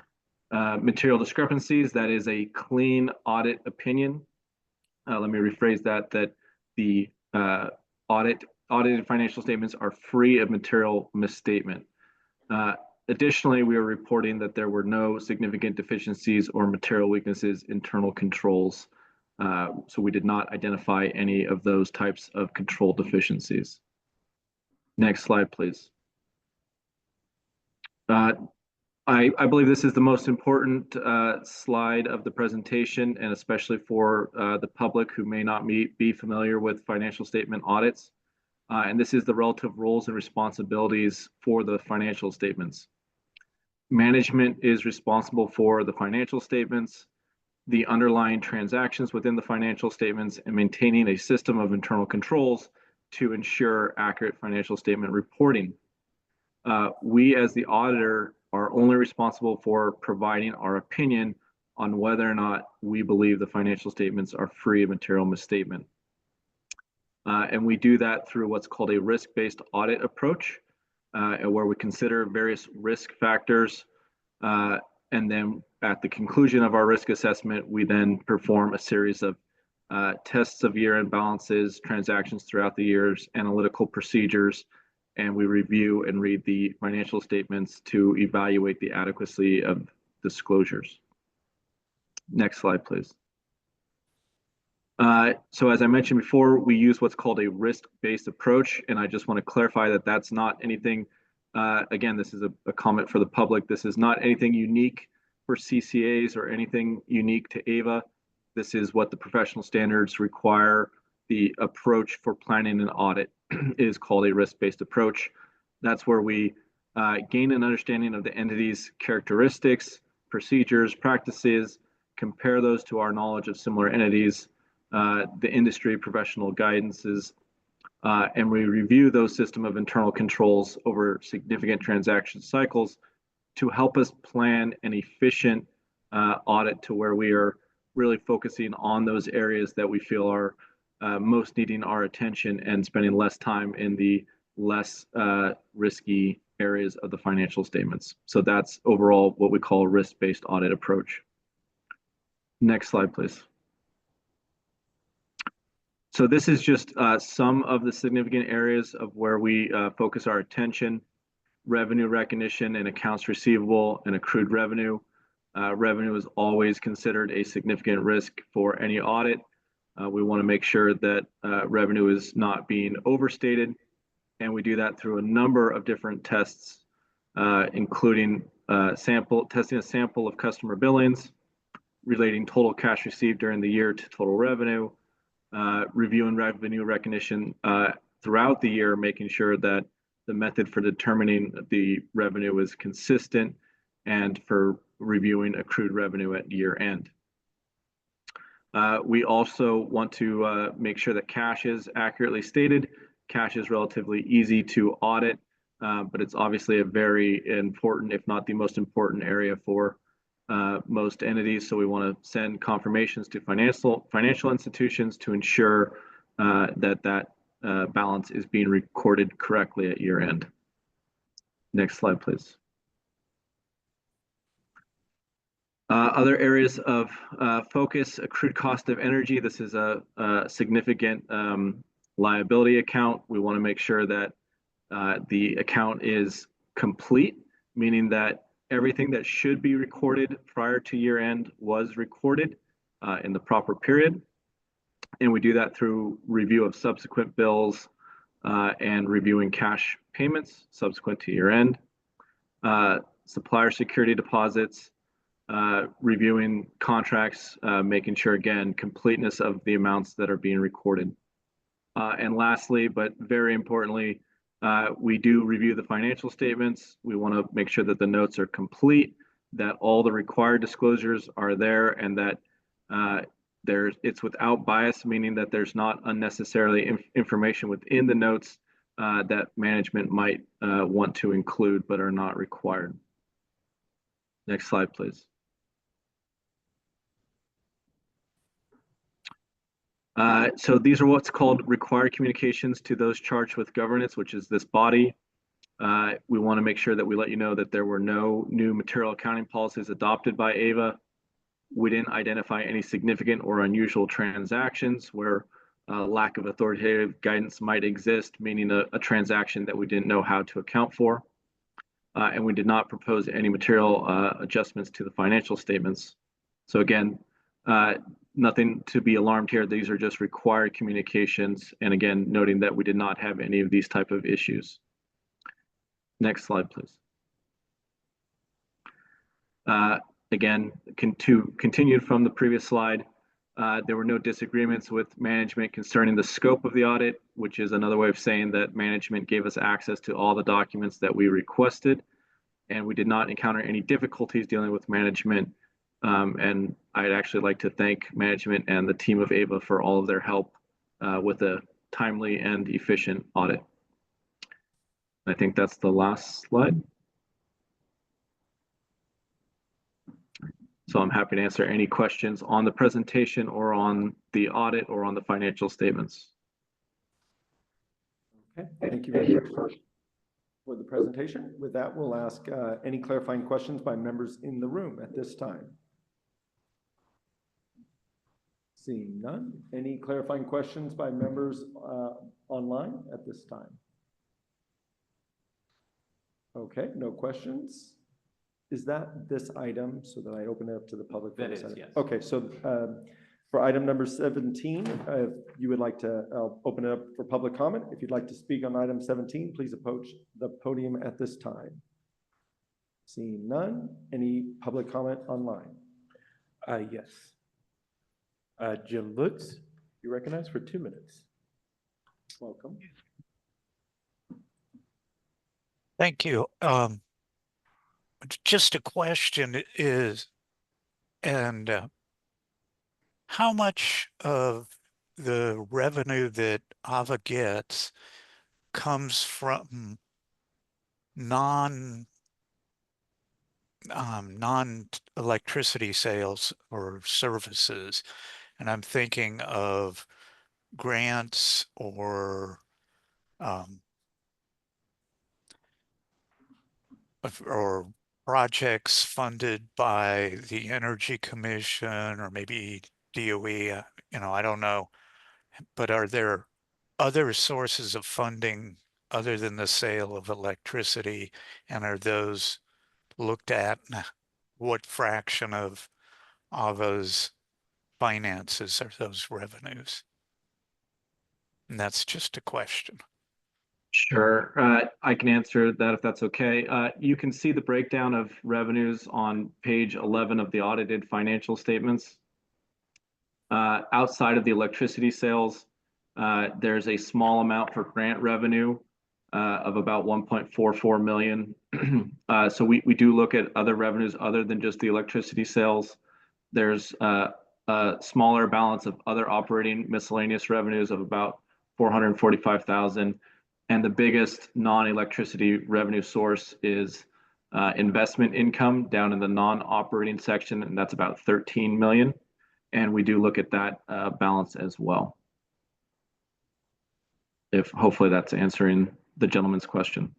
material discrepancies. That is a clean audit opinion. Let me rephrase that the audited financial statements are free of material misstatement. Additionally, we are reporting that there were no significant deficiencies or material weaknesses in internal controls. So we did not identify any of those types of control deficiencies. Next slide, please. I believe this is the most important slide of the presentation, and especially for the public who may not be familiar with financial statement audits. And this is the relative roles and responsibilities for the financial statements. Management is responsible for the financial statements, the underlying transactions within the financial statements, and maintaining a system of internal controls to ensure accurate financial statement reporting. We, as the auditor, are only responsible for providing our opinion on whether or not we believe the financial statements are free of material misstatement. And we do that through what's called a risk-based audit approach, where we consider various risk factors. And then at the conclusion of our risk assessment, we then perform a series of tests of year-end balances, transactions throughout the years, analytical procedures, and we review and read the financial statements to evaluate the adequacy of disclosures. Next slide, please. So as I mentioned before, we use what's called a risk-based approach, and I just want to clarify that that's not anything, again, this is a comment for the public, this is not anything unique for CCAs or anything unique to AVA. This is what the professional standards require. The approach for planning an audit is called a risk-based approach. That's where we gain an understanding of the entity's characteristics, procedures, practices, compare those to our knowledge of similar entities, the industry professional guidances, and we review those system of internal controls over significant transaction cycles to help us plan an efficient audit to where we are really focusing on those areas that we feel are most needing our attention and spending less time in the less risky areas of the financial statements. So that's overall what we call a risk-based audit approach. Next slide, please. So this is just some of the significant areas of where we focus our attention: revenue recognition and accounts receivable and accrued revenue. Revenue is always considered a significant risk for any audit. We want to make sure that revenue is not being overstated, and we do that through a number of different tests, including testing a sample of customer billings, relating total cash received during the year to total revenue, reviewing revenue recognition throughout the year, making sure that the method for determining the revenue is consistent, and for reviewing accrued revenue at year end. We also want to make sure that cash is accurately stated. Cash is relatively easy to audit, but it's obviously a very important, if not the most important area for most entities. So we want to send confirmations to financial institutions to ensure that balance is being recorded correctly at year end. Next slide, please. Other areas of focus: accrued cost of energy. This is a significant liability account. We want to make sure that the account is complete, meaning that everything that should be recorded prior to year end was recorded in the proper period. And we do that through review of subsequent bills and reviewing cash payments subsequent to year end. Supplier security deposits, reviewing contracts, making sure, again, completeness of the amounts that are being recorded. And lastly, but very importantly, we do review the financial statements. We want to make sure that the notes are complete, that all the required disclosures are there, and that It's without bias, meaning that there's not unnecessarily information within the notes that management might want to include but are not required. Next slide, please. So these are what's called required communications to those charged with governance, which is this body. We want to make sure that we let you know that there were no new material accounting policies adopted by AVA. We didn't identify any significant or unusual transactions where lack of authoritative guidance might exist, meaning a transaction that we didn't know how to account for. And we did not propose any material adjustments to the financial statements. So again, nothing to be alarmed here. These are just required communications. And again, noting that we did not have any of these type of issues. Next slide, please. Again, continued from the previous slide, there were no disagreements with management concerning the scope of the audit, which is another way of saying that management gave us access to all the documents that we requested, and we did not encounter any difficulties dealing with management. And I'd actually like to thank management and the team of AVA for all of their help with a timely and efficient audit. I think that's the last slide. So I'm happy to answer any questions on the presentation or on the audit or on the financial statements.
Okay, thank you very much for the presentation. With that, we'll ask any clarifying questions by members in the room at this time. Seeing none. Any clarifying questions by members online at this time? Okay, no questions. Is that this item so that I open it up to the public?
That is, yes.
Okay, so for item number 17, if you would like to, I'll open it up for public comment. If you'd like to speak on item 17, please approach the podium at this time. Seeing none. Any public comment online?
Yes. Jim Lutz, you recognize for 2 minutes.
Welcome.
Thank you. Just a question is, and how much of the revenue that AVA gets comes from non-electricity sales or services? And I'm thinking of grants or projects funded by the Energy Commission or maybe DOE, I don't know. But are there other sources of funding other than the sale of electricity? And are those looked at? What fraction of AVA's finances are those revenues? And that's just a question.
Sure, I can answer that if that's okay. You can see the breakdown of revenues on page 11 of the audited financial statements. Outside of the electricity sales, there's a small amount for grant revenue of about 1.44 million. So we do look at other revenues other than just the electricity sales. There's a smaller balance of other operating miscellaneous revenues of about 445,000. And the biggest non-electricity revenue source is investment income down in the non-operating section, and that's about 13 million. And we do look at that balance as well. If hopefully that's answering the gentleman's question.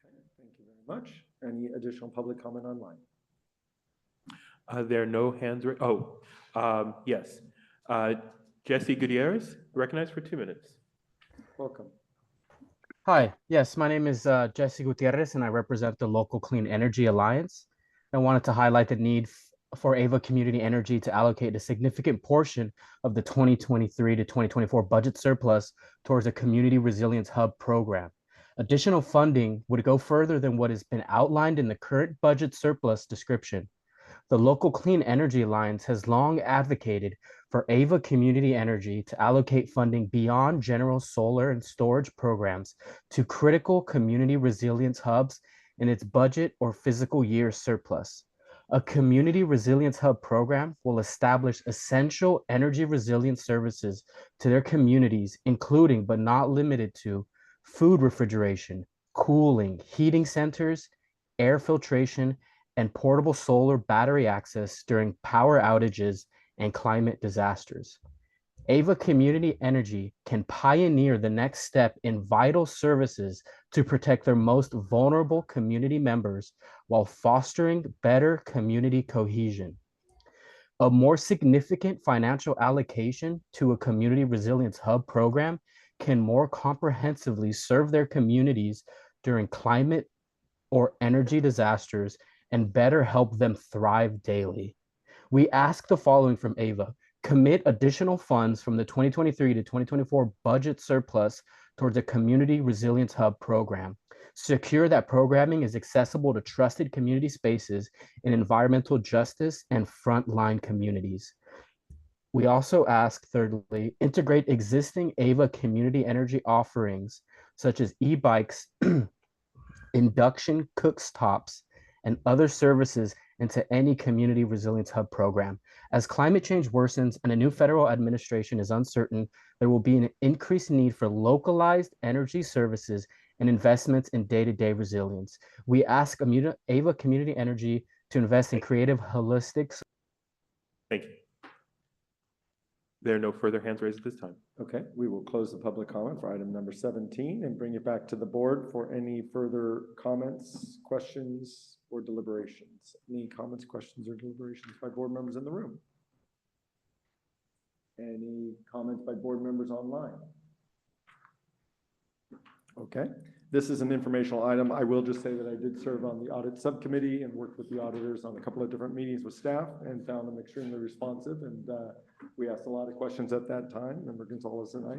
Okay, thank you very much. Any additional public comment online?
There are no hands raised. Oh, yes. Jesse Gutierrez, recognized for 2 minutes.
Welcome.
Hi, yes, my name is Jesse Gutierrez and I represent the local Clean Energy Alliance. I wanted to highlight the need for AVA Community Energy to allocate a significant portion of the 2023 to 2024 budget surplus towards a Community Resilience Hub program. Additional funding would go further than what has been outlined in the current budget surplus description. The local Clean Energy Alliance has long advocated for AVA Community Energy to allocate funding beyond general solar and storage programs to critical community resilience hubs in its budget or fiscal year surplus. A community resilience hub program will establish essential energy resilience services to their communities, including but not limited to food refrigeration, cooling, heating centers, air filtration, and portable solar battery access during power outages and climate disasters. Ava Community Energy can pioneer the next step in vital services to protect their most vulnerable community members while fostering better community cohesion. A more significant financial allocation to a community resilience hub program can more comprehensively serve their communities during climate or energy disasters and better help them thrive daily. We ask the following from Ava: commit additional funds from the 2023 to 2024 budget surplus towards a community resilience hub program. Secure that programming is accessible to trusted community spaces in environmental justice and frontline communities. We also ask, thirdly, integrate existing Ava community energy offerings such as e-bikes, induction cooktops, and other services into any community resilience hub program. As climate change worsens and a new federal administration is uncertain, there will be an increased need for localized energy services and investments in day-to-day resilience. We ask Ava Community Energy to invest in creative, holistic.
Thank you. There are no further hands raised at this time.
Okay, we will close the public comment for item number 17 and bring it back to the board for any further comments, questions, or deliberations. Any comments, questions, or deliberations by board members in the room? Any comments by board members online? Okay, this is an informational item. I will just say that I did serve on the audit subcommittee and worked with the auditors on a couple of different meetings with staff and found them extremely responsive. And we asked a lot of questions at that time, Member Gonzalez and I.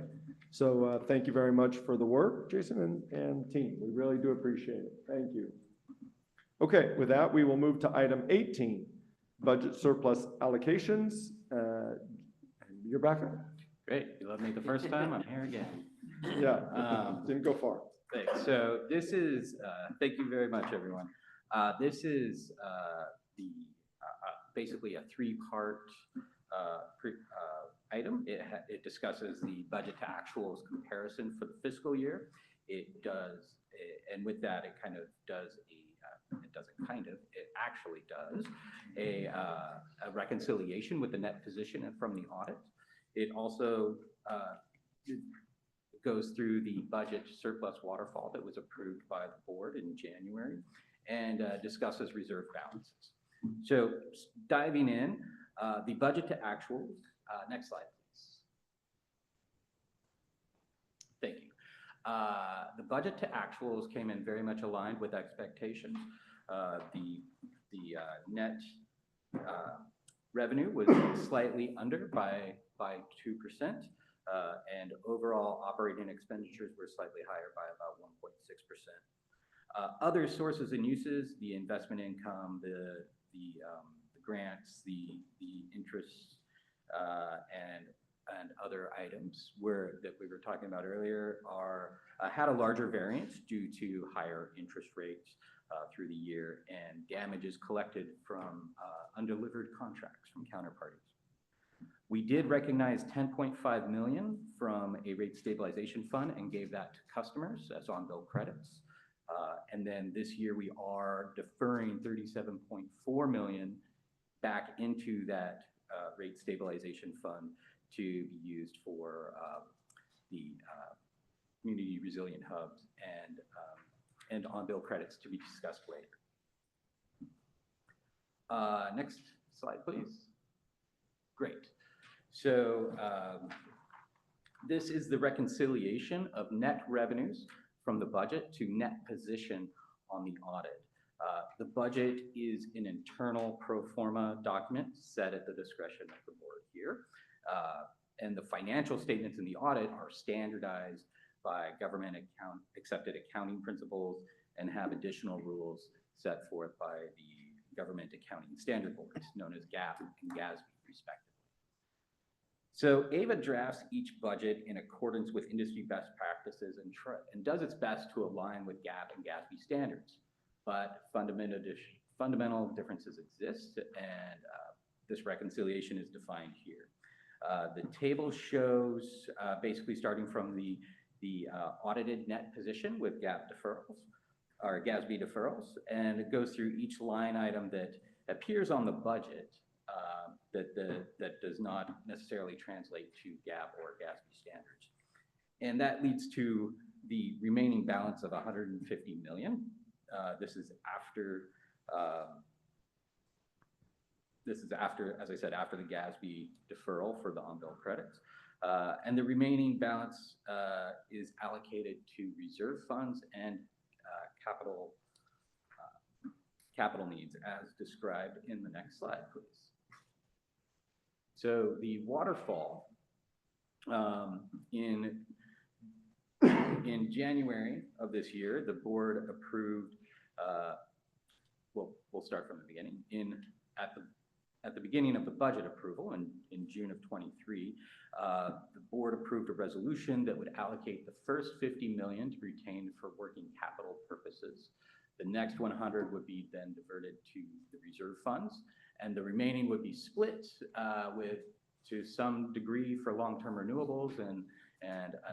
So thank you very much for the work, Jason and team. We really do appreciate it. Thank you. Okay, with that, we will move to item 18, budget surplus allocations. You're back up.
Great. You loved me the first time. I'm here again.
Yeah, didn't go far.
Thanks. So this is, thank you very much, everyone. This is basically a three-part item. It discusses the budget to actuals comparison for the fiscal year. It does, and with that, it kind of does it doesn't kind of, it actually does a reconciliation with the net position and from the audit. It also goes through the budget surplus waterfall that was approved by the board in January and discusses reserve balances. So diving in, the budget to actuals, next slide, please. Thank you. The budget to actuals came in very much aligned with expectations. The net revenue was slightly under by 2%, and overall operating expenditures were slightly higher by about 1.6%. Other sources and uses, the investment income, the grants, the interest, and other items that we were talking about earlier had a larger variance due to higher interest rates through the year and damages collected from undelivered contracts from counterparties. We did recognize $10.5 million from a rate stabilization fund and gave that to customers as on-bill credits. And then this year we are deferring $37.4 million back into that rate stabilization fund to be used for the community resilient hubs and on-bill credits to be discussed later. Next slide, please. Great. So this is the reconciliation of net revenues from the budget to net position on the audit. The budget is an internal pro forma document set at the discretion of the board here. And the financial statements in the audit are standardized by government accepted accounting principles and have additional rules set forth by the Government Accounting Standard Boards, known as GAAP and GASB, respectively. So AVA drafts each budget in accordance with industry best practices and does its best to align with GAAP and GASB standards. But fundamental differences exist, and this reconciliation is defined here. The table shows basically starting from the audited net position with GAAP deferrals, or GASB deferrals, and it goes through each line item that appears on the budget that does not necessarily translate to GAAP or GASB standards. And that leads to the remaining balance of 150 million. This is after, as I said, after the GASB deferral for the on-bill credits. And the remaining balance is allocated to reserve funds and capital needs as described in the next slide, please. So the waterfall in January of this year, the board approved, well, we'll start from the beginning. At the beginning of the budget approval in June of 23, the board approved a resolution that would allocate the first 50 million to be retained for working capital purposes. The next 100 would be then diverted to the reserve funds, and the remaining would be split to some degree for long-term renewables and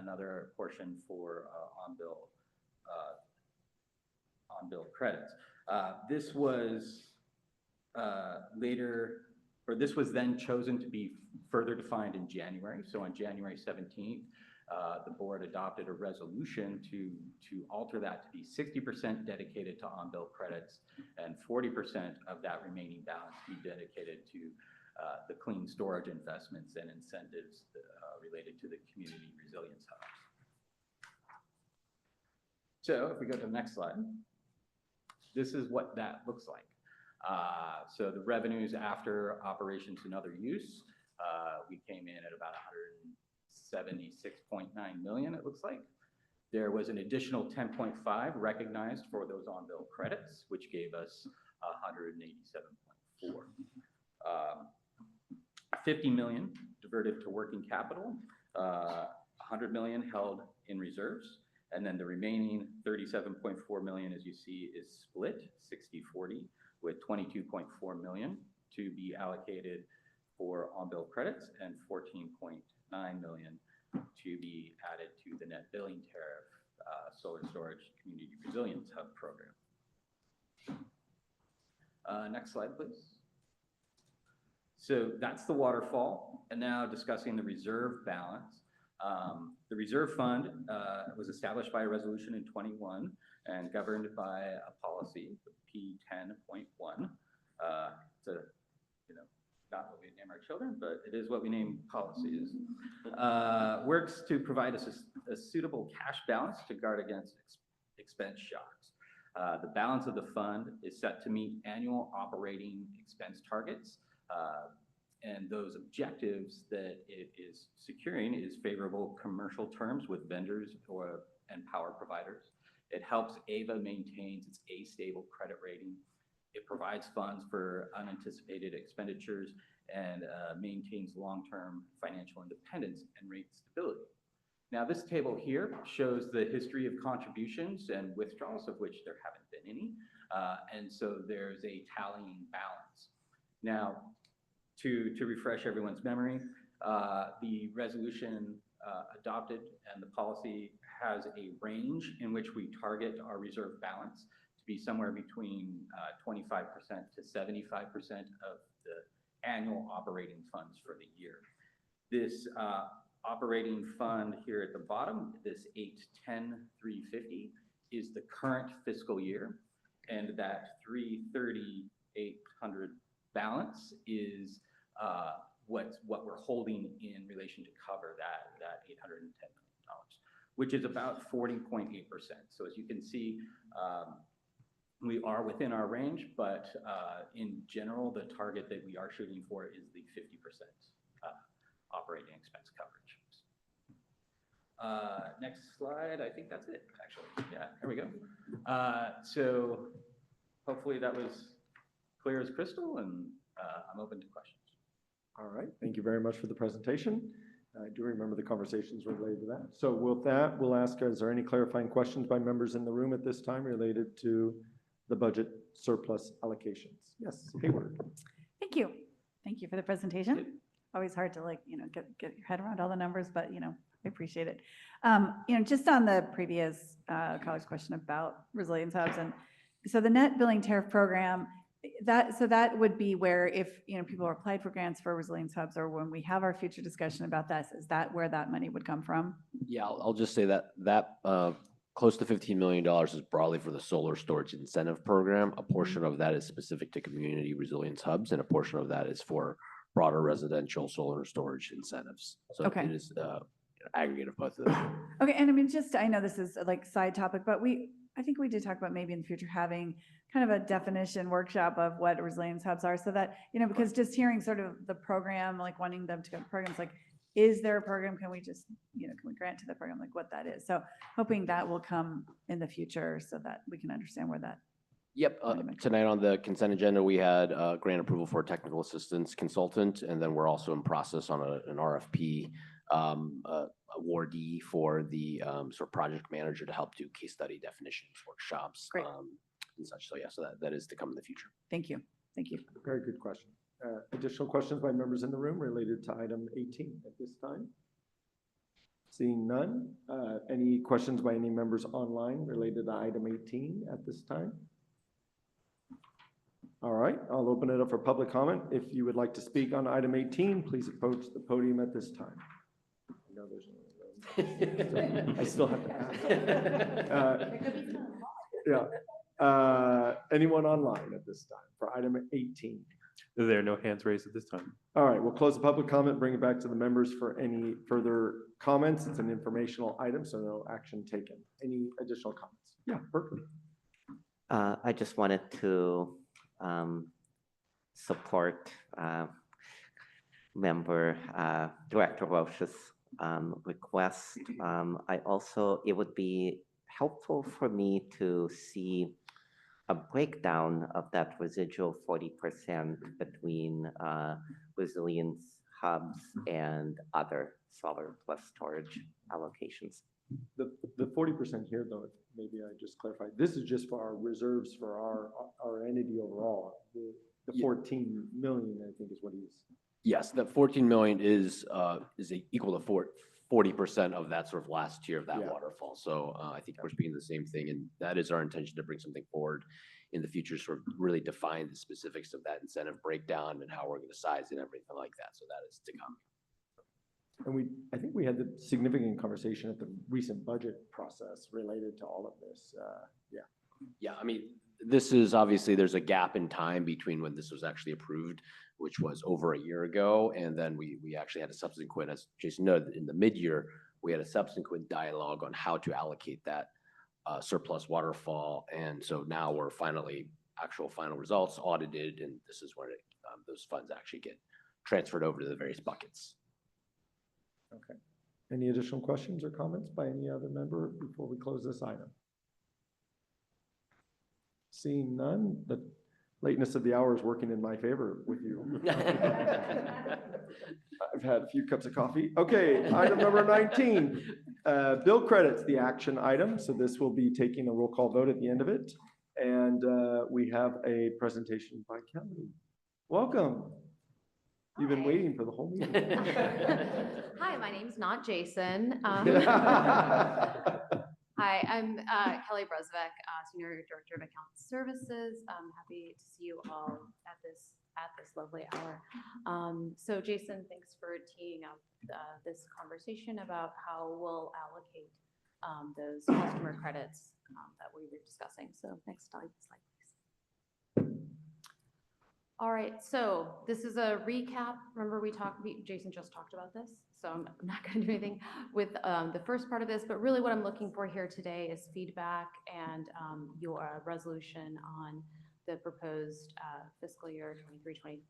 another portion for on-bill credits. This was this was then chosen to be further defined in January. So on January 17th, the board adopted a resolution to alter that to be 60% dedicated to on-bill credits and 40% of that remaining balance be dedicated to the clean storage investments and incentives related to the community resilience hubs. So if we go to the next slide, this is what that looks like. So the revenues after operations and other use, we came in at about 176.9 million, it looks like. There was an additional 10.5 recognized for those on-bill credits, which gave us 187.4. 50 million diverted to working capital, 100 million held in reserves, and then the remaining 37.4 million, as you see, is split 60-40, with 22.4 million to be allocated for on-bill credits and 14.9 million to be added to the net billing tariff solar storage community resilience hub program. Next slide, please. So that's the waterfall, and now discussing the reserve balance. The reserve fund was established by a resolution in 21 and governed by a policy, P10.1. It's not what we name our children, but it is what we name policies. Works to provide a suitable cash balance to guard against expense shocks. The balance of the fund is set to meet annual operating expense targets. And those objectives that it is securing is favorable commercial terms with vendors and power providers. It helps AVA maintain its A-stable credit rating. It provides funds for unanticipated expenditures and maintains long-term financial independence and rate stability. Now, this table here shows the history of contributions and withdrawals, of which there haven't been any. And so there's a tallying balance. Now, to refresh everyone's memory, the resolution adopted and the policy has a range in which we target our reserve balance to be somewhere between 25% to 75% of the annual operating funds for the year. This operating fund here at the bottom, this 810,350, is the current fiscal year, and that 330,800 balance is what we're holding in relation to cover that $810 million, which is about 40.8%. So as you can see, we are within our range, but in general, the target that we are shooting for is the 50% operating expense coverage. Next slide, I think that's it, actually. Yeah, here we go. So hopefully that was clear as crystal, and I'm open to questions.
All right, thank you very much for the presentation. I do remember the conversations related to that. So with that, we'll ask, is there any clarifying questions by members in the room at this time related to the budget surplus allocations. Yes, Hayward.
Thank you. Thank you for the presentation. Always hard to get your head around all the numbers, but I appreciate it. Just on the previous colleague's question about resilience hubs, and so the net billing tariff program, that would be where if people applied for grants for resilience hubs, or when we have our future discussion about this, is that where that money would come from?
Yeah, I'll just say that close to $15 million is broadly for the solar storage incentive program. A portion of that is specific to community resilience hubs, and a portion of that is for broader residential solar storage incentives. So
Okay.
it is aggregate of both of them.
Okay, and I mean, I know this is like side topic, but I think we did talk about maybe in the future having kind of a definition workshop of what resilience hubs are, so that, because just hearing sort of the program, like wanting them to go to programs, like, is there a program? Can we just, can we grant to the program, like what that is? So hoping that will come in the future so that we can understand where that.
Yep, tonight on the consent agenda, we had grant approval for a technical assistance consultant, and then we're also in process on an RFP awardee for the sort of project manager to help do case study definitions, workshops, and such. So yeah, so that is to come in the future.
Thank you. Thank you.
Very good question. Additional questions by members in the room related to item 18 at this time? Seeing none. Any questions by any members online related to item 18 at this time? All right, I'll open it up for public comment. If you would like to speak on item 18, please approach the podium at this time. I know there's no, I still have to ask. Anyone online at this time for item 18?
There are no hands raised at this time.
All right, we'll close the public comment, bring it back to the members for any further comments. It's an informational item, so no action taken. Any additional comments? Yeah, Berkeley.
I just wanted to support Director Welch's request. It would be helpful for me to see a breakdown of that residual 40% between resilience hubs and other solar plus storage allocations.
The 40% here, though, maybe I just clarify, this is just for our reserves for our entity overall. The 14 million, I think, is what he's.
Yes, that 14 million is equal to 40% of that sort of last tier of that waterfall. So I think we're speaking the same thing, and that is our intention to bring something forward in the future, sort of really define the specifics of that incentive breakdown and how we're going to size it and everything like that. So that is to come.
And I think we had the significant conversation at the recent budget process related to all of this.
Yeah, I mean, this is obviously, there's a gap in time between when this was actually approved, which was over a year ago, and then we actually had a subsequent, as Jason noted, in the mid-year, we had a subsequent dialogue on how to allocate that surplus waterfall, and so now we're finally, final results audited, and this is where those funds actually get transferred over to the various buckets.
Okay. Any additional questions or comments by any other member before we close this item? Seeing none, the lateness of the hour is working in my favor with you. I've had a few cups of coffee. Okay, item number 19, bill credits, the action item. So this will be taking a roll call vote at the end of it. And we have a presentation by Kelly. Welcome. You've been waiting for the whole meeting.
Hi, my name's not Jason. Hi, I'm Kelly Brezvik, Senior Director of Account Services. I'm happy to see you all at this lovely hour. So Jason, thanks for teeing up this conversation about how we'll allocate those customer credits that we were discussing. So next slide, please. All right, so this is a recap. Remember Jason just talked about this, so I'm not going to do anything with the first part of this, but really what I'm looking for here today is feedback and your resolution on the proposed fiscal year 23-24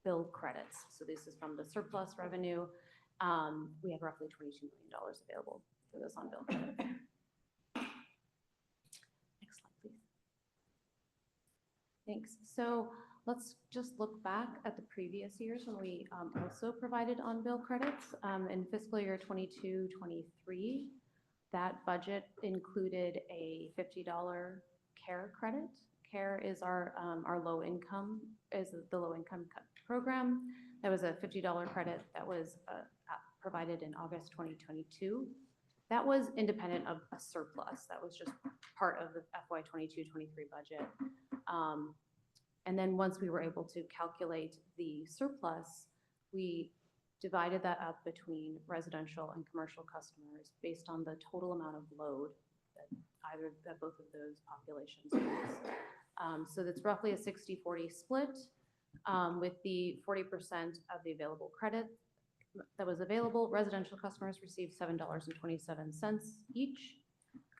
bill credits. So this is from the surplus revenue. We have roughly $22 million available for this on bill credits. Next slide, please. Thanks. So let's just look back at the previous years when we also provided on bill credits. In fiscal year 22-23, that budget included a $50 CARE credit. CARE is our low income, is the low income program. That was a $50 credit that was provided in August 2022. That was independent of a surplus. That was just part of the FY 22-23 budget. And then once we were able to calculate the surplus, we divided that up between residential and commercial customers based on the total amount of load that both of those populations use. So that's roughly a 60-40 split, with the 40% of the available credit that was available. Residential customers received $7.27 each.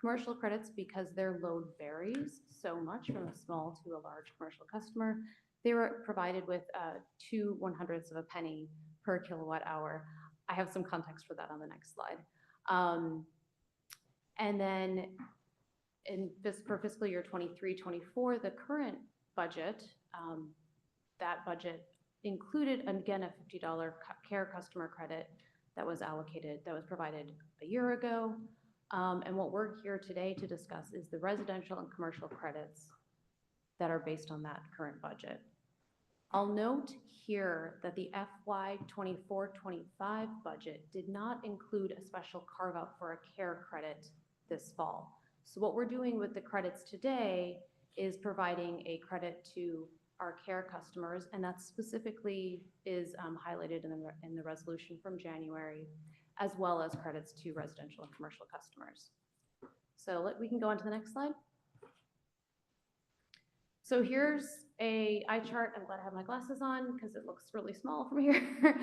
Commercial credits, because their load varies so much from a small to a large commercial customer, they were provided with 2/100ths of a penny per kilowatt hour. I have some context for that on the next slide. And then for fiscal year 23-24, the current budget, that budget included, again, a $50 CARE customer credit that was allocated, that was provided a year ago. And what we're here today to discuss is the residential and commercial credits that are based on that current budget. I'll note here that the FY 24-25 budget did not include a special carve out for a CARE credit this fall. So what we're doing with the credits today is providing a credit to our CARE customers, and that specifically is highlighted in the resolution from January, as well as credits to residential and commercial customers. So we can go on to the next slide. So here's a eye chart. I'm glad I have my glasses on because it looks really small from here.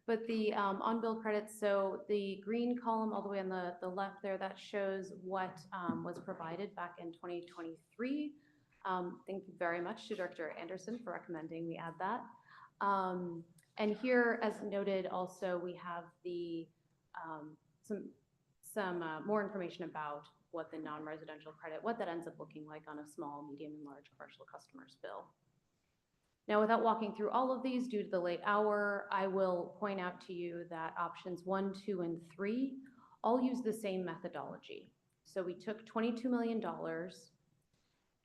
But the on-bill credits, so the green column all the way on the left there, that shows what was provided back in 2023. Thank you very much to Director Anderson for recommending we add that. And here, as noted, also we have the some more information about what the non-residential credit, what that ends up looking like on a small, medium, and large commercial customer's bill. Now, without walking through all of these due to the late hour, I will point out to you that options 1, 2, and 3 all use the same methodology. So we took $22 million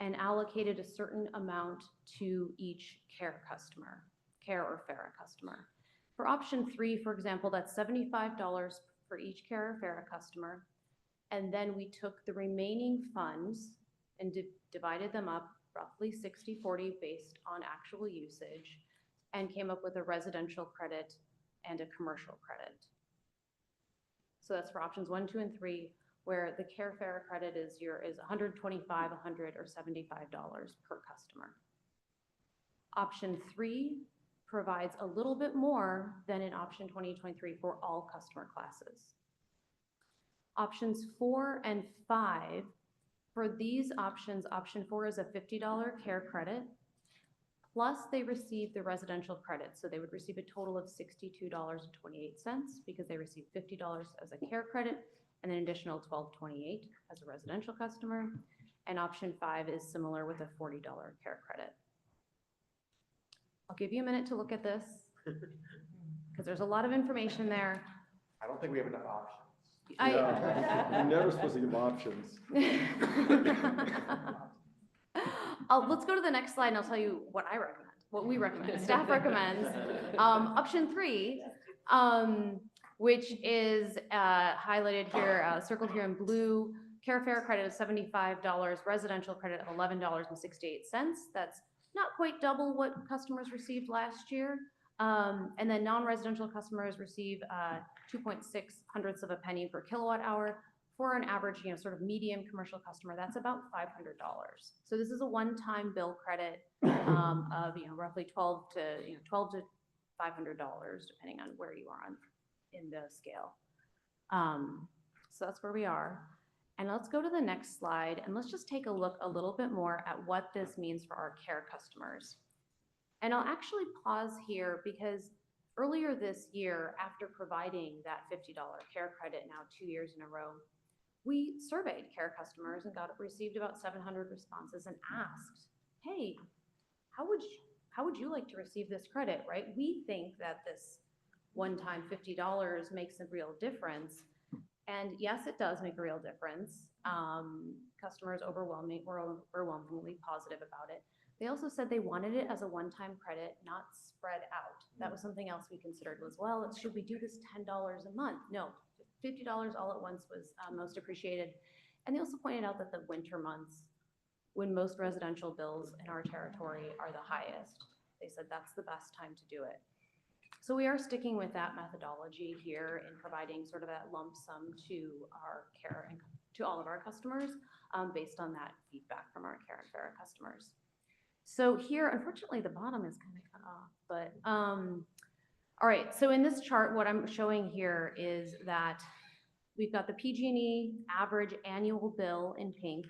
and allocated a certain amount to each CARE customer, CARE or FARA customer. For option 3, for example, that's $75 for each CARE or FARA customer. And then we took the remaining funds and divided them up roughly 60-40 based on actual usage, and came up with a residential credit and a commercial credit. So that's for options 1, 2, and 3, where the CARE FARA credit is $125, $100, or $75 per customer. Option 3 provides a little bit more than in option 2023 for all customer classes. Options 4 and 5, for these options, option 4 is a $50 CARE credit, plus they receive the residential credit. So they would receive a total of $62.28 because they receive $50 as a CARE credit and an additional $12.28 as a residential customer. And option 5 is similar with a $40 CARE credit. I'll give you a minute to look at this because there's a lot of information there.
I don't think we have enough options.
You're never supposed to give options.
Let's go to the next slide and I'll tell you what I recommend, what we recommend. Staff recommends option 3, which is highlighted here, circled here in blue. CARE FARA credit of $75, residential credit of $11.68. That's not quite double what customers received last year. And then non-residential customers receive 2.6 of a penny per kilowatt hour. For an average, sort of medium commercial customer, that's about $500. So this is a one-time bill credit of roughly $12 to $500, depending on where you are in the scale. So that's where we are. And let's go to the next slide and let's just take a look a little bit more at what this means for our CARE customers. And I'll actually pause here because earlier this year, after providing that $50 CARE credit now 2 years in a row, we surveyed CARE customers and received about 700 responses and asked, hey, how would you like to receive this credit, right? We think that this one-time $50 makes a real difference. And yes, it does make a real difference. Customers were overwhelmingly positive about it. They also said they wanted it as a one-time credit, not spread out. That was something else we considered was, well, should we do this $10 a month? No, $50 all at once was most appreciated. And they also pointed out that the winter months, when most residential bills in our territory are the highest, they said that's the best time to do it. So we are sticking with that methodology here in providing sort of that lump sum to our care and to all of our customers based on that feedback from our Care and Farrah customers. So here, unfortunately, the bottom is kind of cut off, but all right. So in this chart, what I'm showing here is that we've got the PG&E average annual bill in pink,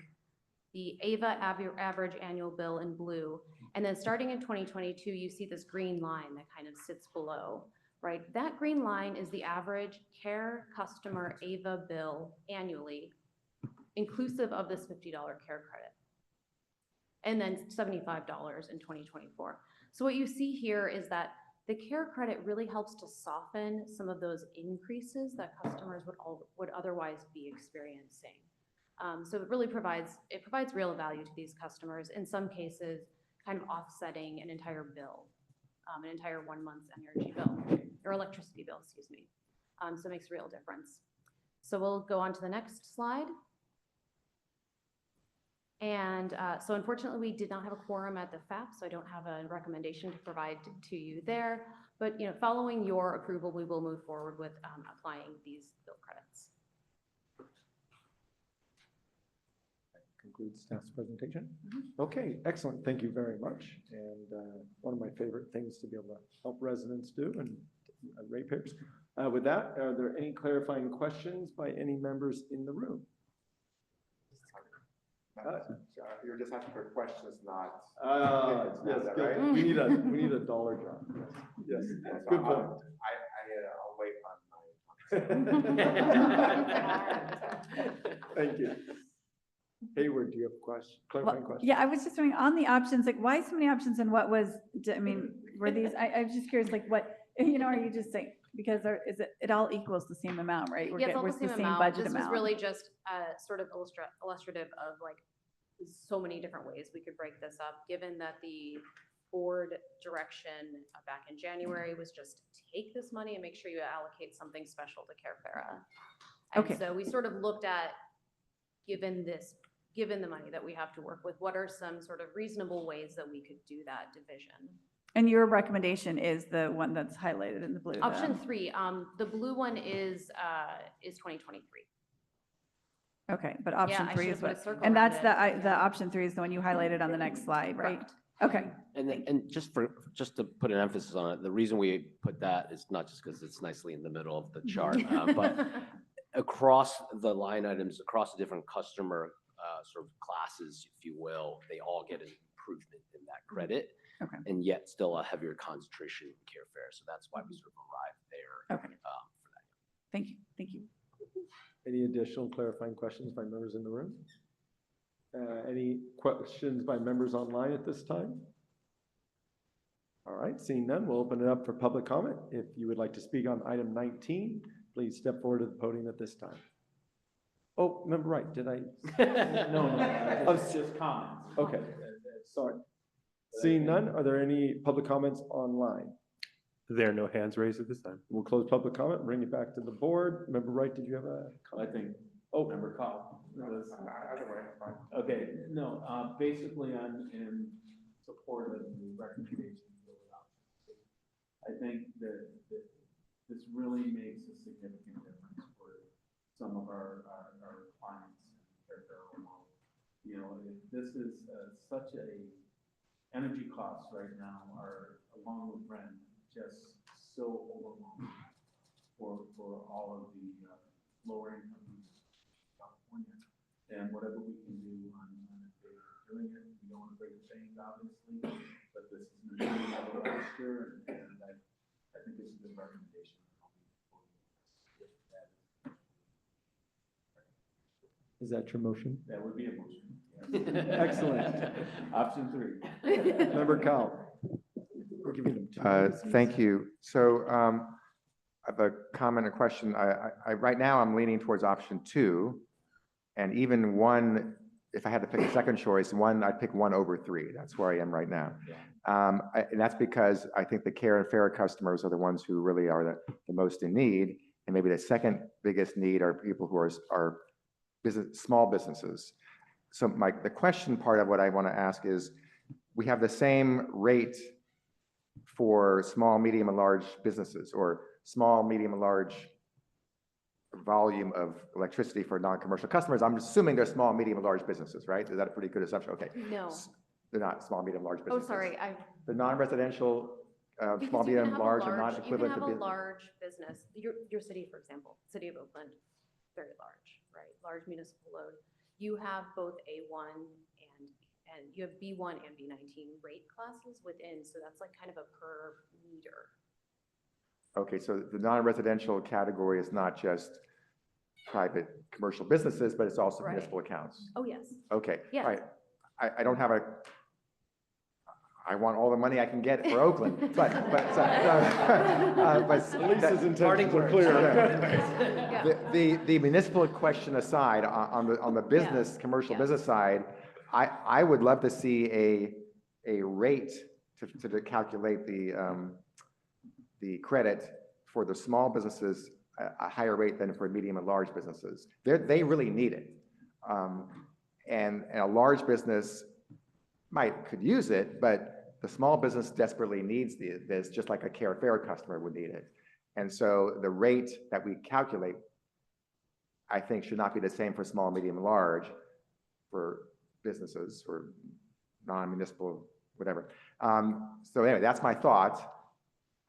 the AVA average annual bill in blue, and then starting in 2022, you see this green line that kind of sits below, right? That green line is the average care customer AVA bill annually, inclusive of this $50 care credit, and then $75 in 2024. So what you see here is that the care credit really helps to soften some of those increases that customers would otherwise be experiencing. So it really provides real value to these customers, in some cases kind of offsetting an entire bill, an entire 1 month's energy bill, or electricity bill, excuse me. So it makes a real difference. So we'll go on to the next slide. And so unfortunately, we did not have a quorum at the FAP, so I don't have a recommendation to provide to you there. But following your approval, we will move forward with applying these bill credits.
Concludes staff's presentation. Okay, excellent. Thank you very much. And one of my favorite things to be able to help residents do and ratepayers. With that, are there any clarifying questions by any members in the room?
You're just asking for questions, not.
Yes,
that
good.
right?
We need a dollar drop. Yes,
Yes,
good point.
I'll wait on my.
Thank you. Hayward, do you have a question? Clarifying question?
Yeah, I was just wondering on the options, like why so many options and what was, I mean, were these, I was just curious, like what, are you just saying, because it all equals the same amount, right?
Yeah, it's all
we're
the same amount. This was really just sort of illustrative of like so many different ways we could break this up, given that the board direction back in January was just take this money and make sure you allocate something special to Care Farrah. And
Okay.
so we sort of looked at, given the money that we have to work with, what are some sort of reasonable ways that we could do that division?
And your recommendation is the one that's highlighted in the blue?
Option 3, the blue one is 2023.
Okay, but
Yeah,
option
I
3
should
is
have put a
what,
circle
and
around
that's
it.
the option 3 is the one you highlighted on the next slide, right? Okay.
And just to put an emphasis on it, the reason we put that is not just because it's nicely in the middle of the chart, but across the line items, across the different customer sort of classes, if you will, they all get an improvement in that credit.
Okay.
And yet still a heavier concentration in Care Farrah. So that's why we sort of arrived there.
Okay.
For that.
Thank you. Thank you.
Any additional clarifying questions by members in the room? Any questions by members online at this time? All right, seeing none, we'll open it up for public comment. If you would like to speak on item 19, please step forward to the podium at this time. Oh, member Wright, did I?
No, it's just comments.
Okay, sorry. Seeing none, are there any public comments online?
There are no hands raised at this time.
We'll close public comment, bring it back to the board. Member Wright, did you have a comment?
I think,
Member
Call.
Either way, it's fine.
Okay, no, basically I'm in support of the recommendation. I think that this really makes a significant difference for some of our clients in Care Farrah model. This is such a energy costs right now are, along with rent, just so overwhelming for all of the lower income users in California. And whatever we can do on if they're doing it, we don't want to break the bank, obviously, but this is an important last year, and I think it's a good recommendation.
Is that your motion?
That would be a motion.
Excellent.
Option 3.
Member Cowell. We're giving them 2 minutes.
Thank you. So have a comment or question. Right now, I'm leaning towards option 2. And even 1, if I had to pick a second choice, 1, I'd pick 1 over 3. That's where I am right now. And that's because I think the Care and Fair customers are the ones who really are the most in need. And maybe the second biggest need are people who are small businesses. So the question part of what I want to ask is, we have the same rate for small, medium, and large businesses, or small, medium, and large volume of electricity for non-commercial customers. I'm assuming they're small, medium, and large businesses, right? Is that a pretty good assumption? Okay.
No.
They're not small, medium, large
Oh,
businesses.
sorry,
The non-residential,
because
small,
you can
medium,
have a
large, are not
you can
equivalent
have
to
a
business.
large business, your city, for example, City of Oakland, very large, right? Large municipal load. You have both A1 and you have B1 and B19 rate classes within, so that's like kind of a per meter.
Okay, so the non-residential category is not just private commercial businesses, but it's also
Right.
municipal accounts.
Oh, yes.
Okay,
Yes.
all right. I don't have I want all the money I can get for Oakland, but
Lisa's intentions are clear.
The municipal question aside, on the business, commercial business side, I would love to see a rate to calculate the credit for the small businesses, a higher rate than for medium and large businesses. They really need it. And a large business could use it, but the small business desperately needs this, just like a Care Fair customer would need it. And so the rate that we calculate, I think, should not be the same for small, medium, and large for businesses or non-municipal, whatever. So anyway, that's my thought.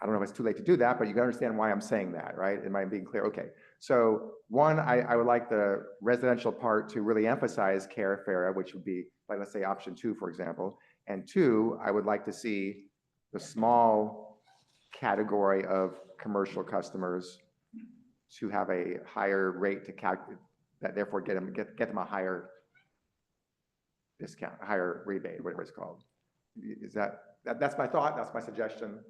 I don't know if it's too late to do that, but you can understand why I'm saying that, right? Am I being clear? Okay. So 1, I would like the residential part to really emphasize Care Fair, which would be, like, let's say option 2, for example. And 2, I would like to see the small category of commercial customers to have a higher rate to calculate, that therefore get them a higher discount, a higher rebate, whatever it's called. Is that's my thought, that's my suggestion.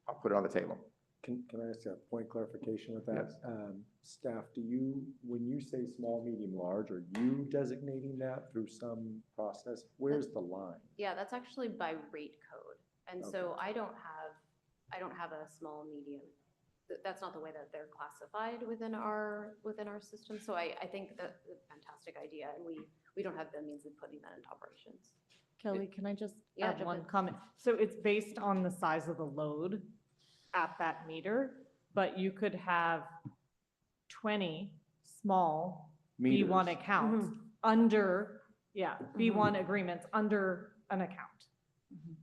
I'll put it on the table.
Can I ask a point of clarification with that?
Yes.
Staff, when you say small, medium, large, are you designating that through some process? Where's the line?
Yeah, that's actually by rate code. And so I don't have a small, medium. That's not the way that they're classified within our system. So I think that's a fantastic idea, and we don't have the means of putting that into operations.
Kelly, can I just
Yeah,
add
jump
one
in.
comment? So it's based on the size of the load at that meter, but you could have 20 small B1
Meters.
accounts
Mm-hmm.
under, B1 agreements under an account.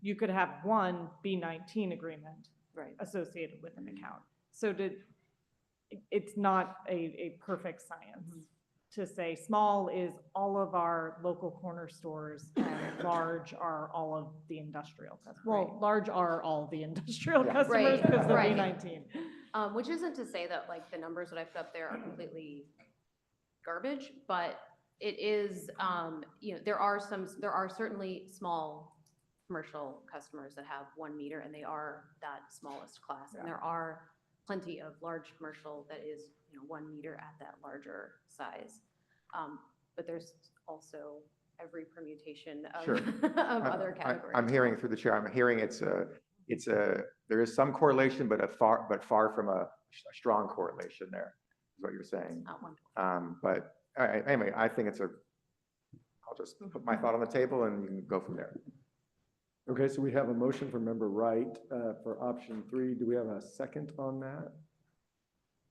You could have 1 B19 agreement
Right.
associated with an account. So it's not a perfect science to say small is all of our local corner stores and large are all of the industrial customers. Well, large are all the industrial customers
Right,
because of
right.
B19.
Which isn't to say that like the numbers that I've put up there are completely garbage, but it is, there are certainly small commercial customers that have 1 meter, and they are that smallest class. And there are plenty of large commercial that is, 1 meter at that larger size. But there's also every permutation of,
Sure.
of other categories.
I'm hearing through the chair, I'm hearing there is some correlation, but far from a strong correlation there, is what you're saying.
Not one.
But anyway, I think I'll just put my thought on the table and you can go from there.
Okay, so we have a motion from Member Wright for option 3. Do we have a second on that?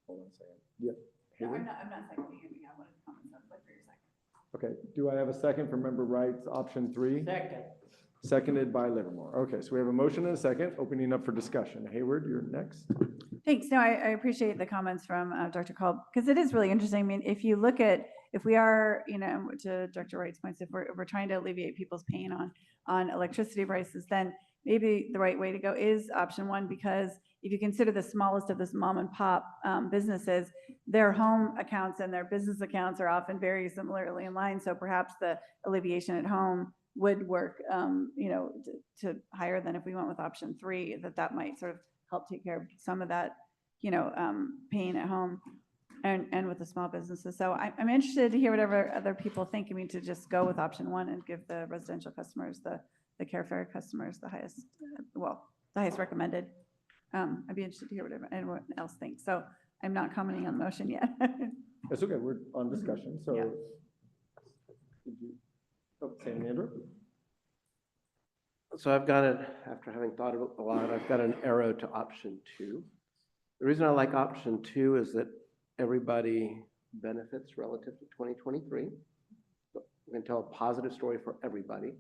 Hold on a second. Yep. Haley?
I'm not seconding anything. I wanted to comment on what for your second.
Okay, do I have a second for Member Wright's option 3?
Second.
Seconded by Livermore. Okay, so we have a motion and a second, opening up for discussion. Hayward, you're next.
Thanks. No, I appreciate the comments from Dr. Culp, because it is really interesting. I mean, if you look at, if we are, to Dr. Wright's points, if we're trying to alleviate people's pain on electricity prices, then maybe the right way to go is option 1, because if you consider the smallest of this mom and pop businesses, their home accounts and their business accounts are often very similarly in line. So perhaps the alleviation at home would work, to higher than if we went with option 3, that might sort of help take care of some of that paying at home and with the small businesses. So I'm interested to hear whatever other people think. I mean, to just go with option one and give the residential customers, the Carefara customers, the highest recommended. I'd be interested to hear whatever anyone else thinks. So I'm not commenting on the motion yet.
That's okay, we're on discussion, so.
Yeah.
San Leandro?
So I've got it, after having thought of it a lot, I've got an arrow to option two. The reason I like option two is that everybody benefits relative to 2023. We can tell a positive story for everybody.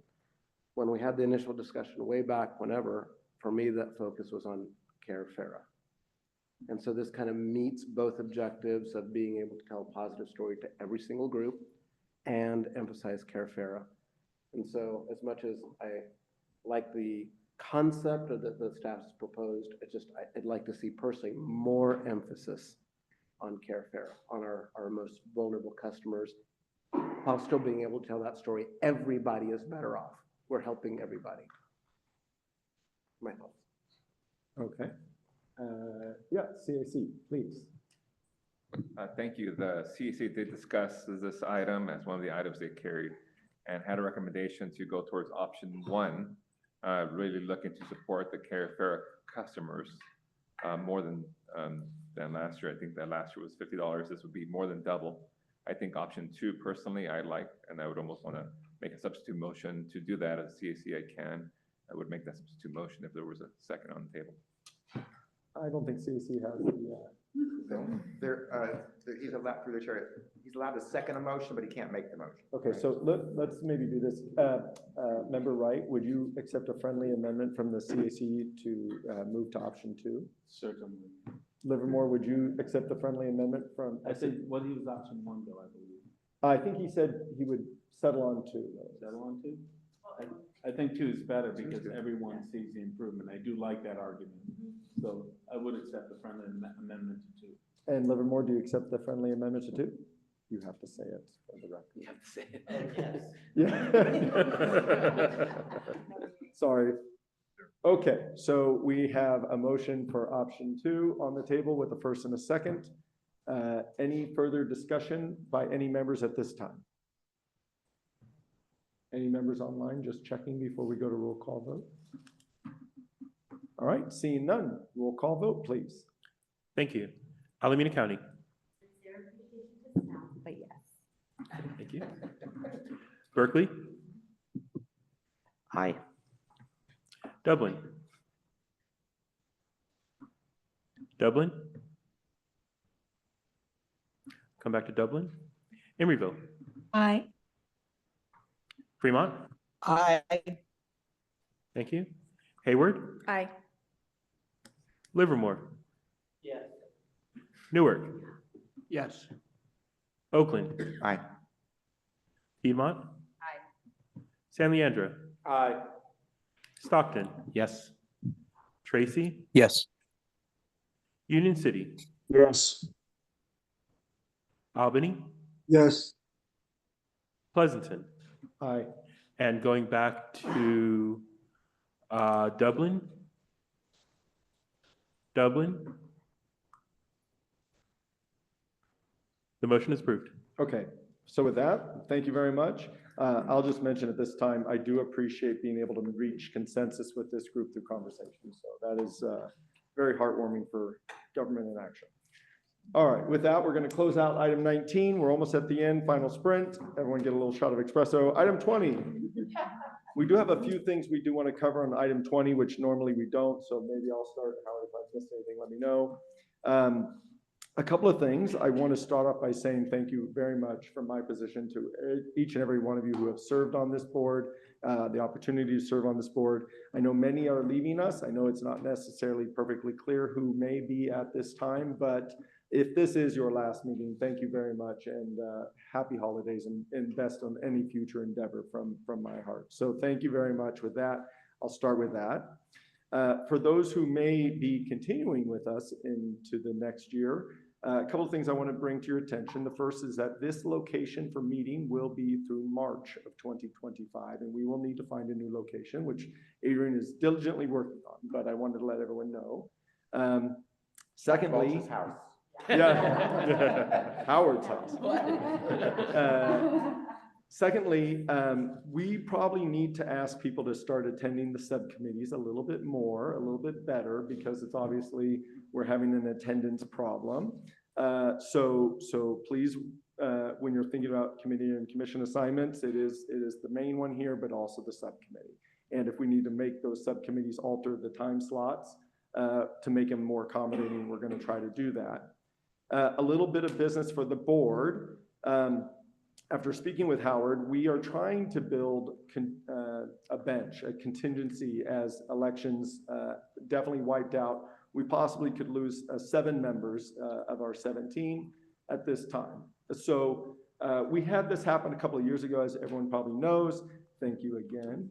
When we had the initial discussion way back whenever, for me, that focus was on Carefara. And so this kind of meets both objectives of being able to tell a positive story to every single group and emphasize Carefara. And so as much as I like the concept that the staff's proposed, I'd like to see personally more emphasis on Carefara, on our most vulnerable customers, while still being able to tell that story. Everybody is better off. We're helping everybody. My thoughts.
Okay. Yeah, CAC, please.
Thank you. The CAC did discuss this item as one of the items they carried and had a recommendation to go towards option one, really looking to support the Carefara customers more than last year. I think that last year was $50. This would be more than double. I think option two, personally, I like, and I would almost want to make a substitute motion to do that as CAC. I would make that substitute motion if there was a second on the table.
I don't think CAC has
He's allowed through the chair. He's allowed to second a motion, but he can't make the motion.
Okay, so let's maybe do this. Member Wright, would you accept a friendly amendment from the CAC to move to option two?
Certainly.
Livermore, would you accept the friendly amendment from?
I think, what he was option one though, I believe.
I think he said he would settle on two.
Settle on two? I think two is better because everyone sees the improvement. I do like that argument. So I would accept the friendly amendment to two.
And Livermore, do you accept the friendly amendment to two? You have to say it for the record.
You have to say it.
Yeah. Sorry. Okay, so we have a motion for option two on the table with a first and a second. Any further discussion by any members at this time? Any members online just checking before we go to roll call vote? All right, seeing none, roll call vote, please.
Thank you. Alameda County.
But yes.
Thank you. Berkeley.
Aye.
Dublin. Dublin. Come back to Dublin. Emeryville.
Aye.
Fremont.
Aye.
Thank you. Hayward.
Aye.
Livermore.
Yes.
Newark.
Yes.
Oakland.
Aye.
Piedmont.
Aye.
San Leandro.
Aye.
Stockton.
Yes.
Tracy.
Yes.
Union City.
Yes.
Albany.
Yes.
Pleasanton.
Aye.
And going back to Dublin. Dublin. The motion is approved.
Okay, so with that, thank you very much. I'll just mention at this time, I do appreciate being able to reach consensus with this group through conversation. So that is very heartwarming for government in action. All right, with that, we're going to close out item 19. We're almost at the end, final sprint. Everyone get a little shot of espresso. Item 20. We do have a few things we do want to cover on item 20, which normally we don't. So maybe I'll start. Howard, if I've missed anything, let me know. A couple of things. I want to start off by saying thank you very much from my position to each and every one of you who have served on this board, the opportunity to serve on this board. I know many are leaving us. I know it's not necessarily perfectly clear who may be at this time, but if this is your last meeting, thank you very much, and happy holidays and best on any future endeavor from my heart. So thank you very much. With that, I'll start with that. For those who may be continuing with us into the next year, a couple of things I want to bring to your attention. The first is that this location for meeting will be through March of 2025, and we will need to find a new location, which Adrian is diligently working on, but I wanted to let everyone know. Secondly.
Welch's house.
Yeah. Howard's house. Secondly, we probably need to ask people to start attending the subcommittees a little bit more, a little bit better, because it's obviously, we're having an attendance problem. So please, when you're thinking about committee and commission assignments, it is the main one here, but also the subcommittee. And if we need to make those subcommittees alter the time slots to make them more accommodating, we're going to try to do that. A little bit of business for the board. After speaking with Howard, we are trying to build a bench, a contingency as elections definitely wiped out. We possibly could lose 7 members of our 17 at this time. So we had this happen a couple of years ago, as everyone probably knows. Thank you again.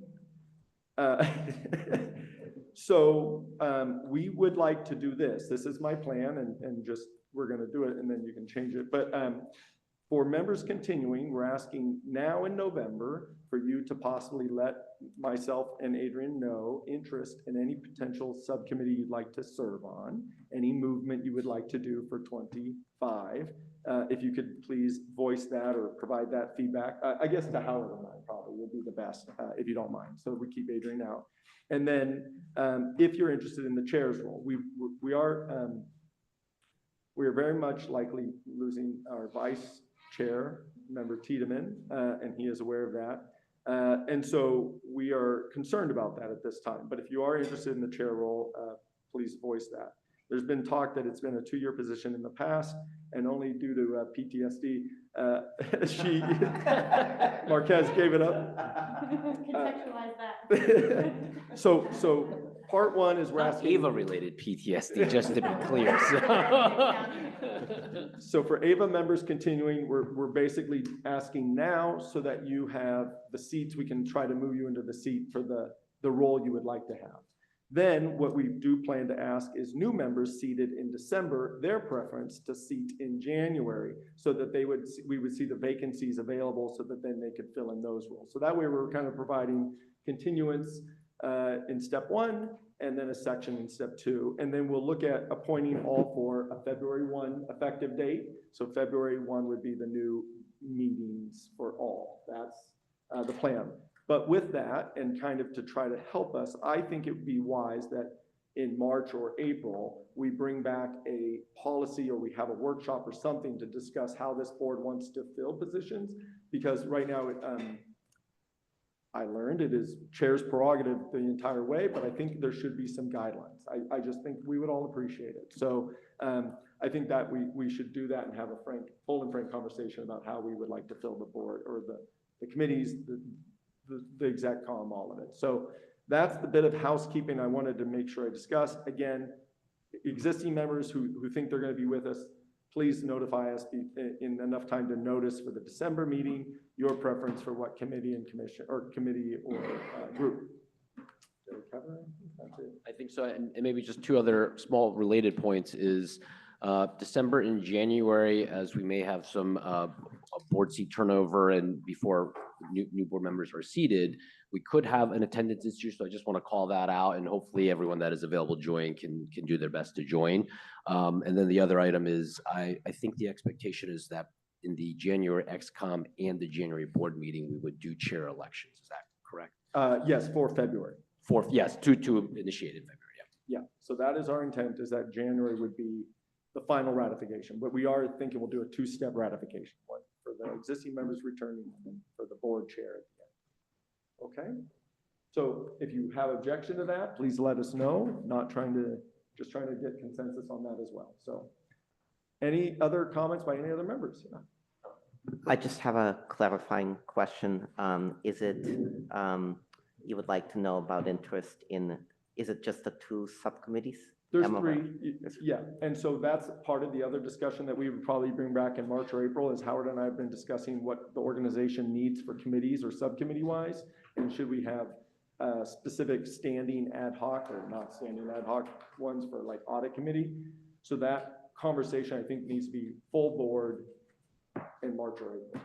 So we would like to do this. This is my plan, and just we're going to do it, and then you can change it. But for members continuing, we're asking now in November for you to possibly let myself and Adrian know interest in any potential subcommittee you'd like to serve on, any movement you would like to do for 25. If you could please voice that or provide that feedback, I guess to Howard and I probably would be the best, if you don't mind. So we keep Adrian out. And then if you're interested in the chair's role, we are very much likely losing our vice chair, member Tiedemann, and he is aware of that. And so we are concerned about that at this time. But if you are interested in the chair role, please voice that. There's been talk that it's been a 2-year position in the past, and only due to PTSD, Marquez gave it up.
Contextualize that.
So part one is we're asking.
Ava-related PTSD, just to be clear.
So for Ava members continuing, we're basically asking now so that you have the seats. We can try to move you into the seat for the role you would like to have. Then what we do plan to ask is new members seated in December, their preference to seat in January, so that we would see the vacancies available, so that then they could fill in those roles. So that way we're kind of providing continuance in step 1, and then a section in step 2. And then we'll look at appointing all for a February 1 effective date. So February 1 would be the new meetings for all. That's the plan. But with that, and kind of to try to help us, I think it would be wise that in March or April, we bring back a policy, or we have a workshop or something to discuss how this board wants to fill positions. Because right now, I learned it is chair's prerogative the entire way, but I think there should be some guidelines. I just think we would all appreciate it. So I think that we should do that and have a full and frank conversation about how we would like to fill the board, or the committees, the exec comm, all of it. So that's the bit of housekeeping I wanted to make sure I discussed. Again, existing members who think they're going to be with us, please notify us in enough time to notice for the December meeting your preference for what committee and commission, or committee or group. Did I cover it? That's it.
I think so, and maybe just 2 other small related points is December and January, as we may have some board seat turnover, and before new board members are seated, we could have an attendance issue. So I just want to call that out, and hopefully everyone that is available to join can do their best to join. And then the other item is, I think the expectation is that in the January XCOM and the January board meeting, we would do chair elections. Is that correct?
Yes, for February.
Yes, to initiate in February.
Yeah. So that is our intent, is that January would be the final ratification, but we are thinking we'll do a 2-step ratification, one for the existing members returning, and for the board chair at the end. Okay? So if you have objection to that, please let us know. Just trying to get consensus on that as well. So any other comments by any other members? Yeah.
I just have a clarifying question. Is it, you would like to know about interest in, is it just the 2 subcommittees?
There's 3, yeah. And so that's part of the other discussion that we would probably bring back in March or April, is Howard and I have been discussing what the organization needs for committees or subcommittee wise, and should we have specific standing ad hoc or not standing ad hoc ones for like audit committee. So that conversation, I think, needs to be full board in March or April.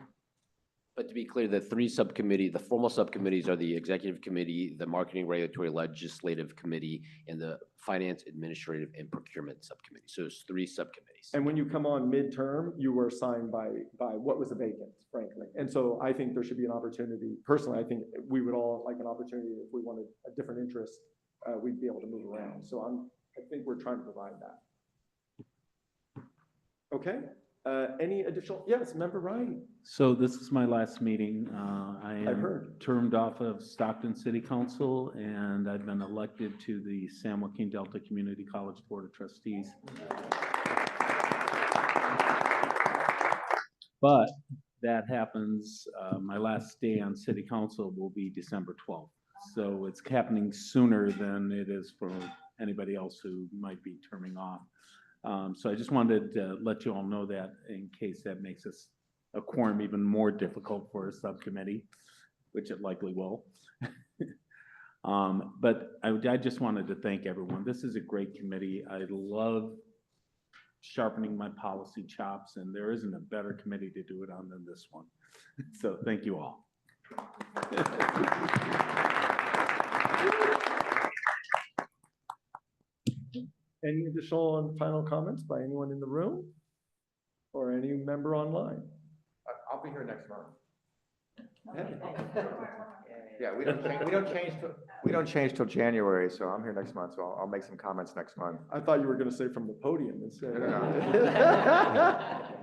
But to be clear, the formal subcommittees are the Executive Committee, the Marketing Regulatory Legislative Committee, and the Finance, Administrative, and Procurement Subcommittee. So it's 3 subcommittees.
And when you come on midterm, you were assigned by what was a vacant, frankly. And so I think there should be an opportunity, personally, I think we would all like an opportunity if we wanted a different interest, we'd be able to move around. So I think we're trying to provide that. Okay, any additional, yes, Member Wright.
So this is my last meeting. I
I've
am
heard.
termed off of Stockton City Council, and I've been elected to the San Joaquin Delta Community College Board of Trustees. But that happens, my last day on city council will be December 12th. So it's happening sooner than it is for anybody else who might be terming off. So I just wanted to let you all know that in case that makes us a quorum even more difficult for a subcommittee, which it likely will. But I just wanted to thank everyone. This is a great committee. I love sharpening my policy chops, and there isn't a better committee to do it on than this one. So thank you all.
Any additional and final comments by anyone in the room or any member online?
I'll be here next month. Yeah, we don't change till January, so I'm here next month, so I'll make some comments next month.
I thought you were going to say from the podium instead.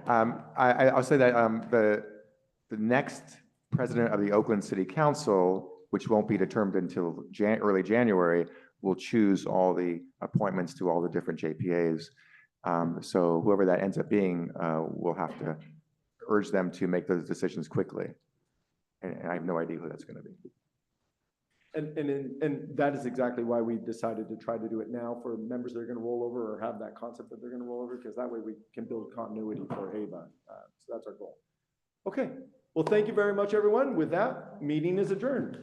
I'll say that the next president of the Oakland City Council, which won't be determined until early January, will choose all the appointments to all the different JPAs. So whoever that ends up being, we'll have to urge them to make those decisions quickly. And I have no idea who that's going to be.
And that is exactly why we decided to try to do it now for members that are going to roll over or have that concept that they're going to roll over, because that way we can build continuity for AVA. So that's our goal. Okay. Well, thank you very much, everyone. With that, meeting is adjourned.